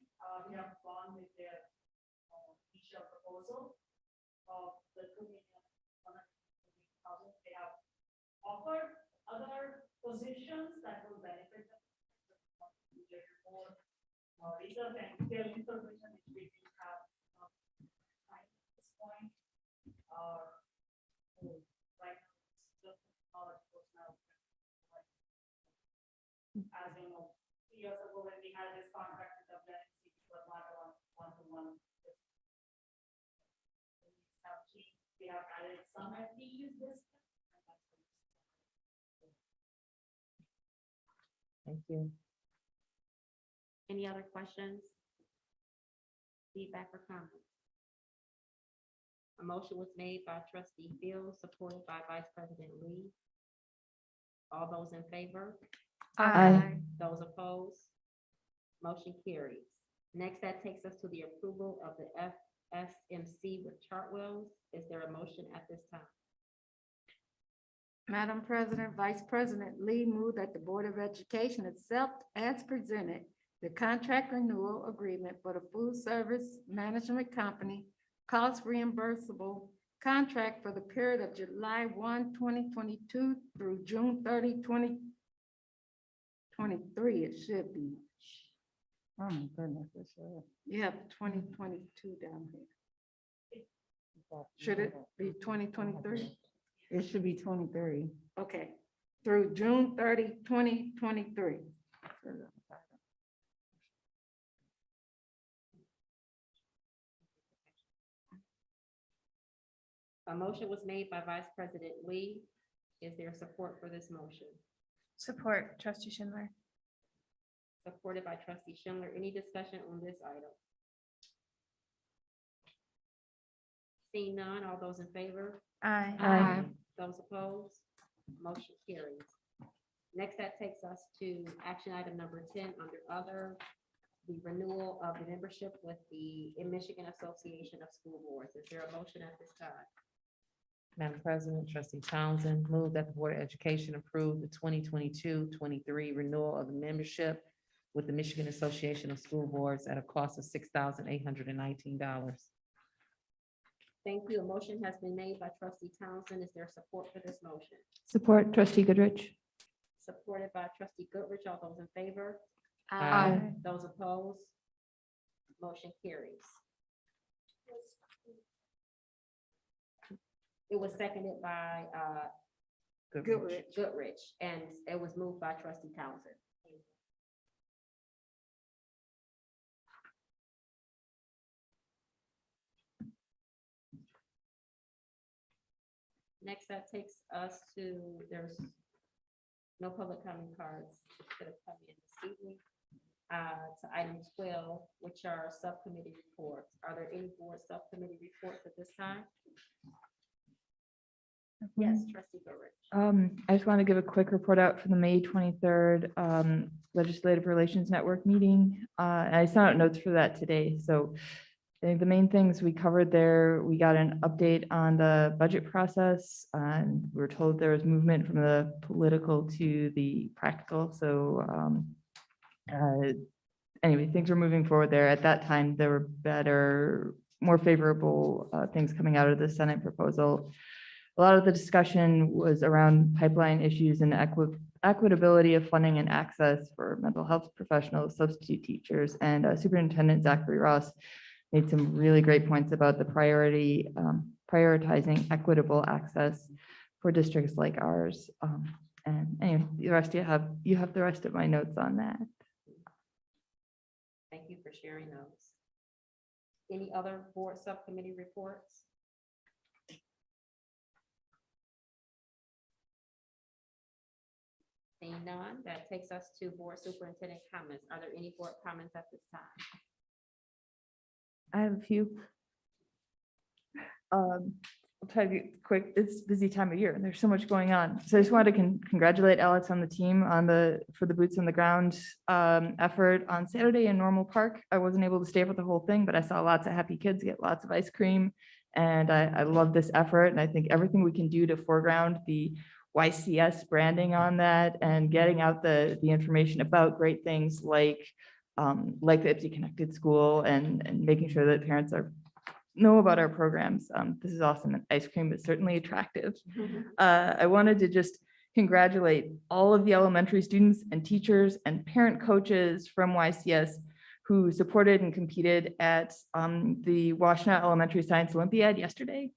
we have gone with their initial proposal of the 2,100,000. They have offered other positions that will benefit them. More research and detailed information which we do have. Point, right now, as you know, 3 years ago when we had this contract with WNC, it was not a one-to-one. We have added some FTEs this. Thank you. Any other questions? feedback or comments? A motion was made by trustee Fields, supported by Vice President Lee. All those in favor? Aye. Those opposed? Motion carries. Next, that takes us to the approval of the FSMC with Chartwells. Is there a motion at this time? Madam President, Vice President Lee moved that the Board of Education accept as presented the contract renewal agreement for the food service management company cost reimbursable contract for the period of July 1, 2022 through June 30, 2023. It should be. Oh my goodness, it's, You have 2022 down here. Should it be 2023? it should be 23. Okay, through June 30, 2023. A motion was made by Vice President Lee. Is there support for this motion? Support, trustee Schindler. Supported by trustee Schindler. Any discussion on this item? Seeing none, all those in favor? Aye. Aye. Those opposed? Motion carries. Next, that takes us to action item number 10 under other, the renewal of the membership with the Michigan Association of School Boards. Is there a motion at this time? Madam President, trustee Townsend, move that the Board of Education approve the 2022-23 renewal of the membership with the Michigan Association of School Boards at a cost of $6,819. Thank you. A motion has been made by trustee Townsend. Is there support for this motion? Support trustee Goodrich. Supported by trustee Goodrich. All those in favor? Aye. Those opposed? Motion carries. It was seconded by Goodrich, and it was moved by trustee Townsend. Next, that takes us to, there's no public comment cards that have come in this evening. To item 12, which are subcommittee reports. Are there any board subcommittee reports at this time? Yes, trustee Goodrich. I just want to give a quick report out for the May 23rd Legislative Relations Network meeting. And I sent out notes for that today. So I think the main things we covered there, we got an update on the budget process, and we were told there was movement from the political to the practical. So anyway, things were moving forward there. At that time, there were better, more favorable things coming out of the Senate proposal. A lot of the discussion was around pipeline issues and equitability of funding and access for mental health professionals, substitute teachers, and Superintendent Zachary Ross made some really great points about the prioritizing equitable access for districts like ours. And anyway, the rest you have the rest of my notes on that. Thank you for sharing those. Any other board subcommittee reports? Seeing none, that takes us to board superintendent comments. Are there any board comments at this time? I have a few. I'll try to be quick. It's a busy time of year and there's so much going on. So I just wanted to congratulate Alex on the team for the boots on the ground effort on Saturday in Normal Park. I wasn't able to stay for the whole thing, but I saw lots of happy kids get lots of ice cream. And I love this effort. And I think everything we can do to foreground the YCS branding on that and getting out the information about great things like the Ipsy Connected School and making sure that parents know about our programs. This is awesome. And ice cream is certainly attractive. I wanted to just congratulate all of the elementary students and teachers and parent coaches from YCS who supported and competed at the Washtenaw Elementary Science Olympiad yesterday.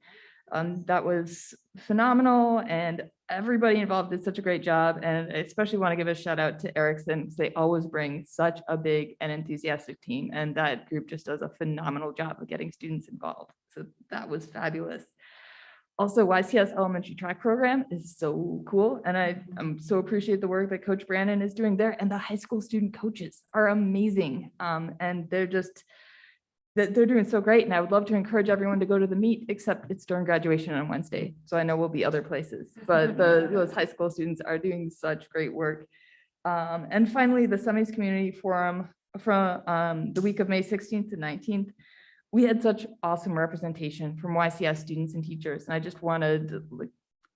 That was phenomenal and everybody involved did such a great job. And I especially want to give a shout out to Erickson because they always bring such a big and enthusiastic team. And that group just does a phenomenal job of getting students involved. So that was fabulous. Also, YCS elementary track program is so cool. And I'm so appreciate the work that Coach Brandon is doing there. And the high school student coaches are amazing. And they're just, that they're doing so great, and I would love to encourage everyone to go to the meet, except it's during graduation on Wednesday, so I know we'll be other places, but those high school students are doing such great work. And finally, the Semis Community Forum from the week of May 16th to 19th. We had such awesome representation from YCS students and teachers, and I just wanted to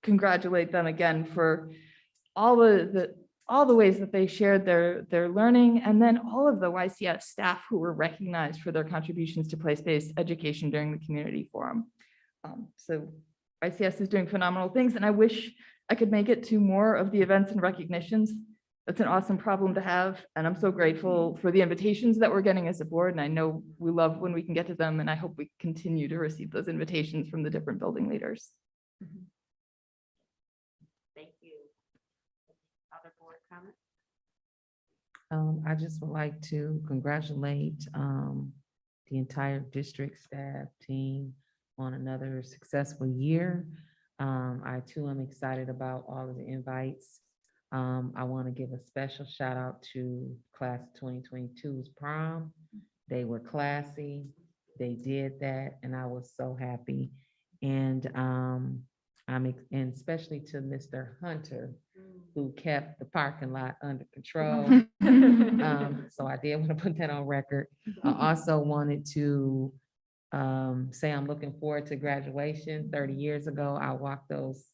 congratulate them again for all the ways that they shared their learning, and then all of the YCS staff who were recognized for their contributions to place-based education during the community forum. So YCS is doing phenomenal things, and I wish I could make it to more of the events and recognitions. That's an awesome problem to have, and I'm so grateful for the invitations that we're getting as a board, and I know we love when we can get to them, and I hope we continue to receive those invitations from the different building leaders. Thank you. Other board comments? I just would like to congratulate the entire district staff team on another successful year. I too am excited about all of the invites. I want to give a special shout out to class of 2022's prom. They were classy. They did that, and I was so happy. And and especially to Mr. Hunter, who kept the parking lot under control. So I did want to put that on record. I also wanted to say I'm looking forward to graduation. 30 years ago, I walked those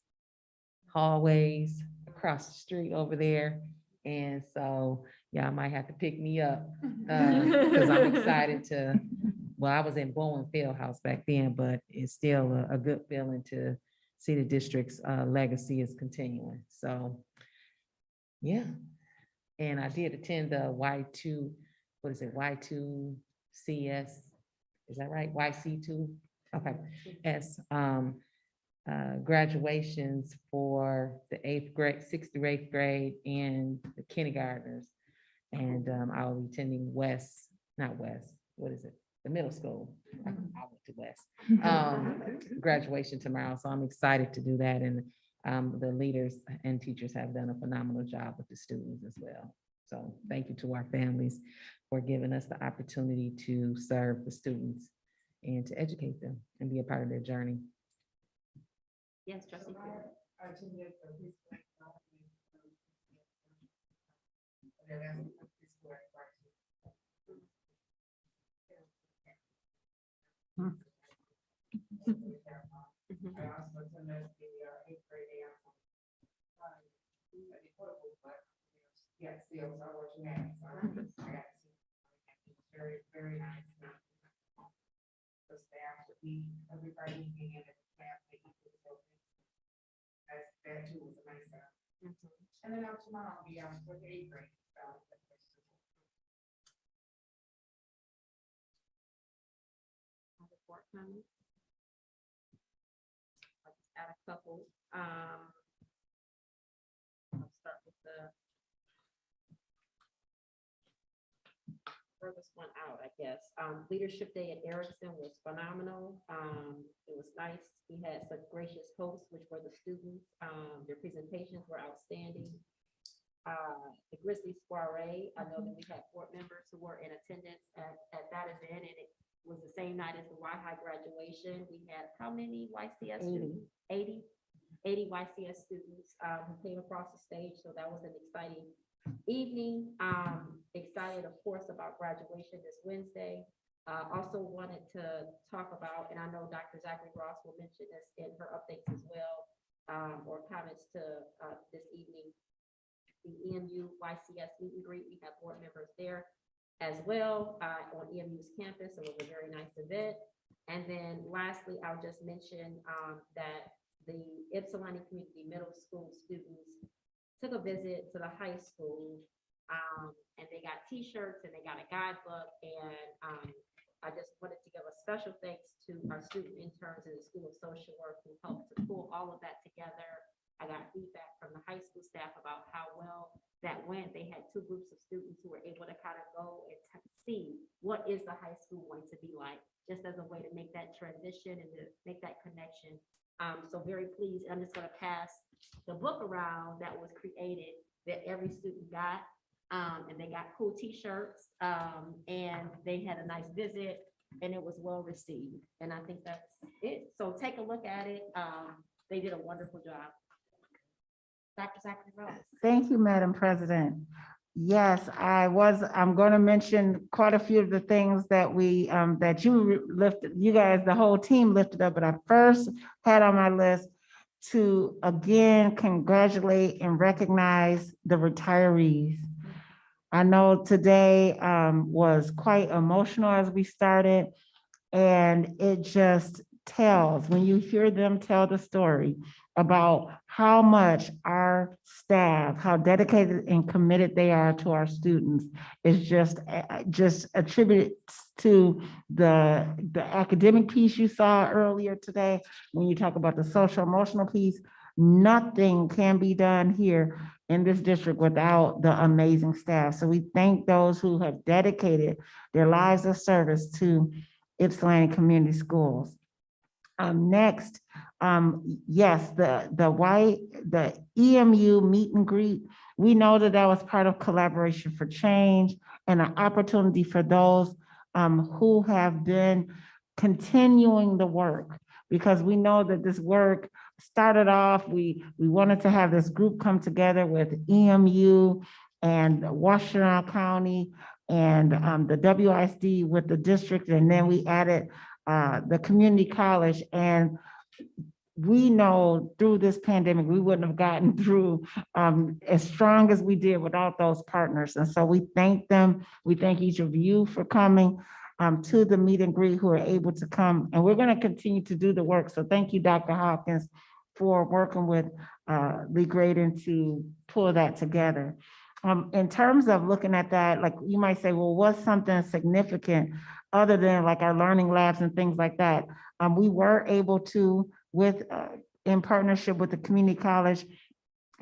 hallways across the street over there. And so, yeah, I might have to pick me up because I'm excited to, well, I was in Bowen Fieldhouse back then, but it's still a good feeling to see the district's legacy is continuing. So, yeah. And I did attend the Y2, what is it, Y2CS, is that right? YC2? Okay, yes. Graduations for the 8th grade, 6th through 8th grade and the kindergartners. And I'll be attending what is it? The middle school. I went to West. Graduation tomorrow, so I'm excited to do that. And the leaders and teachers have done a phenomenal job with the students as well. So thank you to our families for giving us the opportunity to serve the students and to educate them and be a part of their journey. Yes, trustee. Yes, still, I was mad. Very, very nice. The staff should be, everybody being in the class. That too was a nice stuff. And then tomorrow I'll be for the 8th grade. Other board comments? I'll just add a couple. I'll start with the furthest one out, I guess. Leadership Day at Erickson was phenomenal. It was nice. We had such gracious hosts, which were the students. Their presentations were outstanding. The Grizzly Soiree, I know that we had board members who were in attendance at that event, and it was the same night as the Y-High graduation. We had how many YCS students? 80 YCS students who came across the stage, so that was an exciting evening. Excited, of course, about graduation this Wednesday. Also wanted to talk about, and I know Dr. Zachary Ross will mention this in her updates as well, or comments to this evening, the EMU YCS meet and greet. We have board members there as well on EMU's campus. So it was a very nice event. And then lastly, I'll just mention that the Ypsilanti Community Middle School students took a visit to the high school, and they got t-shirts and they got a guidebook. And I just wanted to give a special thanks to our student interns in the School of Social Work who helped to pull all of that together. I got feedback from the high school staff about how well that went. They had 2 groups of students who were able to kind of go and see what is the high school going to be like, just as a way to make that transition and to make that connection. So very pleased. I'm just going to pass the book around that was created that every student got, and they got cool t-shirts, and they had a nice visit. and it was well received. And I think that's it. So take a look at it. They did a wonderful job. Dr. Zachary Rose. Thank you, Madam President. Yes, I'm going to mention quite a few of the things that we, that you lifted, you guys, the whole team lifted up, but I first had on my list to again congratulate and recognize the retirees. I know today was quite emotional as we started, and it just tells, when you hear them tell the story about how much our staff, how dedicated and committed they are to our students, is just attributed to the academic piece you saw earlier today. When you talk about the social emotional piece, nothing can be done here in this district without the amazing staff. So we thank those who have dedicated their lives of service to Ypsilanti Community Schools. Next, yes, the EMU meet and greet, we know that that was part of Collaboration for Change and an opportunity for those who have been continuing the work, because we know that this work started off, we wanted to have this group come together with EMU and Washtenaw County and the WISD with the district, and then we added the community college. And we know through this pandemic, we wouldn't have gotten through as strong as we did without those partners. And so we thank them. We thank each of you for coming to the meet and greet, who are able to come. And we're going to continue to do the work. So thank you, Dr. Hopkins, for working with Lee Graydon to pull that together. In terms of looking at that, like you might say, well, what's something significant other than like our learning labs and things like that? We were able to, in partnership with the community college,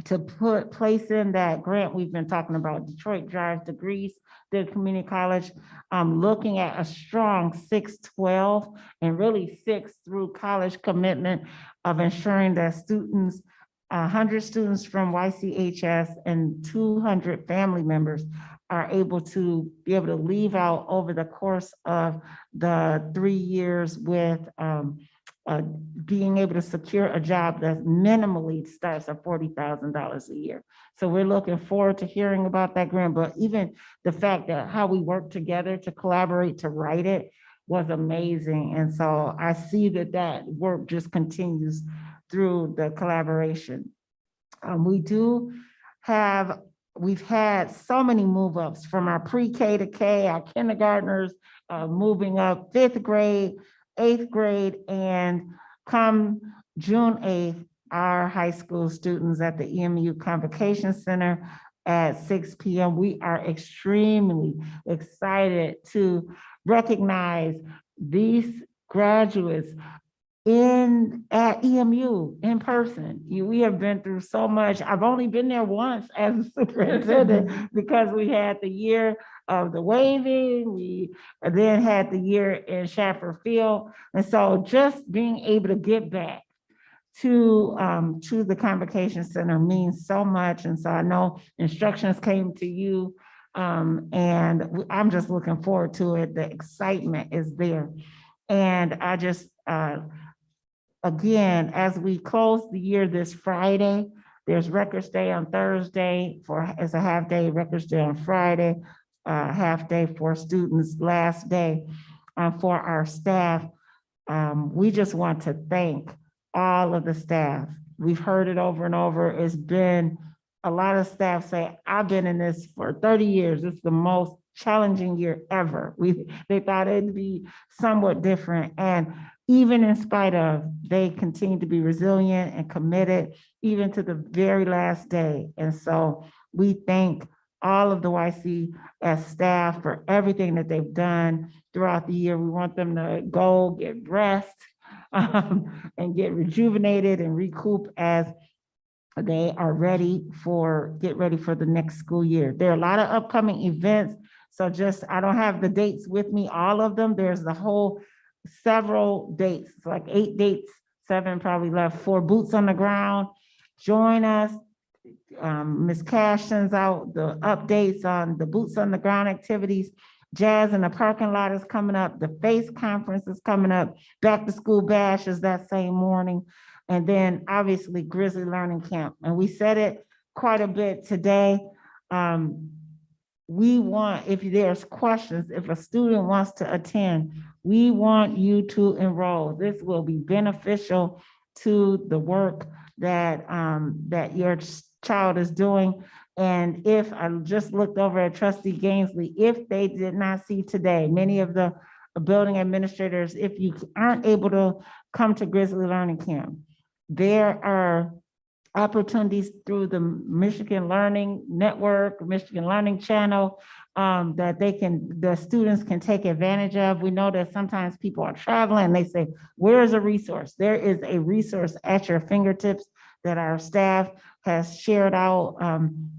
to place in that grant we've been talking about, Detroit Drives Degrees, the community college, looking at a strong 6-12 and really 6 through college commitment of ensuring that students, 100 students from YCHS and 200 family members are able to leave out over the course of the 3 years with being able to secure a job that minimally starts at $40,000 a year. So we're looking forward to hearing about that grant, but even the fact that how we work together to collaborate to write it was amazing. And so I see that work just continues through the collaboration. We've had so many move ups from our pre-K to K, our kindergartners moving up 5th grade, 8th grade, and come June 8th, our high school students at the EMU Convocation Center at 6 p.m. We are extremely excited to recognize these graduates at EMU in person. We have been through so much. I've only been there once as a superintendent because we had the year of the waving, we then had the year in Shaffer Field. And so just being able to get back to the Convocation Center means so much. And so I know instructions came to you, and I'm just looking forward to it. The excitement is there. And I just, again, as we close the year this Friday, there's Records Day on Thursday as a half day, Records Day on Friday, half day for students, last day for our staff. We just want to thank all of the staff. We've heard it over and over. It's been a lot of staff say, I've been in this for 30 years. It's the most challenging year ever. They thought it'd be somewhat different. And even in spite of, they continue to be resilient and committed even to the very last day. And so we thank all of the YCS staff for everything that they've done throughout the year. We want them to go get rest and get rejuvenated and recoup as they are get ready for the next school year. There are a lot of upcoming events. So I don't have the dates with me, all of them. There's the whole several dates, like 8 dates, 7 probably left, for Boots on the Ground. Join us. Ms. Cash sends out the updates on the Boots on the Ground activities. Jazz in the Parking Lot is coming up. The FACE Conference is coming up. Back to School Bash is that same morning. And then obviously Grizzly Learning Camp. And we said it quite a bit today. We want, if there's questions, if a student wants to attend, we want you to enroll. This will be beneficial to the work that, that your child is doing. And if I just looked over at Trustee Gainsley, if they did not see today, many of the building administrators, if you aren't able to come to Grizzly Learning Camp, there are opportunities through the Michigan Learning Network, Michigan Learning Channel, that the students can take advantage of. We know that sometimes people are traveling, they say, where's a resource? There is a resource at your fingertips that our staff has shared out,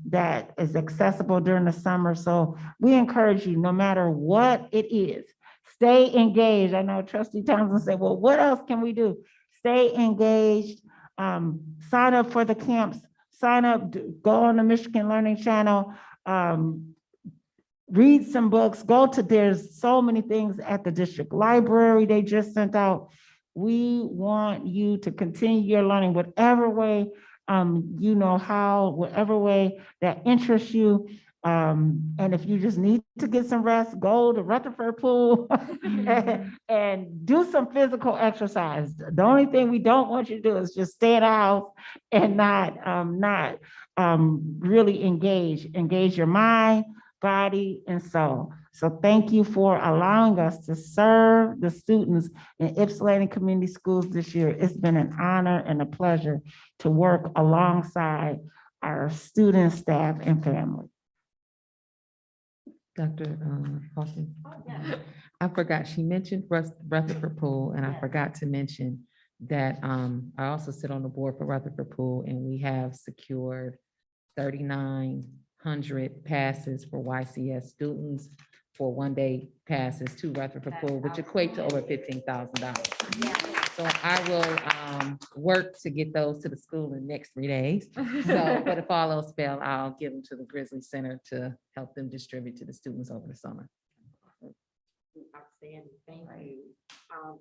that is accessible during the summer. So we encourage you, no matter what it is, stay engaged. I know Trustee Thompson said, well, what else can we do? Stay engaged. Sign up for the camps, sign up, go on the Michigan Learning Channel, read some books, there's so many things at the district library they just sent out. We want you to continue your learning, whatever way, you know how, whatever way that interests you. And if you just need to get some rest, go to Rutherford Pool and do some physical exercise. The only thing we don't want you to do is just stay at the house and not really engage your mind, body, and soul. So thank you for allowing us to serve the students in Ypsilanti Community Schools this year. It's been an honor and a pleasure to work alongside our students, staff, and family. Dr. Hawkins. I forgot, she mentioned Rutherford Pool, and I forgot to mention that I also sit on the board for Rutherford Pool, and we have secured 3,900 passes for YCS students for one-day passes to Rutherford Pool, which equate to over $15,000. So I will work to get those to the school in the next 3 days. So, but if all else fail, I'll give them to the Grizzly Center to help them distribute to the students over the summer. Outstanding, thank you.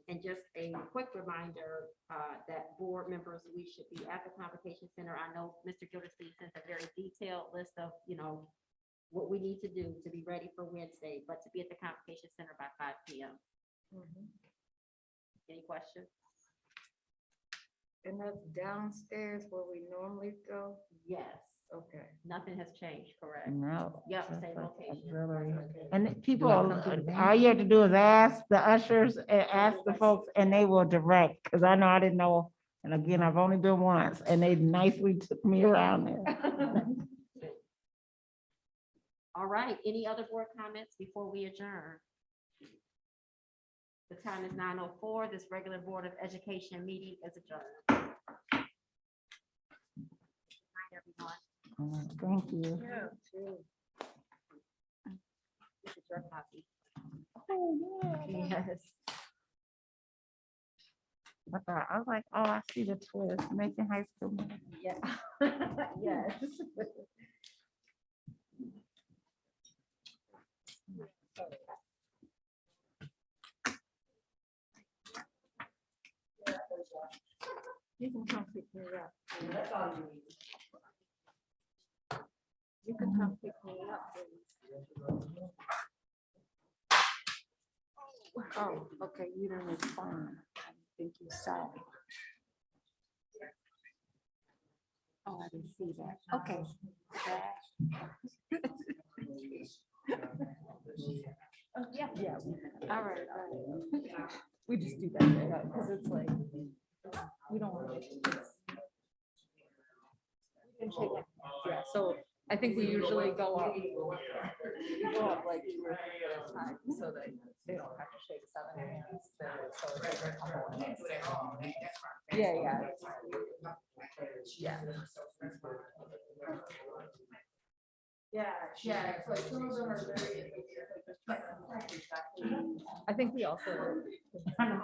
And just a quick reminder that board members, we should be at the Convocation Center. I know Mr. Gildersleeve sent a very detailed list of, what we need to do to be ready for Wednesday, but to be at the Convocation Center by 5 p.m. Any questions? And that's downstairs where we normally go? Yes. Okay. Nothing has changed, correct? No. Yep, Just same like location. auxiliary. And people, Do I come to the all you have to do is ask the ushers and ask the folks, and they will direct, because I know I didn't know. And again, I've only been once, and they nicely took me around there. All right, any other board comments before we adjourn? The time is 9:04. This regular Board of Education meeting is adjourned. Night, everyone. Thank you. This is your copy. Oh, yeah. Yes. I was like, oh, I see the twist, making high school. Yeah. Yes. You can come pick me up. You can come pick me up, please. Oh, okay, you didn't respond. I think you saw it. Oh, I didn't see that. Okay. Yeah. All right. We just do that because it's like, we don't want to. Yeah, so I think we usually go up. We go up like 2 or 3 at a time so that they don't have to shake 7 hands. So it's like a couple of minutes. Yeah. Yeah, it's like some of them are very. I think we also. Yeah.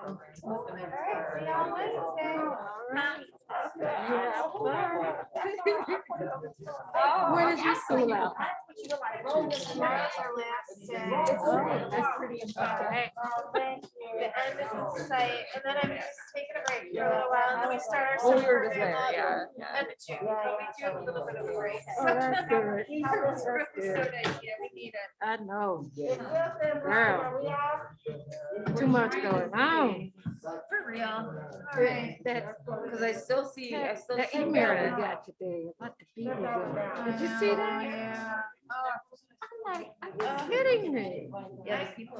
When is your school out? Tomorrow's our last day. That's pretty Okay. Thank you. The end is in sight, and then I'm just taking a break for a little while, and then we start our. Well, we were summer just there, program yeah, End of June, but we do have a little bit of a break. Oh, that's good. It's That's really good. so nice, yeah, we need it. I know. Girl. Too much going on. For real. All right. Because I still see, the email I got today about the BB gun. Did you see that? Yeah. I'm like, are you kidding me? Yeah, people.